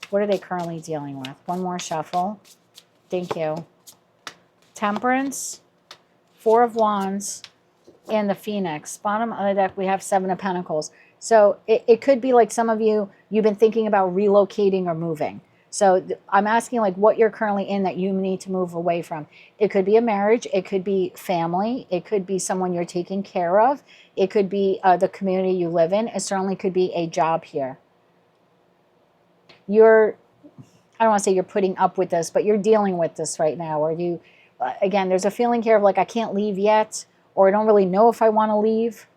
Speaker 1: What are they currently dealing with? One more shuffle. Thank you. Temperance, Four of Wands, and the Phoenix. Bottom of the deck, we have Seven of Pentacles. So it could be like some of you, you've been thinking about relocating or moving. So I'm asking like what you're currently in that you need to move away from. It could be a marriage. It could be family. It could be someone you're taking care of. It could be the community you live in. It certainly could be a job here. I don't want to say you're putting up with this, but you're dealing with this right now. Or again, there's a feeling here of like, I can't leave yet, or I don't really know if I want to leave.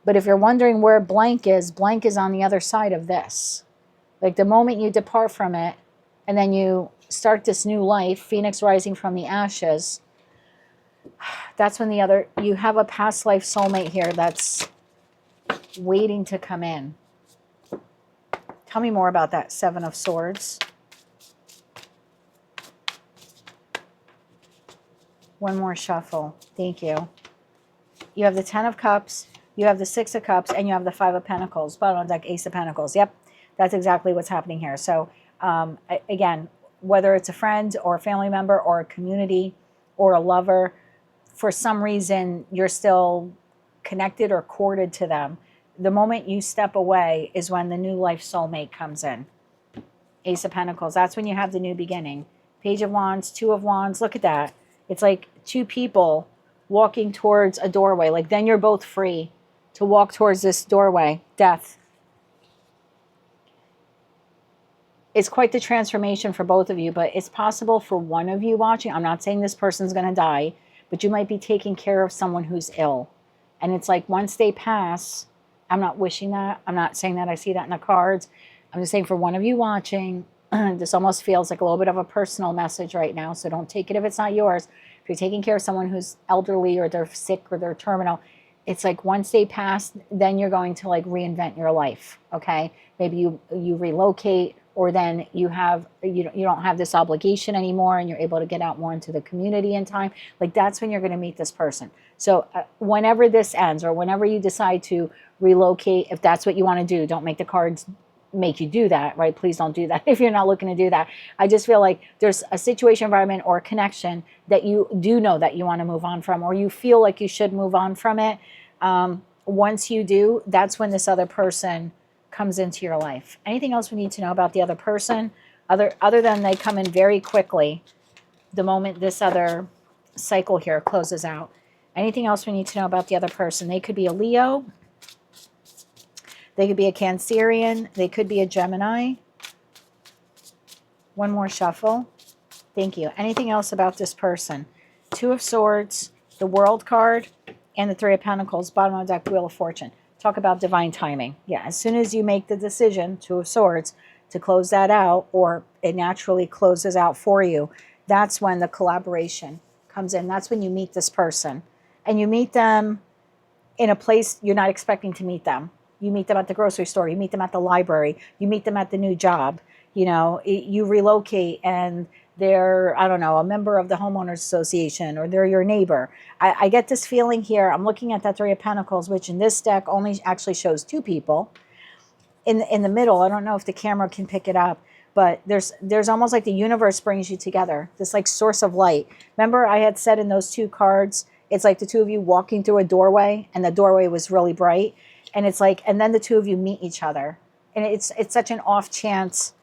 Speaker 1: But if you're wondering where blank is on the other side of this. Like the moment you depart from it and then you start this new life, Phoenix rising from the ashes, that's when you have a past life soulmate here that's waiting to come in. Tell me more about that Seven of Swords. One more shuffle. Thank you. You have the Ten of Cups, you have the Six of Cups, and you have the Five of Pentacles. Bottom of the deck, Ace of Pentacles. Yep, that's exactly what's happening here. So again, whether it's a friend or a family member or a community or a lover, for some reason you're still connected or courted to them. The moment you step away is when the new life soulmate comes in. Ace of Pentacles, that's when you have the new beginning. Page of Wands, Two of Wands, look at that. It's like two people walking towards a doorway. Like then you're both free to walk towards this doorway. Death. It's quite the transformation for both of you, but it's possible for one of you watching. I'm not saying this person's going to die, but you might be taking care of someone who's ill. And it's like once they pass, I'm not wishing that. I'm not saying that I see that in the cards. I'm just saying for one of you watching, this almost feels like a little bit of a personal message right now. So don't take it if it's not yours. If you're taking care of someone who's elderly or they're sick or they're terminal, it's like once they pass, then you're going to like reinvent your life. Okay. Maybe you relocate, or then you don't have this obligation anymore and you're able to get out more into the community in time. Like that's when you're going to meet this person. So whenever this ends or whenever you decide to relocate, if that's what you want to do, don't make the cards make you do that, right? Please don't do that if you're not looking to do that. I just feel like there's a situation, environment, or a connection that you do know that you want to move on from, or you feel like you should move on from it. Once you do, that's when this other person comes into your life. Anything else we need to know about the other person, other than they come in very quickly the moment this other cycle here closes out? Anything else we need to know about the other person? They could be a Leo. They could be a Cancerian. They could be a Gemini. One more shuffle. Thank you. Anything else about this person? Two of Swords, the World card, and the Three of Pentacles. Bottom of the deck, Wheel of Fortune. Talk about divine timing. Yeah, as soon as you make the decision, Two of Swords, to close that out, or it naturally closes out for you, that's when the collaboration comes in. That's when you meet this person. And you meet them in a place you're not expecting to meet them. You meet them at the grocery store. You meet them at the library. You meet them at the new job. You know, you relocate and they're, I don't know, a member of the homeowners association, or they're your neighbor. I get this feeling here. I'm looking at that Three of Pentacles, which in this deck only actually shows two people. In the middle, I don't know if the camera can pick it up, but there's almost like the universe brings you together. This like source of light. Remember I had said in those two cards, it's like the two of you walking through a doorway, and the doorway was really bright. And it's like, and then the two of you meet each other. And it's such an off chance.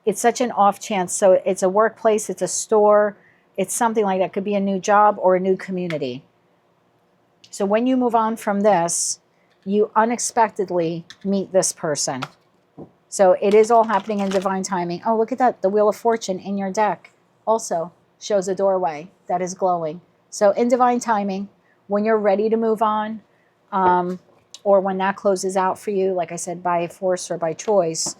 Speaker 1: It's such an off chance. So it's a workplace, it's a store, it's something like that. Could be a new job or a new community. So when you move on from this, you unexpectedly meet this person. So it is all happening in divine timing. Oh, look at that. The Wheel of Fortune in your deck also shows a doorway that is glowing. So in divine timing, when you're ready to move on, or when that closes out for you, like I said, by force or by choice,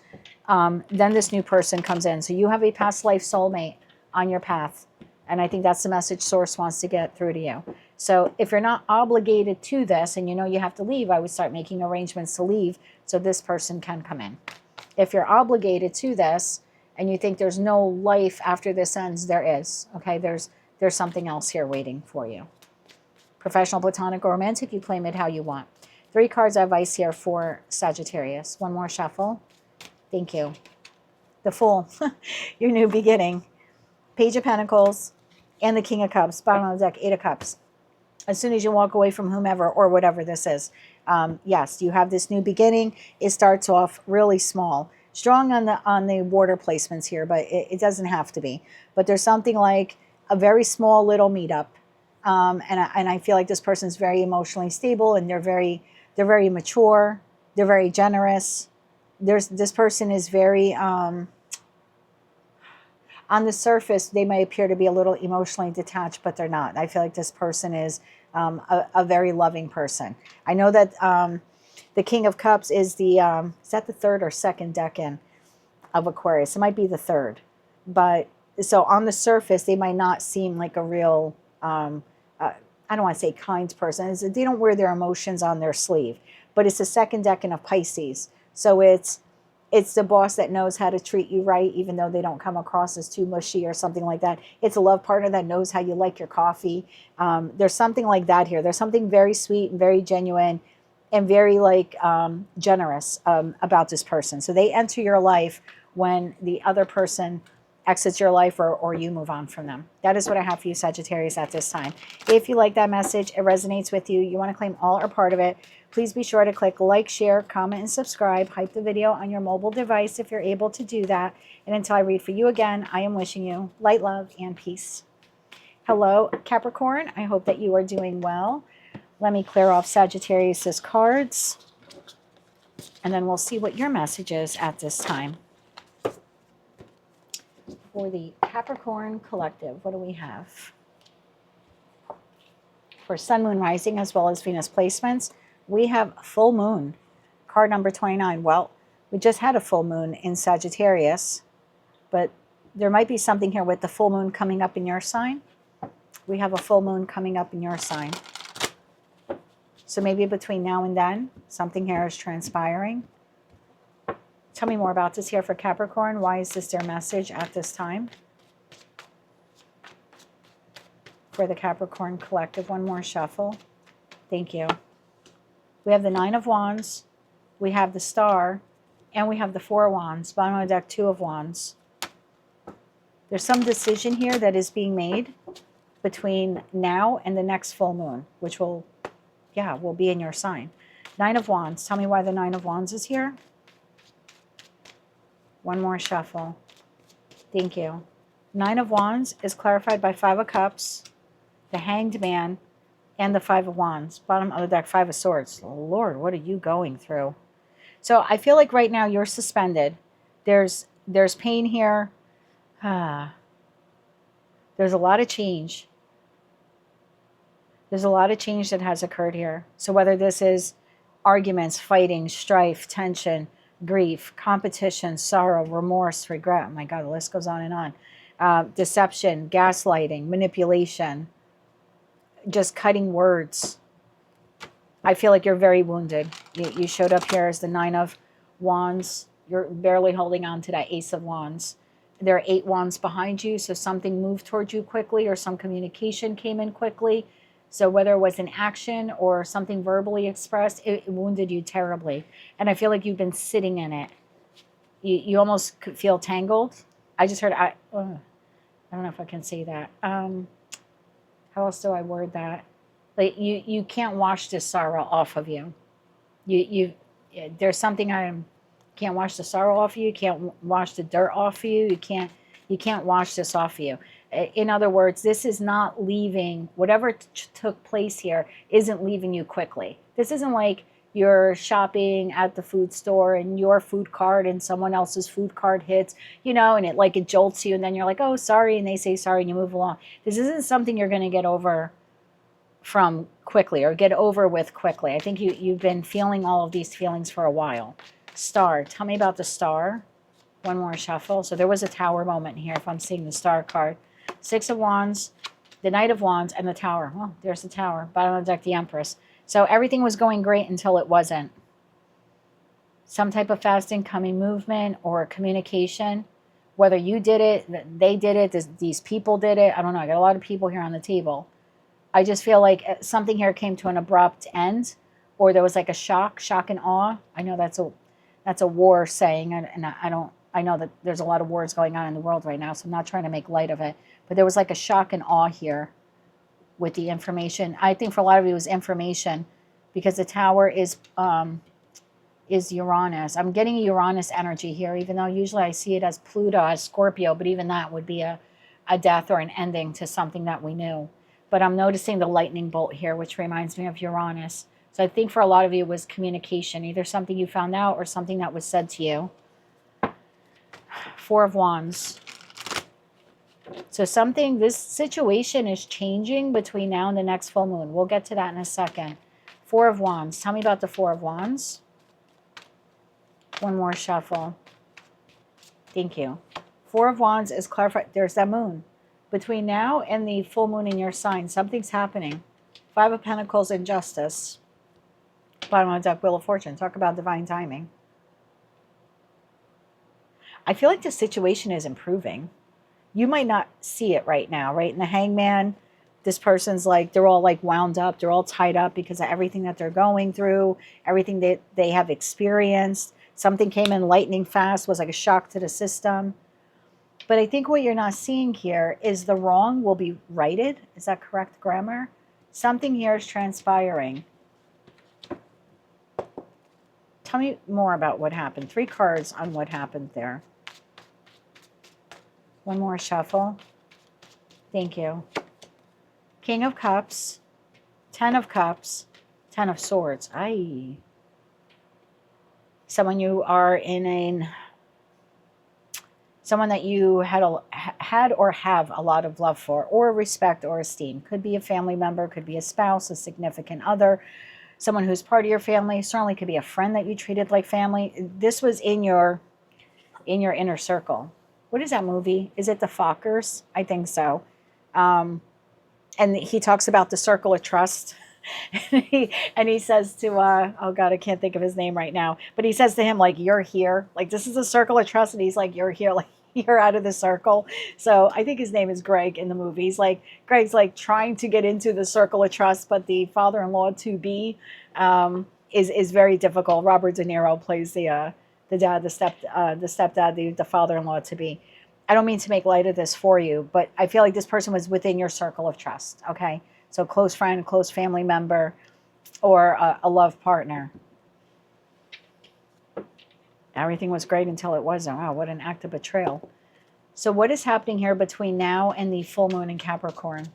Speaker 1: then this new person comes in. So you have a past life soulmate on your path. And I think that's the message Source wants to get through to you. So if you're not obligated to this and you know you have to leave, I would start making arrangements to leave so this person can come in. If you're obligated to this and you think there's no life after this ends, there is. Okay, there's something else here waiting for you. Professional, platonic, or romantic, you claim it how you want. 3 cards of advice here for Sagittarius. One more shuffle. Thank you. The Fool, your new beginning. Page of Pentacles and the King of Cups. Bottom of the deck, 8 of Cups. As soon as you walk away from whomever or whatever this is, yes, you have this new beginning. It starts off really small. Strong on the water placements here, but it doesn't have to be. But there's something like a very small little meetup. And I feel like this person's very emotionally stable, and they're very mature. They're very generous. This person is very, on the surface, they may appear to be a little emotionally detached, but they're not. I feel like this person is a very loving person. I know that the King of Cups is is that the 3rd or 2nd decan of Aquarius? It might be the 3rd. But so on the surface, they might not seem like a real, I don't want to say kind person. They don't wear their emotions on their sleeve. But it's the 2nd decan of Pisces. So it's the boss that knows how to treat you right, even though they don't come across as too mushy or something like that. It's a love partner that knows how you like your coffee. There's something like that here. There's something very sweet and very genuine and very like generous about this person. So they enter your life when the other person exits your life, or you move on from them. That is what I have for you, Sagittarius, at this time. If you like that message, it resonates with you, you want to claim all or part of it, please be sure to click like, share, comment, and subscribe. Hype the video on your mobile device if you're able to do that. And until I read for you again, I am wishing you light, love, and peace. Hello, Capricorn. I hope that you are doing well. Let me clear off Sagittarius's cards, and then we'll see what your message is at this time. For the Capricorn Collective, what do we have? For Sun, Moon, Rising, as well as Venus placements, we have full moon, card number 29. Well, we just had a full moon in Sagittarius, but there might be something here with the full moon coming up in your sign. We have a full moon coming up in your sign. So maybe between now and then, something here is transpiring. Tell me more about this here for Capricorn. Why is this their message at this time? For the Capricorn Collective, one more shuffle. Thank you. We have the 9 of Wands, we have the Star, and we have the 4 of Wands. Bottom of the deck, 2 of Wands. There's some decision here that is being made between now and the next full moon, which will be in your sign. 9 of Wands. Tell me why the 9 of Wands is here. One more shuffle. Thank you. 9 of Wands is clarified by 5 of Cups, the Hanged Man, and the 5 of Wands. Bottom of the deck, 5 of Swords. Lord, what are you going through? So I feel like right now you're suspended. There's pain here. There's a lot of change. There's a lot of change that has occurred here. So whether this is arguments, fighting, strife, tension, grief, competition, sorrow, remorse, regret. Oh my God, the list goes on and on. Deception, gaslighting, manipulation, just cutting words. I feel like you're very wounded. You showed up here as the 9 of Wands. You're barely holding on to that Ace of Wands. There are 8 Wands behind you, so something moved towards you quickly or some communication came in quickly. So whether it was an action or something verbally expressed, it wounded you terribly. And I feel like you've been sitting in it. You almost could feel tangled. I just heard, I don't know if I can say that. How else do I word that? Like you can't wash this sorrow off of you. There's something can't wash the sorrow off of you. You can't wash the dirt off of you. You can't wash this off of you. In other words, this is not leaving, whatever took place here isn't leaving you quickly. This isn't like you're shopping at the food store and your food cart and someone else's food cart hits, and it jolts you and then you're like, oh, sorry, and they say sorry and you move along. This isn't something you're going to get over from quickly or get over with quickly. I think you've been feeling all of these feelings for a while. Star, tell me about the Star. One more shuffle. So there was a Tower moment here if I'm seeing the Star card. 6 of Wands, the Knight of Wands, and the Tower. Well, there's the Tower. Bottom of the deck, the Empress. So everything was going great until it wasn't. some type of fast incoming movement or communication. Whether you did it, they did it, these people did it. I don't know. I got a lot of people here on the table. I just feel like something here came to an abrupt end, or there was like a shock and awe. I know that's a war saying, and I know that there's a lot of wars going on in the world right now, so I'm not trying to make light of it. But there was like a shock and awe here with the information. I think for a lot of you it was information, because the Tower is Uranus. I'm getting a Uranus energy here, even though usually I see it as Pluto, as Scorpio, but even that would be a death or an ending to something that we knew. But I'm noticing the lightning bolt here, which reminds me of Uranus. So I think for a lot of you it was communication, either something you found out or something that was said to you. Four of Wands. So this situation is changing between now and the next full moon. We'll get to that in a second. Four of Wands. Tell me about the Four of Wands. One more shuffle. Thank you. Four of Wands is clarified. There's that moon. Between now and the full moon in your sign, something's happening. Five of Pentacles and Justice. Bottom of the deck, Wheel of Fortune. Talk about divine timing. I feel like the situation is improving. You might not see it right now, right? In the Hangman, this person's like, they're all like wound up. They're all tied up because of everything that they're going through, everything that they have experienced. Something came in lightning fast, was like a shock to the system. But I think what you're not seeing here is the wrong will be righted. Is that correct grammar? Something here is transpiring. Tell me more about what happened. Three cards on what happened there. One more shuffle. Thank you. King of Cups, 10 of Cups, 10 of Swords. Aye. Someone you are someone that you had or have a lot of love for, or respect or esteem. Could be a family member, could be a spouse, a significant other, someone who's part of your family. Certainly could be a friend that you treated like family. This was in your inner circle. What is that movie? Is it The Fockers? I think so. And he talks about the circle of trust. and he says to, oh God, I can't think of his name right now. But he says to him, like, you're here. Like, this is a circle of trust. And he's like, you're here. Like, you're out of the circle. So I think his name is Greg in the movie. He's like, Greg's like trying to get into the circle of trust, but the father-in-law to be is very difficult. Robert De Niro plays the dad, the stepdad, the father-in-law to be. I don't mean to make light of this for you, but I feel like this person was within your circle of trust. Okay. So close friend, close family member, or a love partner. Everything was great until it wasn't. Wow, what an act of betrayal. So what is happening here between now and the full moon in Capricorn?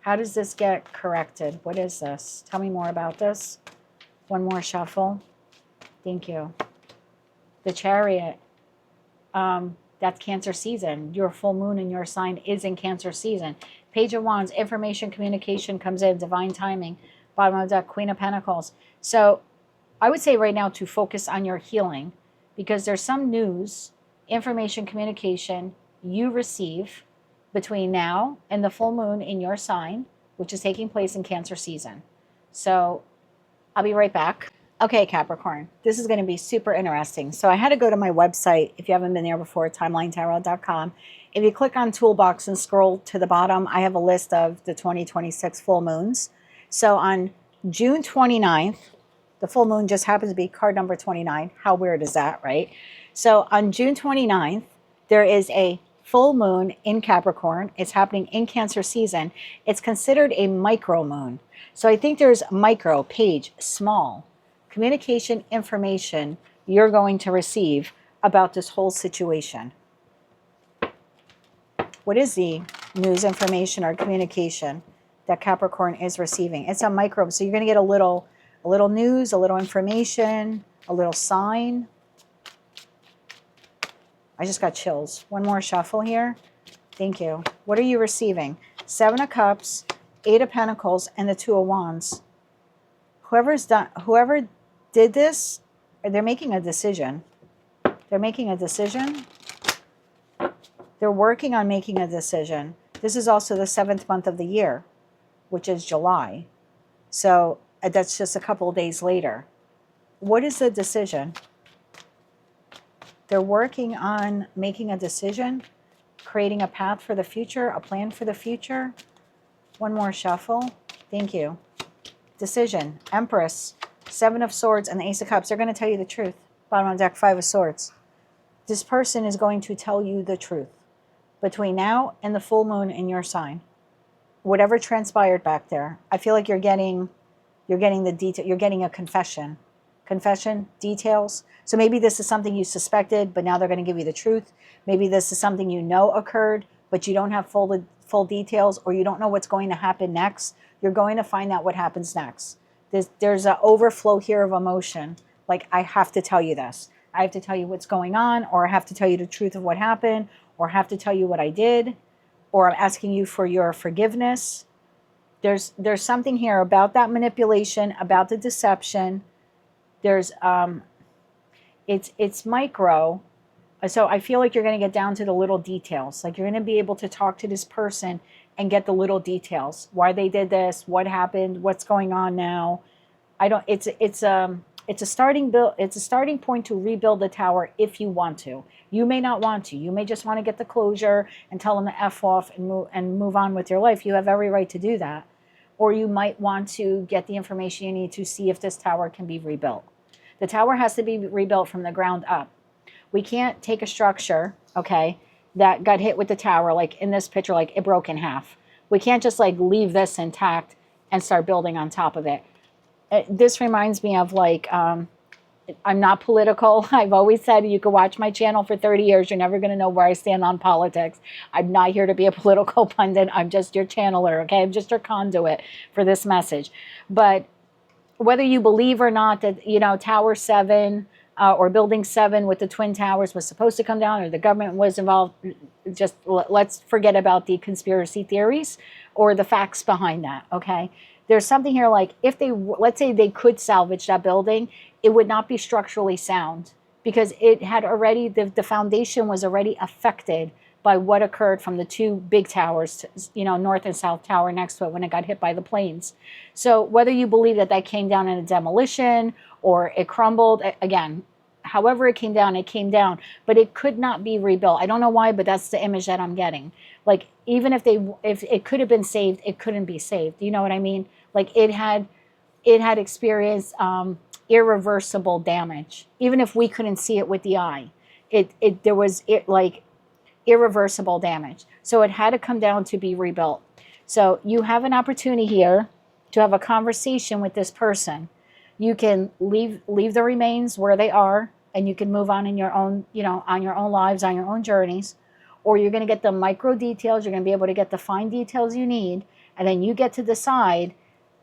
Speaker 1: How does this get corrected? What is this? Tell me more about this. One more shuffle. Thank you. The Chariot. That's Cancer season. Your full moon in your sign is in Cancer season. Page of Wands, information, communication comes in, divine timing. Bottom of the deck, Queen of Pentacles. So I would say right now to focus on your healing, because there's some news, information, communication you receive between now and the full moon in your sign, which is taking place in Cancer season. So I'll be right back. Okay, Capricorn, this is going to be super interesting. So I had to go to my website. If you haven't been there before, timelinetarot.com. If you click on Toolbox and scroll to the bottom, I have a list of the 2026 full moons. So on June 29th, the full moon just happens to be card number 29. How weird is that, right? So on June 29th, there is a full moon in Capricorn. It's happening in Cancer season. It's considered a micro moon. So I think there's micro, page, small, communication information you're going to receive about this whole situation. What is the news, information, or communication that Capricorn is receiving? It's a micro, so you're going to get a little news, a little information, a little sign. I just got chills. One more shuffle here. Thank you. What are you receiving? 7 of Cups, 8 of Pentacles, and the 2 of Wands. Whoever did this, they're making a decision. They're making a decision. They're working on making a decision. This is also the 7th month of the year, which is July. So that's just a couple of days later. What is the decision? They're working on making a decision, creating a path for the future, a plan for the future. One more shuffle. Thank you. Decision, Empress, Seven of Swords, and the Ace of Cups. They're going to tell you the truth. Bottom of the deck, Five of Swords. This person is going to tell you the truth between now and the full moon in your sign. Whatever transpired back there, I feel like you're getting the detail. You're getting a confession, details. So maybe this is something you suspected, but now they're going to give you the truth. Maybe this is something you know occurred, but you don't have full details, or you don't know what's going to happen next. You're going to find out what happens next. There's an overflow here of emotion. Like, I have to tell you this. I have to tell you what's going on, or I have to tell you the truth of what happened, or I have to tell you what I did, or I'm asking you for your forgiveness. There's something here about that manipulation, about the deception. There's it's micro. So I feel like you're going to get down to the little details. Like, you're going to be able to talk to this person and get the little details. Why they did this, what happened, what's going on now. It's a starting point to rebuild the tower if you want to. You may not want to. You may just want to get the closure and tell them to F off and move on with your life. You have every right to do that. Or you might want to get the information you need to see if this tower can be rebuilt. The tower has to be rebuilt from the ground up. We can't take a structure, okay, that got hit with the tower, like in this picture, like it broke in half. We can't just like leave this intact and start building on top of it. This reminds me of like, I'm not political. I've always said you could watch my channel for 30 years. You're never going to know where I stand on politics. I'm not here to be a political pundit. I'm just your channeler, okay? I'm just your conduit for this message. But whether you believe or not that, Tower 7 or Building 7 with the Twin Towers was supposed to come down, or the government was involved, just let's forget about the conspiracy theories or the facts behind that, okay? There's something here like, if let's say they could salvage that building, it would not be structurally sound because it had already, the foundation was already affected by what occurred from the two big towers, North and South Tower next to it when it got hit by the planes. So whether you believe that came down in a demolition or it crumbled, again, however it came down, but it could not be rebuilt. I don't know why, but that's the image that I'm getting. Like, even if it could have been saved, it couldn't be saved. You know what I mean? Like, it had experienced irreversible damage. Even if we couldn't see it with the eye, there was irreversible damage. So it had to come down to be rebuilt. So you have an opportunity here to have a conversation with this person. You can leave the remains where they are, and you can move on in your own, on your own lives, on your own journeys. Or you're going to get the micro details. You're going to be able to get the fine details you need. And then you get to decide,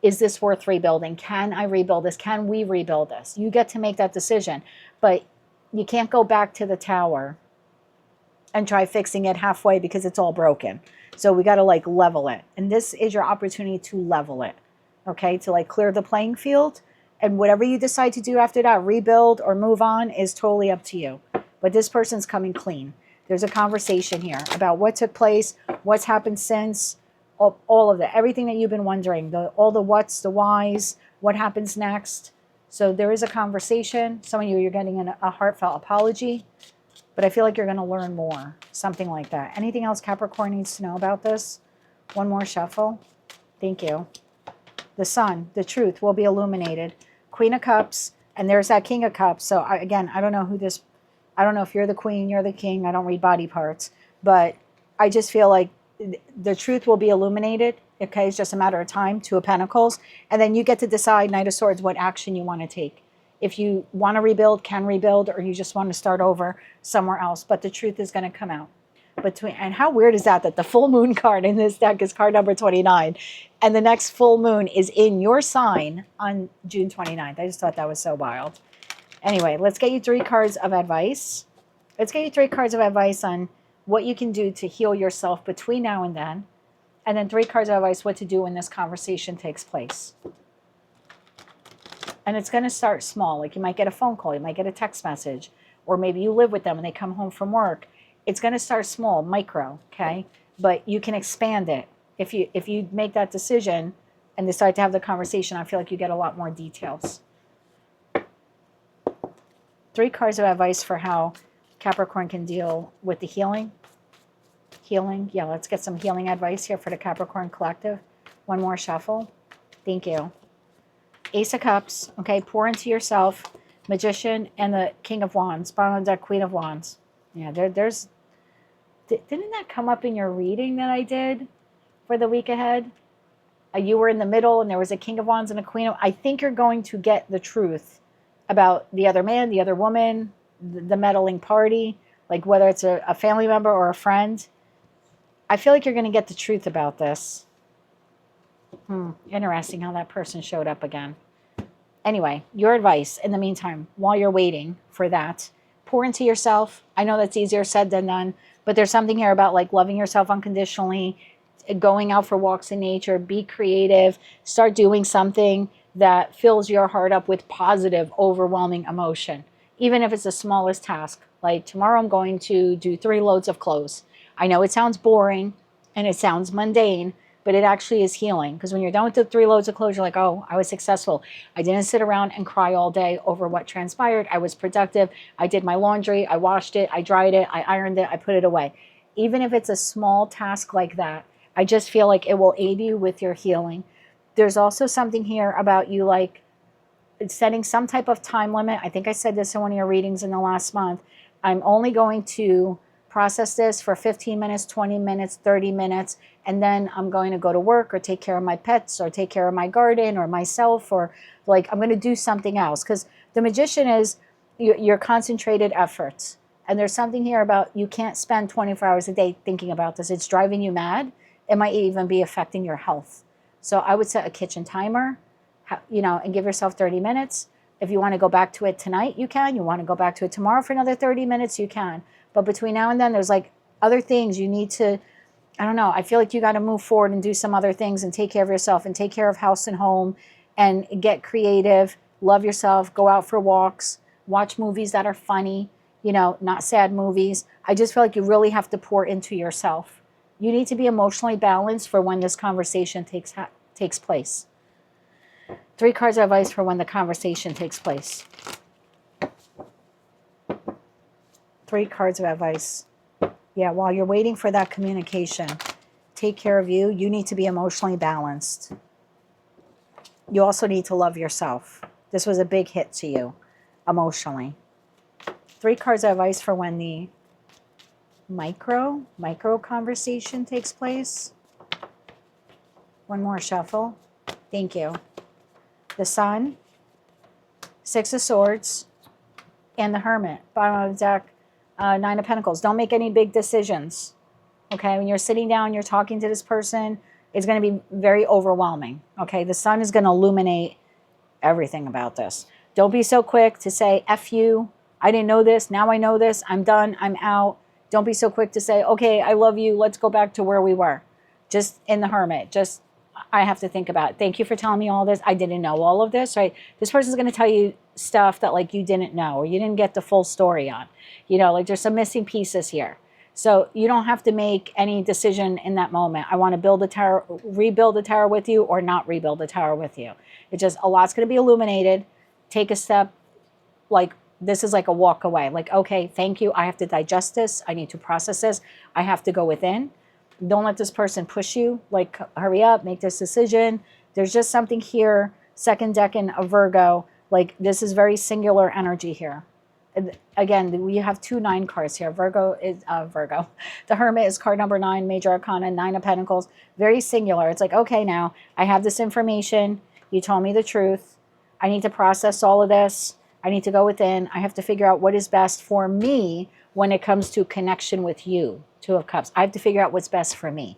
Speaker 1: is this worth rebuilding? Can I rebuild this? Can we rebuild this? You get to make that decision. But you can't go back to the tower and try fixing it halfway because it's all broken. So we got to level it. And this is your opportunity to level it. Okay? To clear the playing field. And whatever you decide to do after that, rebuild or move on, is totally up to you. But this person's coming clean. There's a conversation here about what took place, what's happened since, all of that, everything that you've been wondering, all the what's, the whys, what happens next. So there is a conversation. Some of you're getting a heartfelt apology, but I feel like you're going to learn more, something like that. Anything else Capricorn needs to know about this? One more shuffle. Thank you. The sun, the truth will be illuminated. Queen of Cups, and there's that King of Cups. So I don't know I don't know if you're the queen, you're the king. I don't read body parts, but I just feel like the truth will be illuminated. Okay, it's just a matter of time. Two of Pentacles, and then you get to decide, Knight of Swords, what action you want to take. If you want to rebuild, can rebuild, or you just want to start over somewhere else. But the truth is going to come out. And how weird is that the full moon card in this deck is card number 29, and the next full moon is in your sign on June 29th. I just thought that was so wild. Anyway, let's get you 3 cards of advice. Let's get you 3 cards of advice on what you can do to heal yourself between now and then. And then 3 cards of advice what to do when this conversation takes place. And it's going to start small. Like, you might get a phone call, you might get a text message, or maybe you live with them and they come home from work. It's going to start small, micro, okay? But you can expand it. If you make that decision and decide to have the conversation, I feel like you get a lot more details. 3 cards of advice for how Capricorn can deal with the healing. Healing. Yeah, let's get some healing advice here for the Capricorn collective. One more shuffle. Thank you. Ace of Cups. Okay, pour into yourself. Magician and the King of Wands. Bottom of the deck, Queen of Wands. Yeah, there's... Didn't that come up in your reading that I did for the week ahead? You were in the middle and there was a King of Wands and a Queen of... I think you're going to get the truth about the other man, the other woman, the meddling party, like whether it's a family member or a friend. I feel like you're going to get the truth about this. Interesting how that person showed up again. Anyway, your advice in the meantime, while you're waiting for that, pour into yourself. I know that's easier said than done, but there's something here about like loving yourself unconditionally, going out for walks in nature, be creative, start doing something that fills your heart up with positive, overwhelming emotion. Even if it's the smallest task, like tomorrow I'm going to do 3 loads of clothes. I know it sounds boring and it sounds mundane, but it actually is healing. Because when you're done with the 3 loads of clothes, you're like, oh, I was successful. I didn't sit around and cry all day over what transpired. I was productive. I did my laundry. I washed it. I dried it. I ironed it. I put it away. Even if it's a small task like that, I just feel like it will aid you with your healing. There's also something here about you like setting some type of time limit. I think I said this in one of your readings in the last month. I'm only going to process this for 15 minutes, 20 minutes, 30 minutes, and then I'm going to go to work or take care of my pets or take care of my garden or myself, or like I'm going to do something else. Because the Magician is your concentrated efforts. And there's something here about you can't spend 24 hours a day thinking about this. It's driving you mad. It might even be affecting your health. So I would set a kitchen timer, and give yourself 30 minutes. If you want to go back to it tonight, you can. You want to go back to it tomorrow for another 30 minutes, you can. But between now and then, there's like other things you need to, I don't know, I feel like you got to move forward and do some other things and take care of yourself and take care of house and home and get creative, love yourself, go out for walks, watch movies that are funny, not sad movies. I just feel like you really have to pour into yourself. You need to be emotionally balanced for when this conversation takes place. 3 cards of advice for when the conversation takes place. 3 cards of advice. Yeah, while you're waiting for that communication, take care of you. You need to be emotionally balanced. You also need to love yourself. This was a big hit to you emotionally. 3 cards of advice for when the micro conversation takes place. One more shuffle. Thank you. The Sun, 6 of Swords, and the Hermit. Bottom of the deck, 9 of Pentacles. Don't make any big decisions. Okay, when you're sitting down, you're talking to this person, it's going to be very overwhelming. Okay, the Sun is going to illuminate everything about this. Don't be so quick to say, F you, I didn't know this, now I know this, I'm done, I'm out. Don't be so quick to say, okay, I love you, let's go back to where we were. Just in the Hermit, I have to think about it. Thank you for telling me all this. I didn't know all of this, right? This person's going to tell you stuff that like you didn't know or you didn't get the full story on. Like there's some missing pieces here. So you don't have to make any decision in that moment. I want to build a tower, rebuild the tower with you or not rebuild the tower with you. It's just a lot's going to be illuminated. Take a step. Like this is like a walk away. Like, okay, thank you. I have to digest this. I need to process this. I have to go within. Don't let this person push you, like hurry up, make this decision. There's just something here, second decan of Virgo, like this is very singular energy here. Again, we have 2 9 cards here. Virgo. The Hermit is card number 9, Major Arcana, 9 of Pentacles, very singular. It's like, okay, now I have this information. You told me the truth. I need to process all of this. I need to go within. I have to figure out what is best for me when it comes to connection with you. 2 of Cups. I have to figure out what's best for me.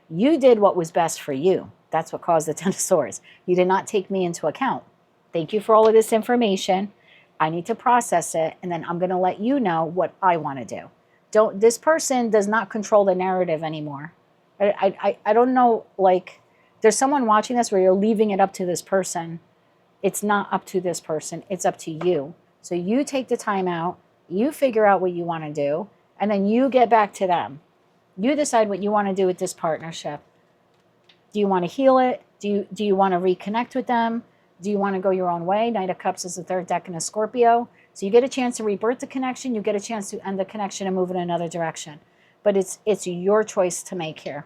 Speaker 1: You did what was best for you. That's what caused the 10 of Swords. You did not take me into account. Thank you for all of this information. I need to process it, and then I'm going to let you know what I want to do. This person does not control the narrative anymore. I don't know, like, there's someone watching this where you're leaving it up to this person. It's not up to this person. It's up to you. So you take the time out. You figure out what you want to do, and then you get back to them. You decide what you want to do with this partnership. Do you want to heal it? Do you want to reconnect with them? Do you want to go your own way? Knight of Cups is the 3rd decan of Scorpio. So you get a chance to rebirth the connection, you get a chance to end the connection and move in another direction. But it's your choice to make here.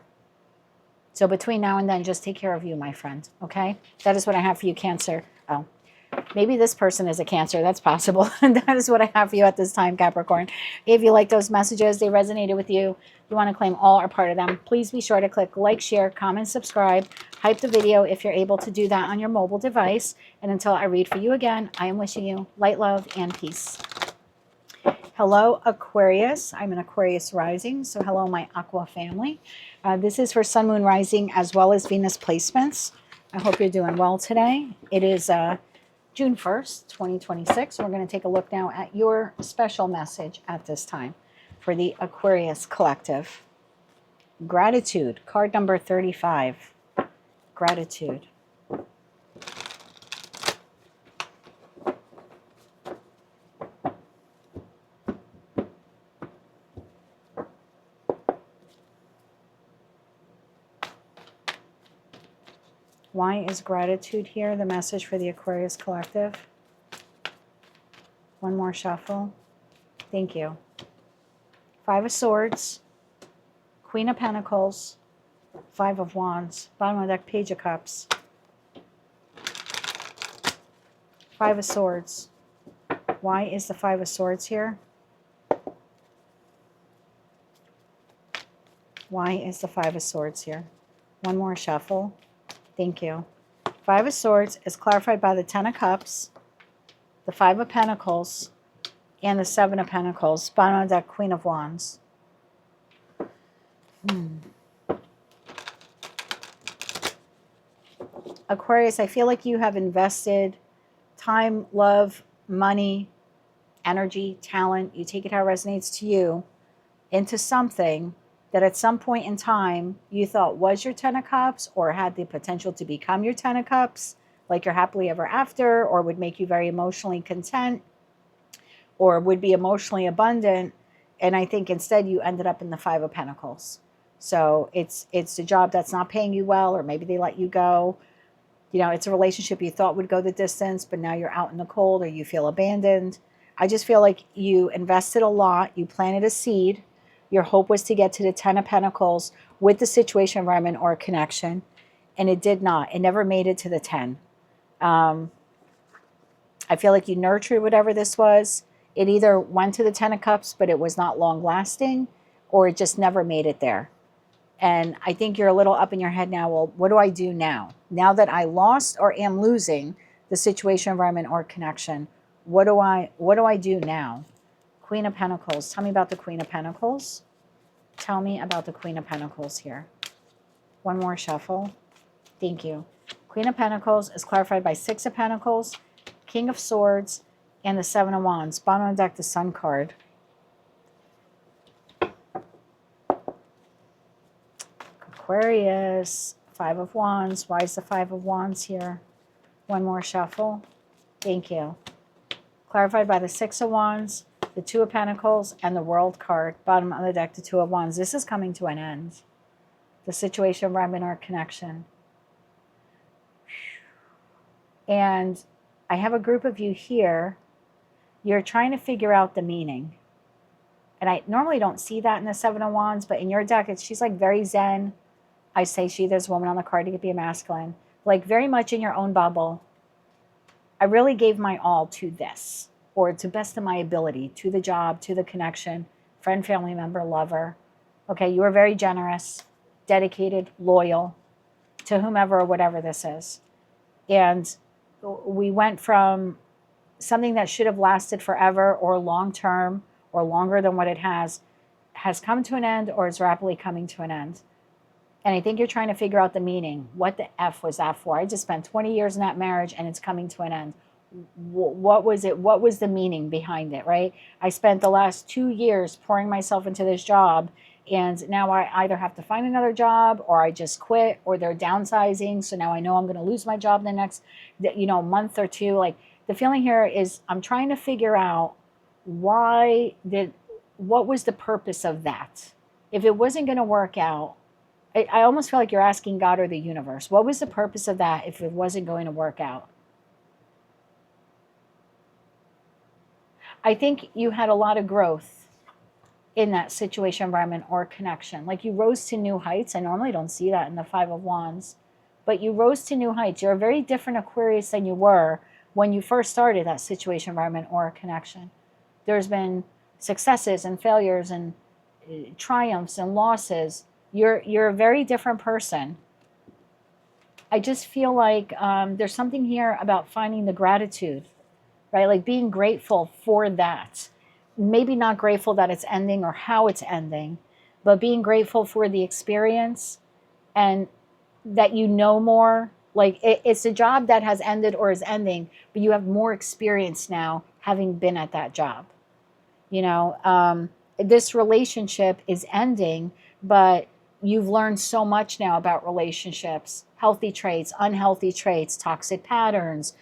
Speaker 1: So between now and then, just take care of you, my friend, okay? That is what I have for you, Cancer. Oh, maybe this person is a Cancer. That's possible. That is what I have for you at this time, Capricorn. If you like those messages, they resonated with you, you want to claim all or part of them, please be sure to click like, share, comment, subscribe, hype the video if you're able to do that on your mobile device. And until I read for you again, I am wishing you light, love, and peace. Hello, Aquarius. I'm an Aquarius rising, so hello, my Aqua family. This is for Sun, Moon, Rising, as well as Venus placements. I hope you're doing well today. It is June 1st, 2026. We're going to take a look now at your special message at this time for the Aquarius collective. Gratitude, card number 35. Gratitude. Why is gratitude here? The message for the Aquarius collective. One more shuffle. Thank you. Five of Swords, Queen of Pentacles, Five of Wands, bottom of the deck, Page of Cups, Five of Swords. Why is the Five of Swords here? Why is the Five of Swords here? One more shuffle. Thank you. Five of Swords is clarified by the Ten of Cups, the Five of Pentacles, and the Seven of Pentacles. Bottom of the deck, Queen of Wands. Aquarius, I feel like you have invested time, love, money, energy, talent, you take it how it resonates to you, into something that at some point in time you thought was your Ten of Cups or had the potential to become your Ten of Cups, like your happily ever after, or would make you very emotionally content, or would be emotionally abundant. And I think instead you ended up in the Five of Pentacles. So it's a job that's not paying you well, or maybe they let you go. You know, it's a relationship you thought would go the distance, but now you're out in the cold or you feel abandoned. I just feel like you invested a lot. You planted a seed. Your hope was to get to the Ten of Pentacles with the situation, environment, or connection. And it did not. It never made it to the 10. I feel like you nurtured whatever this was. It either went to the Ten of Cups, but it was not long lasting, or it just never made it there. And I think you're a little up in your head now. Well, what do I do now? Now that I lost or am losing the situation, environment, or connection, what do I do now? Queen of Pentacles. Tell me about the Queen of Pentacles. Tell me about the Queen of Pentacles here. One more shuffle. Thank you. Queen of Pentacles is clarified by Six of Pentacles, King of Swords, and the Seven of Wands. Bottom of the deck, the Sun card. Aquarius, Five of Wands. Why is the Five of Wands here? One more shuffle. Thank you. Clarified by the Six of Wands, the Two of Pentacles, and the World card. Bottom of the deck, the Two of Wands. This is coming to an end. The situation, environment, or connection. And I have a group of you here. You're trying to figure out the meaning. And I normally don't see that in the Seven of Wands, but in your deck, she's like very zen. I say she, there's a woman on the card, it could be a masculine. Like very much in your own bubble. I really gave my all to this, or to best of my ability, to the job, to the connection, friend, family member, lover. Okay, you are very generous, dedicated, loyal to whomever or whatever this is. And we went from something that should have lasted forever or long term or longer than what it has come to an end, or is rapidly coming to an end. And I think you're trying to figure out the meaning. What the F was that for? I just spent 20 years in that marriage and it's coming to an end. What was it? What was the meaning behind it, right? I spent the last 2 years pouring myself into this job, and now I either have to find another job, or I just quit, or they're downsizing. So now I know I'm going to lose my job the next, month or two. Like the feeling here is I'm trying to figure out what was the purpose of that? If it wasn't going to work out, I almost feel like you're asking God or the universe, what was the purpose of that if it wasn't going to work out? I think you had a lot of growth in that situation, environment, or connection. Like you rose to new heights. I normally don't see that in the Five of Wands, but you rose to new heights. You're a very different Aquarius than you were when you first started that situation, environment, or connection. There's been successes and failures and triumphs and losses. You're a very different person. I just feel like there's something here about finding the gratitude, right? Like being grateful for that. Maybe not grateful that it's ending or how it's ending, but being grateful for the experience and that you know more. Like it's a job that has ended or is ending, but you have more experience now having been at that job. You know, this relationship is ending, but you've learned so much now about relationships, healthy traits, unhealthy traits, toxic patterns.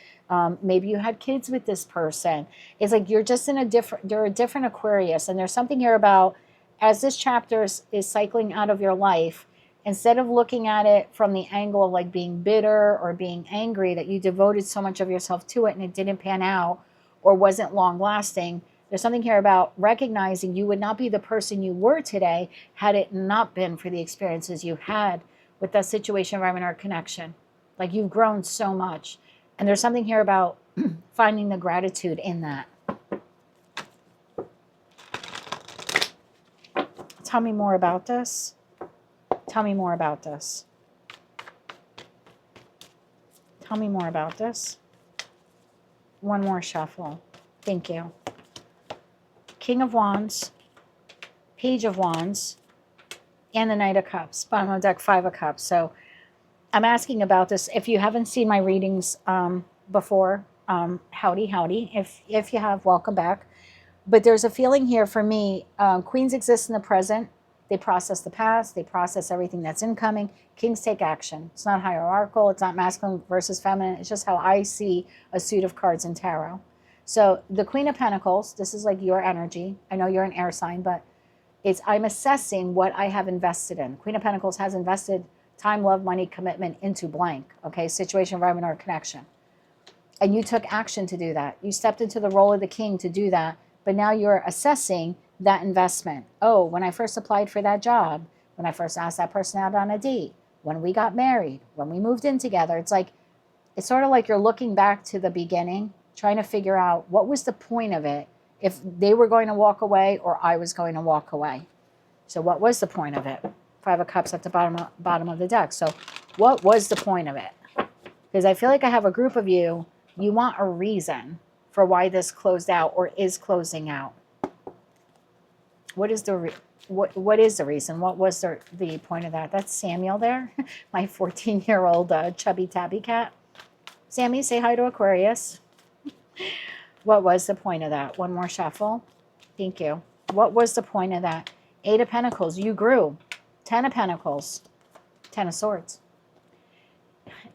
Speaker 1: Maybe you had kids with this person. It's like you're just in a different, you're a different Aquarius. And there's something here about as this chapter is cycling out of your life, instead of looking at it from the angle of like being bitter or being angry that you devoted so much of yourself to it and it didn't pan out or wasn't long lasting, there's something here about recognizing you would not be the person you were today had it not been for the experiences you had with that situation, environment, or connection. Like you've grown so much. And there's something here about finding the gratitude in that. Tell me more about this. Tell me more about this. Tell me more about this. One more shuffle. Thank you. King of Wands, Page of Wands, and the Knight of Cups. Bottom of deck, Five of Cups. So I'm asking about this. If you haven't seen my readings before, howdy. If you have, welcome back. But there's a feeling here for me. Queens exist in the present. They process the past. They process everything that's incoming. Kings take action. It's not hierarchical. It's not masculine versus feminine. It's just how I see a suit of cards in tarot. So the Queen of Pentacles, this is like your energy. I know you're an air sign, but I'm assessing what I have invested in. Queen of Pentacles has invested time, love, money, commitment into blank, okay? Situation, environment, or connection. And you took action to do that. You stepped into the role of the king to do that, but now you're assessing that investment. Oh, when I first applied for that job, when I first asked that person out on a date, when we got married, when we moved in together, it's sort of like you're looking back to the beginning, trying to figure out what was the point of it if they were going to walk away or I was going to walk away. So what was the point of it? Five of Cups at the bottom of the deck. So what was the point of it? Because I feel like I have a group of you want a reason for why this closed out or is closing out. What is the what is the reason? What was the point of that? That's Samuel there, my 14-year-old chubby tabby cat. Sammy, say hi to Aquarius. What was the point of that? One more shuffle. Thank you. What was the point of that? Eight of Pentacles. You grew. 10 of Pentacles. 10 of Swords.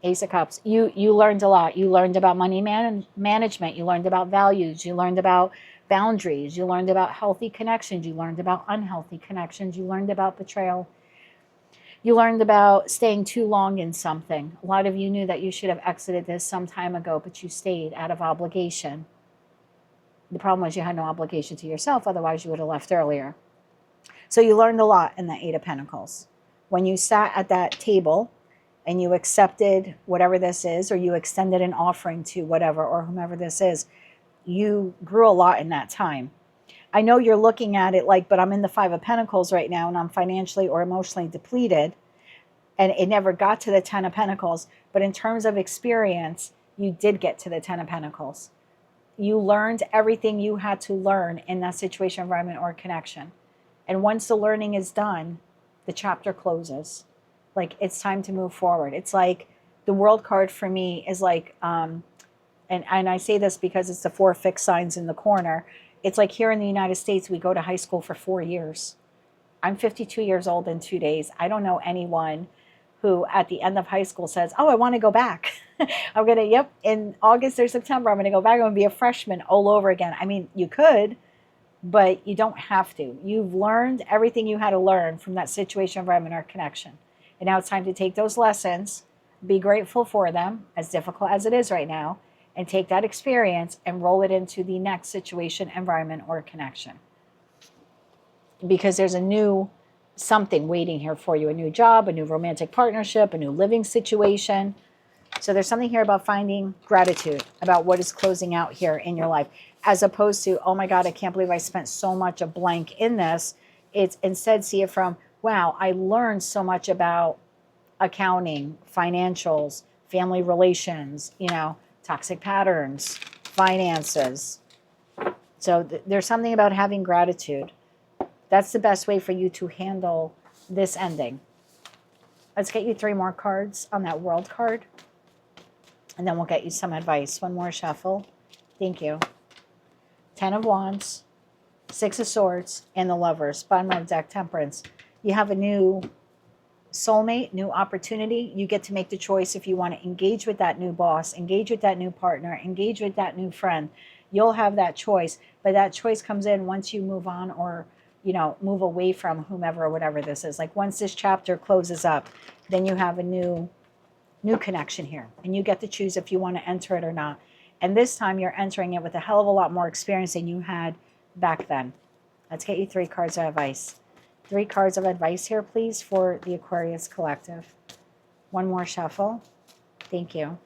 Speaker 1: Ace of Cups. You learned a lot. You learned about money management. You learned about values. You learned about boundaries. You learned about healthy connections. You learned about unhealthy connections. You learned about betrayal. You learned about staying too long in something. A lot of you knew that you should have exited this some time ago, but you stayed out of obligation. The problem was you had no obligation to yourself. Otherwise, you would have left earlier. So you learned a lot in the Eight of Pentacles. When you sat at that table and you accepted whatever this is, or you extended an offering to whatever or whomever this is, you grew a lot in that time. I know you're looking at it like, but I'm in the Five of Pentacles right now and I'm financially or emotionally depleted and it never got to the 10 of Pentacles. But in terms of experience, you did get to the 10 of Pentacles. You learned everything you had to learn in that situation, environment, or connection. And once the learning is done, the chapter closes. Like it's time to move forward. It's like the World card for me is like, and I say this because it's the four fixed signs in the corner. It's like here in the United States, we go to high school for 4 years. I'm 52 years old in 2 days. I don't know anyone who at the end of high school says, oh, I want to go back. I'm going to, in August or September, I'm going to go back. I'm going to be a freshman all over again. I mean, you could, but you don't have to. You've learned everything you had to learn from that situation, environment, or connection. And now it's time to take those lessons, be grateful for them, as difficult as it is right now, and take that experience and roll it into the next situation, environment, or connection. Because there's a new something waiting here for you, a new job, a new romantic partnership, a new living situation. So there's something here about finding gratitude about what is closing out here in your life, as opposed to, oh my God, I can't believe I spent so much of blank in this. It's instead see it from, wow, I learned so much about accounting, financials, family relations, toxic patterns, finances. So there's something about having gratitude. That's the best way for you to handle this ending. Let's get you 3 more cards on that World card. And then we'll get you some advice. One more shuffle. Thank you. 10 of Wands, 6 of Swords, and the Lovers. Bottom of the deck, Temperance. You have a new soulmate, new opportunity. You get to make the choice if you want to engage with that new boss, engage with that new partner, engage with that new friend. You'll have that choice. But that choice comes in once you move on or move away from whomever or whatever this is. Like once this chapter closes up, then you have a new connection here. And you get to choose if you want to enter it or not. And this time you're entering it with a hell of a lot more experience than you had back then. Let's get you 3 cards of advice. 3 cards of advice here, please, for the Aquarius Collective. One more shuffle. Thank you.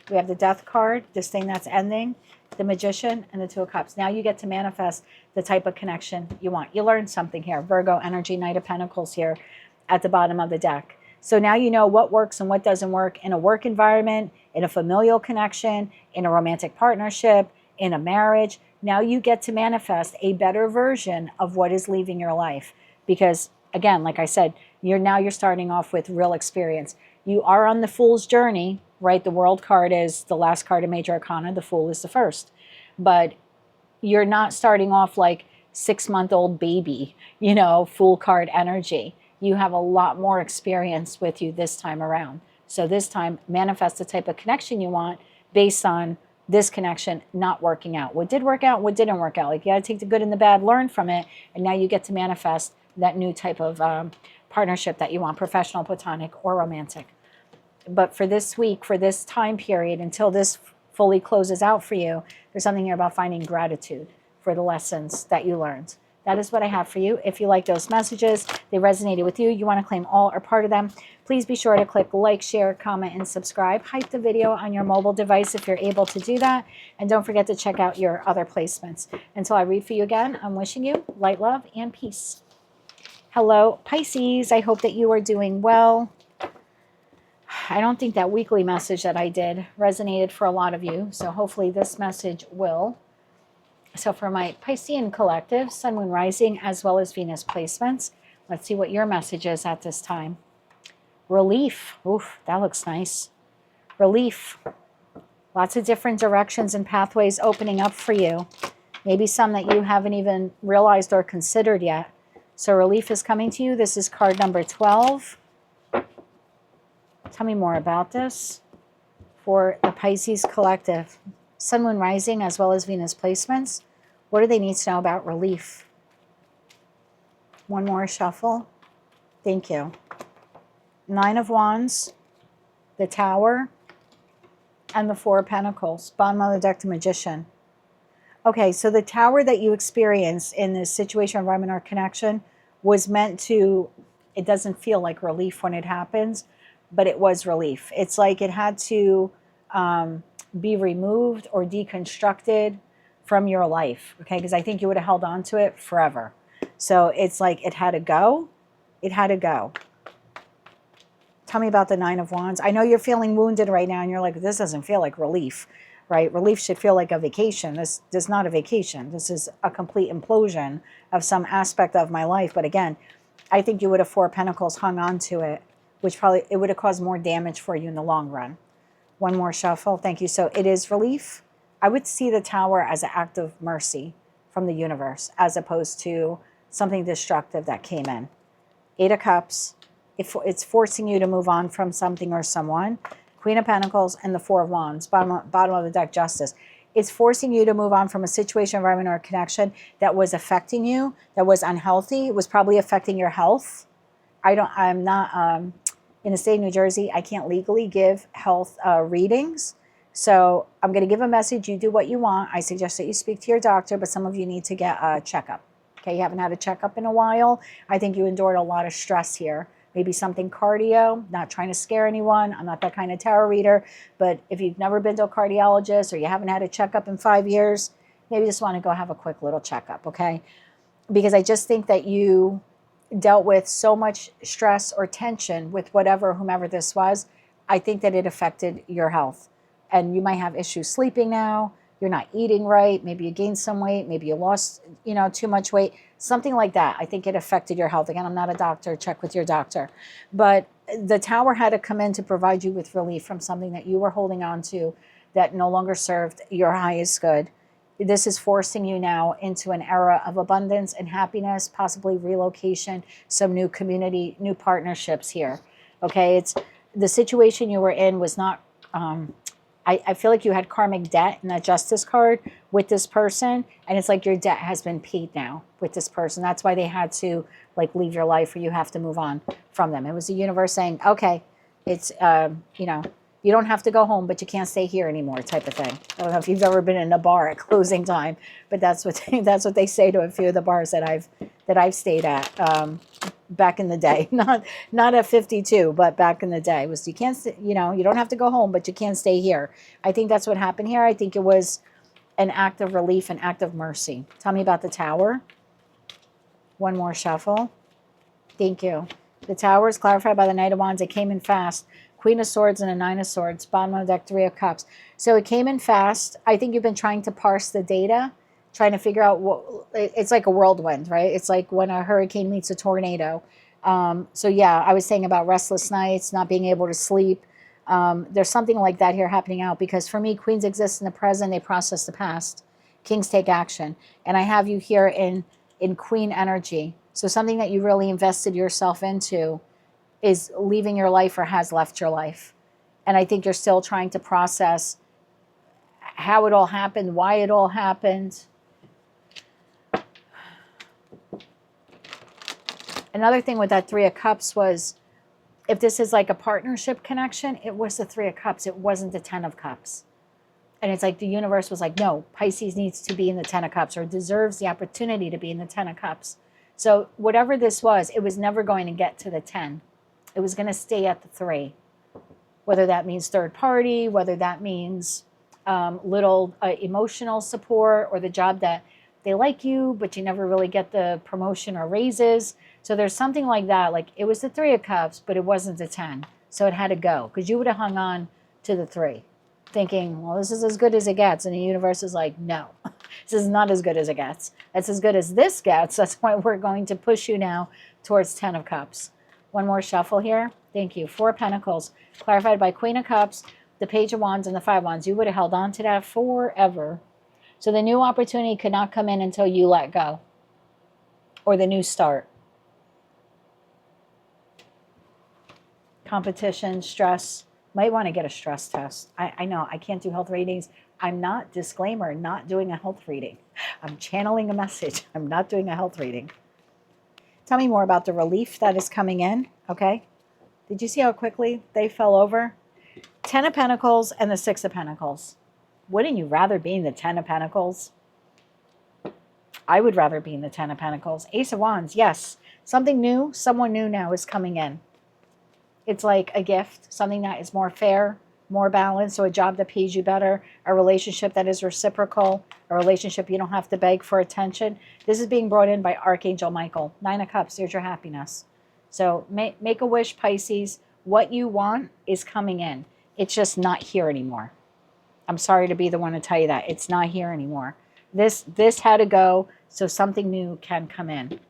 Speaker 1: We have the Death card, this thing that's ending, the Magician, and the 2 of Cups. Now you get to manifest the type of connection you want. You learned something here. Virgo energy, Knight of Pentacles here at the bottom of the deck. So now you know what works and what doesn't work in a work environment, in a familial connection, in a romantic partnership, in a marriage. Now you get to manifest a better version of what is leaving your life. Because again, like I said, you're starting off with real experience. You are on the Fool's journey, right? The World card is the last card in Major Arcana. The Fool is the first. But you're not starting off like 6-month-old baby, Fool card energy. You have a lot more experience with you this time around. So this time, manifest the type of connection you want based on this connection not working out. What did work out, what didn't work out. Like you got to take the good and the bad, learn from it, and now you get to manifest that new type of partnership that you want, professional, platonic, or romantic. But for this week, for this time period, until this fully closes out for you, there's something here about finding gratitude for the lessons that you learned. That is what I have for you. If you like those messages, they resonated with you, you want to claim all or part of them, please be sure to click like, share, comment, and subscribe. Hype the video on your mobile device if you're able to do that. And don't forget to check out your other placements. Until I read for you again, I'm wishing you light, love, and peace. Hello, Pisces. I hope that you are doing well. I don't think that weekly message that I did resonated for a lot of you. So hopefully this message will. So for my Piscean collective, Sun, Moon, Rising, as well as Venus placements, let's see what your message is at this time. Relief. Oof, that looks nice. Relief. Lots of different directions and pathways opening up for you. Maybe some that you haven't even realized or considered yet. So relief is coming to you. This is card number 12. Tell me more about this for the Pisces collective. Sun, Moon, Rising, as well as Venus placements. What do they need to know about relief? One more shuffle. Thank you. 9 of Wands, the Tower, and the 4 of Pentacles. Bottom of the deck, the Magician. Okay, so the Tower that you experience in this situation, environment, or connection was meant to, it doesn't feel like relief when it happens, but it was relief. It's like it had to be removed or deconstructed from your life, okay? Because I think you would have held on to it forever. So it's like it had to go. It had to go. Tell me about the 9 of Wands. I know you're feeling wounded right now, and you're like, this doesn't feel like relief, right? Relief should feel like a vacation. This is not a vacation. This is a complete implosion of some aspect of my life. But again, I think you would have 4 of Pentacles hung on to it, which probably, it would have caused more damage for you in the long run. One more shuffle. Thank you. So it is relief. I would see the Tower as an act of mercy from the universe, as opposed to something destructive that came in. 8 of Cups. It's forcing you to move on from something or someone. Queen of Pentacles and the 4 of Wands. Bottom of the deck, Justice. It's forcing you to move on from a situation, environment, or a connection that was affecting you, that was unhealthy. It was probably affecting your health. I'm not in the state of New Jersey. I can't legally give health readings. So I'm going to give a message. You do what you want. I suggest that you speak to your doctor, but some of you need to get a checkup. Okay, you haven't had a checkup in a while. I think you endured a lot of stress here. Maybe something cardio, not trying to scare anyone. I'm not that kind of tarot reader, but if you've never been to a cardiologist or you haven't had a checkup in 5 years, maybe just want to go have a quick little checkup, okay? Because I just think that you dealt with so much stress or tension with whomever this was. I think that it affected your health. And you might have issues sleeping now. You're not eating right. Maybe you gained some weight. Maybe you lost, too much weight. Something like that. I think it affected your health. Again, I'm not a doctor. Check with your doctor. But the Tower had to come in to provide you with relief from something that you were holding on to that no longer served your highest good. This is forcing you now into an era of abundance and happiness, possibly relocation, some new community, new partnerships here. Okay, it's the situation you were in was not, I feel like you had karmic debt in that Justice card with this person, and it's like your debt has been paid now with this person. That's why they had to leave your life, or you have to move on from them. It was the universe saying, okay, it's, you don't have to go home, but you can't stay here anymore, type of thing. I don't know if you've ever been in a bar at closing time, but that's what they say to a few of the bars that I've stayed at back in the day. Not at 52, but back in the day. Was you can't, you don't have to go home, but you can't stay here. I think that's what happened here. I think it was an act of relief, an act of mercy. Tell me about the Tower. One more shuffle. Thank you. The Tower is clarified by the Knight of Wands. It came in fast. Queen of Swords and a Nine of Swords. Bottom of the deck, Three of Cups. So it came in fast. I think you've been trying to parse the data, trying to figure out what, it's like a whirlwind, right? It's like when a hurricane meets a tornado. So yeah, I was saying about restless nights, not being able to sleep. There's something like that here happening out, because for me, queens exist in the present. They process the past. Kings take action. And I have you here in queen energy. So something that you really invested yourself into is leaving your life or has left your life. And I think you're still trying to process how it all happened, why it all happened. Another thing with that Three of Cups was, if this is like a partnership connection, it was the Three of Cups. It wasn't the Ten of Cups. And it's like the universe was like, no, Pisces needs to be in the Ten of Cups, or deserves the opportunity to be in the Ten of Cups. So whatever this was, it was never going to get to the 10. It was going to stay at the 3. Whether that means third party, whether that means little emotional support, or the job that they like you, but you never really get the promotion or raises. So there's something like that. Like it was the Three of Cups, but it wasn't the 10. So it had to go, because you would have hung on to the 3, thinking, well, this is as good as it gets. And the universe is like, no, this is not as good as it gets. That's as good as this gets. That's why we're going to push you now towards 10 of Cups. One more shuffle here. Thank you. 4 of Pentacles, clarified by Queen of Cups, the Page of Wands, and the 5 of Wands. You would have held on to that forever. So the new opportunity could not come in until you let go, or the new start. Competition, stress. Might want to get a stress test. I know I can't do health readings. I'm not, disclaimer, not doing a health reading. I'm channeling a message. I'm not doing a health reading. Tell me more about the relief that is coming in, okay? Did you see how quickly they fell over? 10 of Pentacles and the 6 of Pentacles. Wouldn't you rather be in the 10 of Pentacles? I would rather be in the 10 of Pentacles. Ace of Wands, yes. Something new, someone new now is coming in. It's like a gift, something that is more fair, more balanced, so a job that pays you better, a relationship that is reciprocal, a relationship you don't have to beg for attention. This is being brought in by Archangel Michael. 9 of Cups, there's your happiness. So make a wish, Pisces. What you want is coming in. It's just not here anymore. I'm sorry to be the one to tell you that. It's not here anymore. This had to go so something new can come in.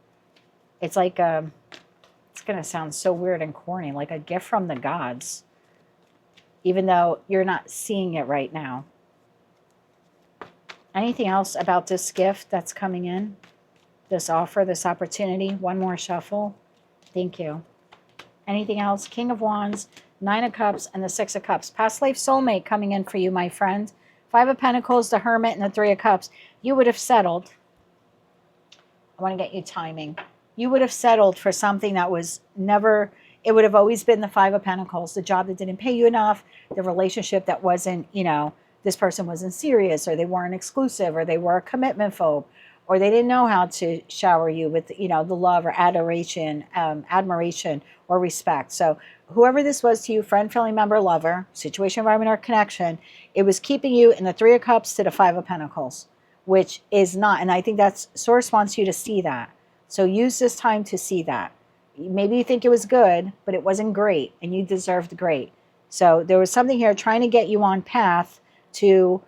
Speaker 1: It's like, it's going to sound so weird and corny, like a gift from the gods, even though you're not seeing it right now. Anything else about this gift that's coming in? This offer, this opportunity? One more shuffle. Thank you. Anything else? King of Wands, 9 of Cups, and the 6 of Cups. Past life soulmate coming in for you, my friend. 5 of Pentacles, the Hermit, and the 3 of Cups. You would have settled. I want to get you timing. You would have settled for something that was never, it would have always been the Five of Pentacles, the job that didn't pay you enough, the relationship that wasn't, you know, this person wasn't serious, or they weren't exclusive, or they were a commitment phobe, or they didn't know how to shower you with, you know, the love or adoration, admiration or respect. So whoever this was to you, friend, family member, lover, situation, environment, or connection, it was keeping you in the Three of Cups to the Five of Pentacles, which is not. And I think that's, Source wants you to see that. So use this time to see that. Maybe you think it was good, but it wasn't great, and you deserved great. So there was something here trying to get you on path to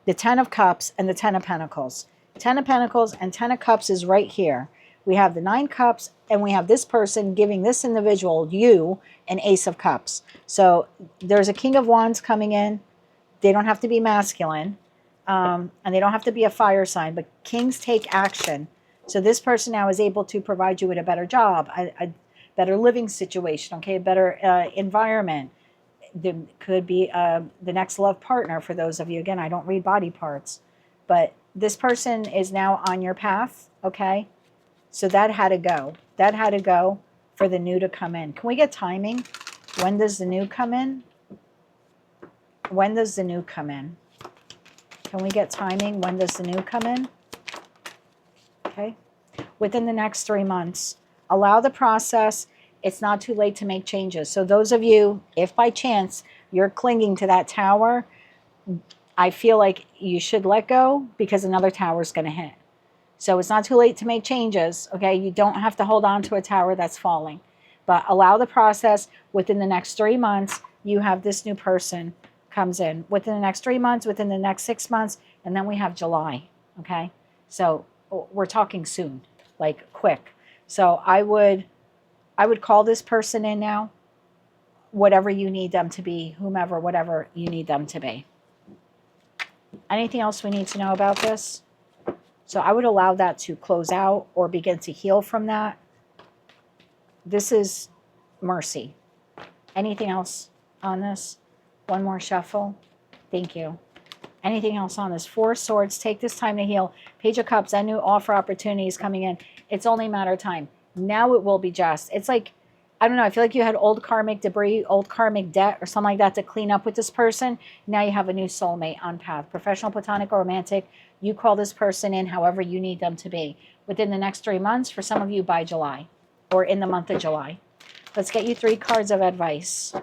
Speaker 1: the Ten of Cups and the Ten of Pentacles. Ten of Pentacles and Ten of Cups is right here. We have the Nine Cups, and we have this person giving this individual, you, an Ace of Cups. So there's a King of Wands coming in. They don't have to be masculine, and they don't have to be a fire sign, but kings take action. So this person now is able to provide you with a better job, a better living situation, okay, a better environment. There could be the next love partner for those of you. Again, I don't read body parts, but this person is now on your path, okay? So that had to go. That had to go for the new to come in. Can we get timing? When does the new come in? When does the new come in? Can we get timing? When does the new come in? Okay. Within the next 3 months. Allow the process. It's not too late to make changes. So those of you, if by chance you're clinging to that tower, I feel like you should let go, because another tower is going to hit. So it's not too late to make changes, okay? You don't have to hold on to a tower that's falling. But allow the process. Within the next 3 months, you have this new person comes in. Within the next 3 months, within the next 6 months, and then we have July, okay? So we're talking soon, like quick. So I would call this person in now, whatever you need them to be, whomever, whatever you need them to be. Anything else we need to know about this? So I would allow that to close out or begin to heal from that. This is mercy. Anything else on this? One more shuffle. Thank you. Anything else on this? Four of Swords. Take this time to heal. Page of Cups. And new offer opportunities coming in. It's only a matter of time. Now it will be just. It's like, I don't know. I feel like you had old karmic debris, old karmic debt or something like that to clean up with this person. Now you have a new soulmate on path. Professional, platonic, or romantic. You call this person in however you need them to be. Within the next 3 months. For some of you by July. Or in the month of July. Let's get you 3 cards of advice.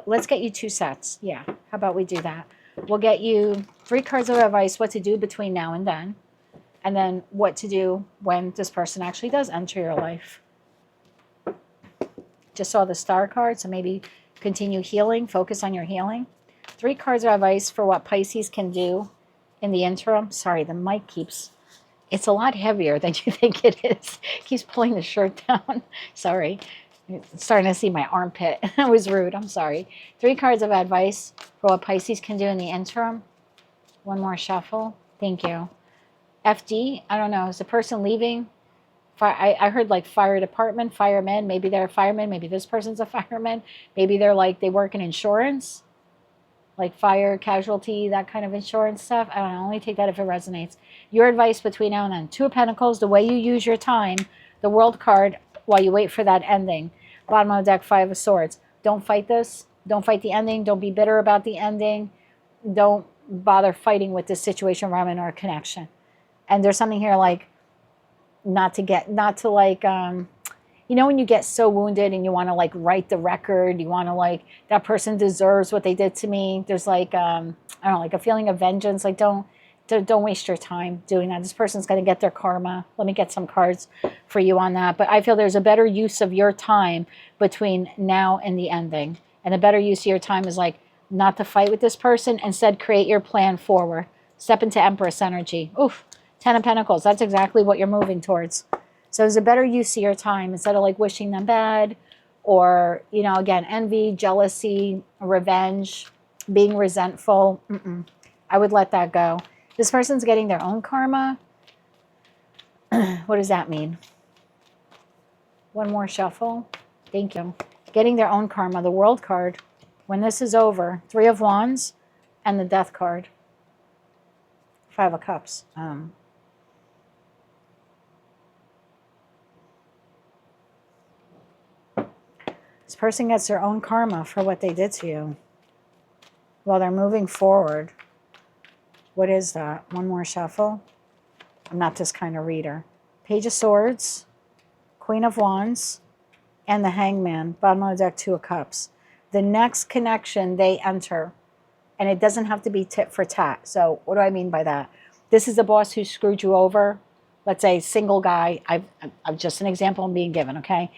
Speaker 1: Let's get you 2 sets. Yeah. How about we do that? We'll get you 3 cards of advice, what to do between now and then. And then what to do when this person actually does enter your life. Just saw the star card, so maybe continue healing. Focus on your healing. 3 cards of advice for what Pisces can do in the interim. Sorry, the mic keeps... It's a lot heavier than you think it is. It keeps pulling the shirt down. Sorry. It's starting to see my armpit. That was rude. I'm sorry. 3 cards of advice for what Pisces can do in the interim. One more shuffle. Thank you. FD, I don't know. Is the person leaving? I heard like fire department, firemen. Maybe they're a fireman. Maybe this person's a fireman. Maybe they're like, they work in insurance. Like fire, casualty, that kind of insurance stuff. I don't know. Only take that if it resonates. Your advice between now and then. 2 of Pentacles, the way you use your time. The World card while you wait for that ending. Bottom of the deck, 5 of Swords. Don't fight this. Don't fight the ending. Don't be bitter about the ending. Don't bother fighting with this situation, environment, or connection. And there's something here like not to like, you know, when you get so wounded and you want to like write the record, you want to like, that person deserves what they did to me. There's like, I don't know, like a feeling of vengeance. Like don't waste your time doing that. This person's going to get their karma. Let me get some cards for you on that. But I feel there's a better use of your time between now and the ending. And a better use of your time is like not to fight with this person. Instead, create your plan forward. Step into Empress energy. Oof. 10 of Pentacles. That's exactly what you're moving towards. So there's a better use of your time instead of like wishing them bad or, you know, again, envy, jealousy, revenge, being resentful. I would let that go. This person's getting their own karma. What does that mean? One more shuffle. Thank you. Getting their own karma. The World card. When this is over, 3 of Wands and the Death card. 5 of Cups. This person gets their own karma for what they did to you. While they're moving forward. What is that? One more shuffle. I'm not this kind of reader. Page of Swords, Queen of Wands, and the Hangman. Bottom of the deck, Two of Cups. The next connection they enter, and it doesn't have to be tit for tat. So what do I mean by that? This is the boss who screwed you over. Let's say single guy. I'm just an example I'm being given, okay?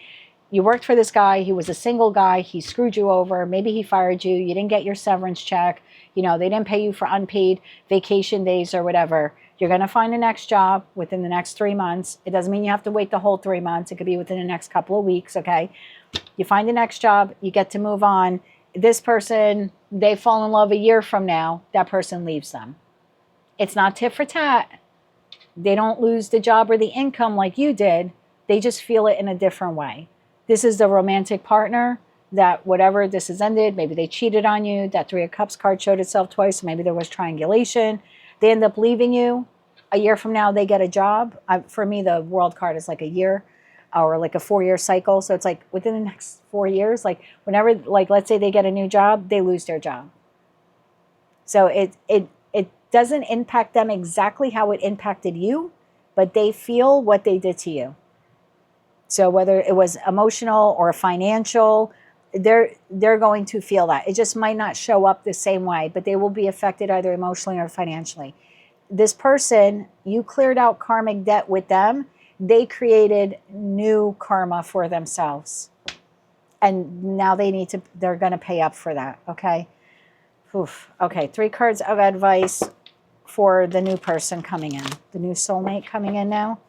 Speaker 1: You worked for this guy. He was a single guy. He screwed you over. Maybe he fired you. You didn't get your severance check. You know, they didn't pay you for unpaid vacation days or whatever. You're going to find a next job within the next 3 months. It doesn't mean you have to wait the whole 3 months. It could be within the next couple of weeks, okay? You find the next job. You get to move on. This person, they fall in love a year from now. That person leaves them. It's not tit for tat. They don't lose the job or the income like you did. They just feel it in a different way. This is the romantic partner that whatever this has ended, maybe they cheated on you, that Three of Cups card showed itself twice, so maybe there was triangulation. They end up leaving you. A year from now, they get a job. For me, the World card is like a year or like a 4-year cycle. So it's like within the next 4 years, like whenever, like let's say they get a new job, they lose their job. So it doesn't impact them exactly how it impacted you, but they feel what they did to you. So whether it was emotional or financial, they're going to feel that. It just might not show up the same way, but they will be affected either emotionally or financially. This person, you cleared out karmic debt with them. They created new karma for themselves. And now they're going to pay up for that, okay? Oof. Okay, 3 cards of advice for the new person coming in, the new soulmate coming in now.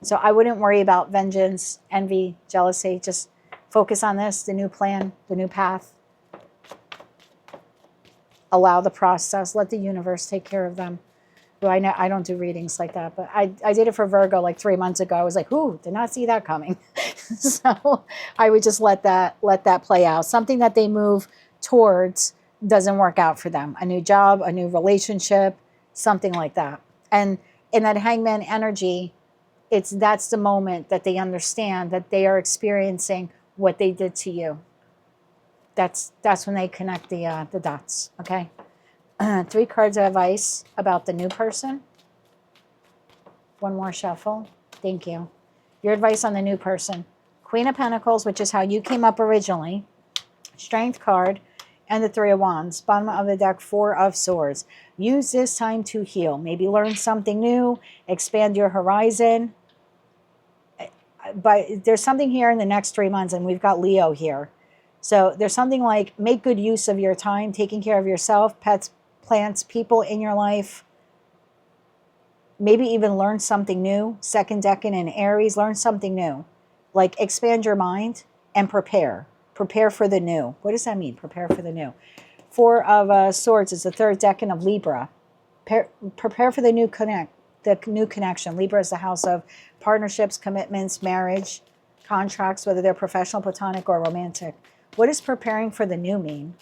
Speaker 1: So I wouldn't worry about vengeance, envy, jealousy. Just focus on this, the new plan, the new path. Allow the process. Let the universe take care of them. Well, I know I don't do readings like that, but I did it for Virgo like 3 months ago. I was like, ooh, did not see that coming. So I would just let that play out. Something that they move towards doesn't work out for them. A new job, a new relationship, something like that. And in that Hangman energy, that's the moment that they understand that they are experiencing what they did to you. That's when they connect the dots, okay? 3 cards of advice about the new person. One more shuffle. Thank you. Your advice on the new person. Queen of Pentacles, which is how you came up originally. Strength card. And the 3 of Wands. Bottom of the deck, 4 of Swords. Use this time to heal. Maybe learn something new. Expand your horizon. But there's something here in the next 3 months, and we've got Leo here. So there's something like make good use of your time, taking care of yourself, pets, plants, people in your life. Maybe even learn something new. Second decan in Aries, learn something new. Like expand your mind and prepare. Prepare for the new. What does that mean? Prepare for the new. 4 of Swords is the third decan of Libra. Prepare for the new connection. Libra is the house of partnerships, commitments, marriage, contracts, whether they're professional, platonic, or romantic. What does preparing for the new mean?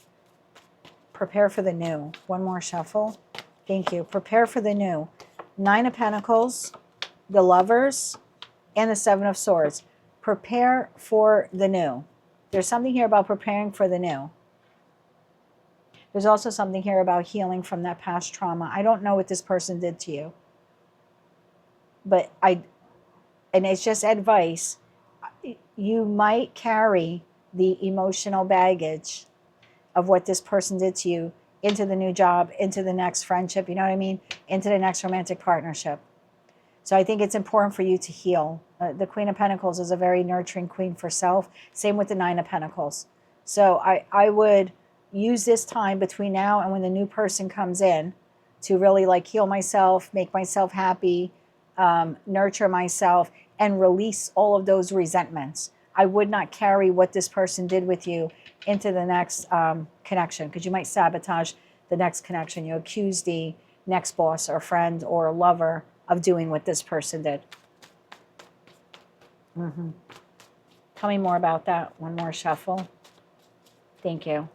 Speaker 1: Prepare for the new. One more shuffle. Thank you. Prepare for the new. 9 of Pentacles, the Lovers, and the 7 of Swords. Prepare for the new. There's something here about preparing for the new. There's also something here about healing from that past trauma. I don't know what this person did to you. But and it's just advice. You might carry the emotional baggage of what this person did to you into the new job, into the next friendship, you know what I mean? Into the next romantic partnership. So I think it's important for you to heal. The Queen of Pentacles is a very nurturing queen for self. Same with the 9 of Pentacles. So I would use this time between now and when the new person comes in to really like heal myself, make myself happy, nurture myself, and release all of those resentments. I would not carry what this person did with you into the next connection, because you might sabotage the next connection. You accuse the next boss or friend or lover of doing what this person did. Tell me more about that. One more shuffle. Thank you.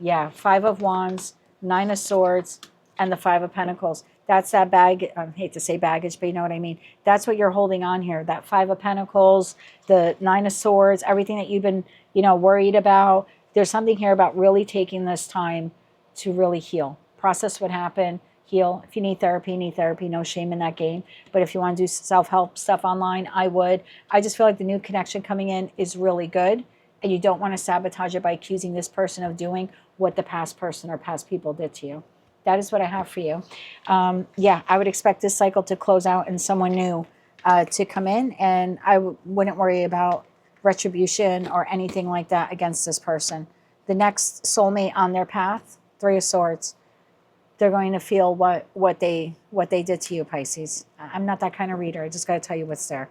Speaker 1: Yeah, 5 of Wands, 9 of Swords, and the 5 of Pentacles. That's that bag. I hate to say baggage, but you know what I mean. That's what you're holding on here. That Five of Pentacles, the Nine of Swords, everything that you've been, you know, worried about. There's something here about really taking this time to really heal. Process what happened, heal. If you need therapy, no shame in that game. But if you want to do self-help stuff online, I would. I just feel like the new connection coming in is really good. And you don't want to sabotage it by accusing this person of doing what the past person or past people did to you. That is what I have for you. Yeah, I would expect this cycle to close out and someone new to come in. And I wouldn't worry about retribution or anything like that against this person. The next soulmate on their path, Three of Swords, they're going to feel what they did to you, Pisces. I'm not that kind of reader. I just got to tell you what's there.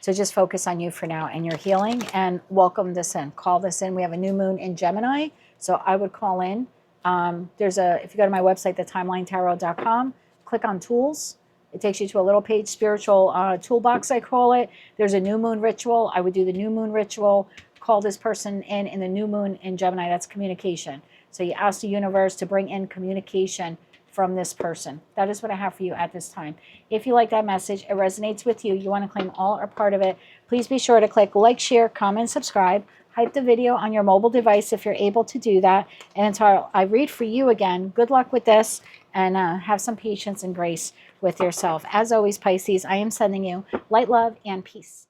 Speaker 1: So just focus on you for now and your healing, and welcome this in. Call this in. We have a new moon in Gemini, so I would call in. If you go to my website, thetimelinetarot.com, click on tools. It takes you to a little page, spiritual toolbox, I call it. There's a new moon ritual. I would do the new moon ritual, call this person in the new moon in Gemini. That's communication. So you ask the universe to bring in communication from this person. That is what I have for you at this time. If you like that message, it resonates with you, you want to claim all or part of it, please be sure to click like, share, comment, subscribe. Hype the video on your mobile device if you're able to do that. And until I read for you again, good luck with this, and have some patience and grace with yourself. As always, Pisces, I am sending you light, love, and peace.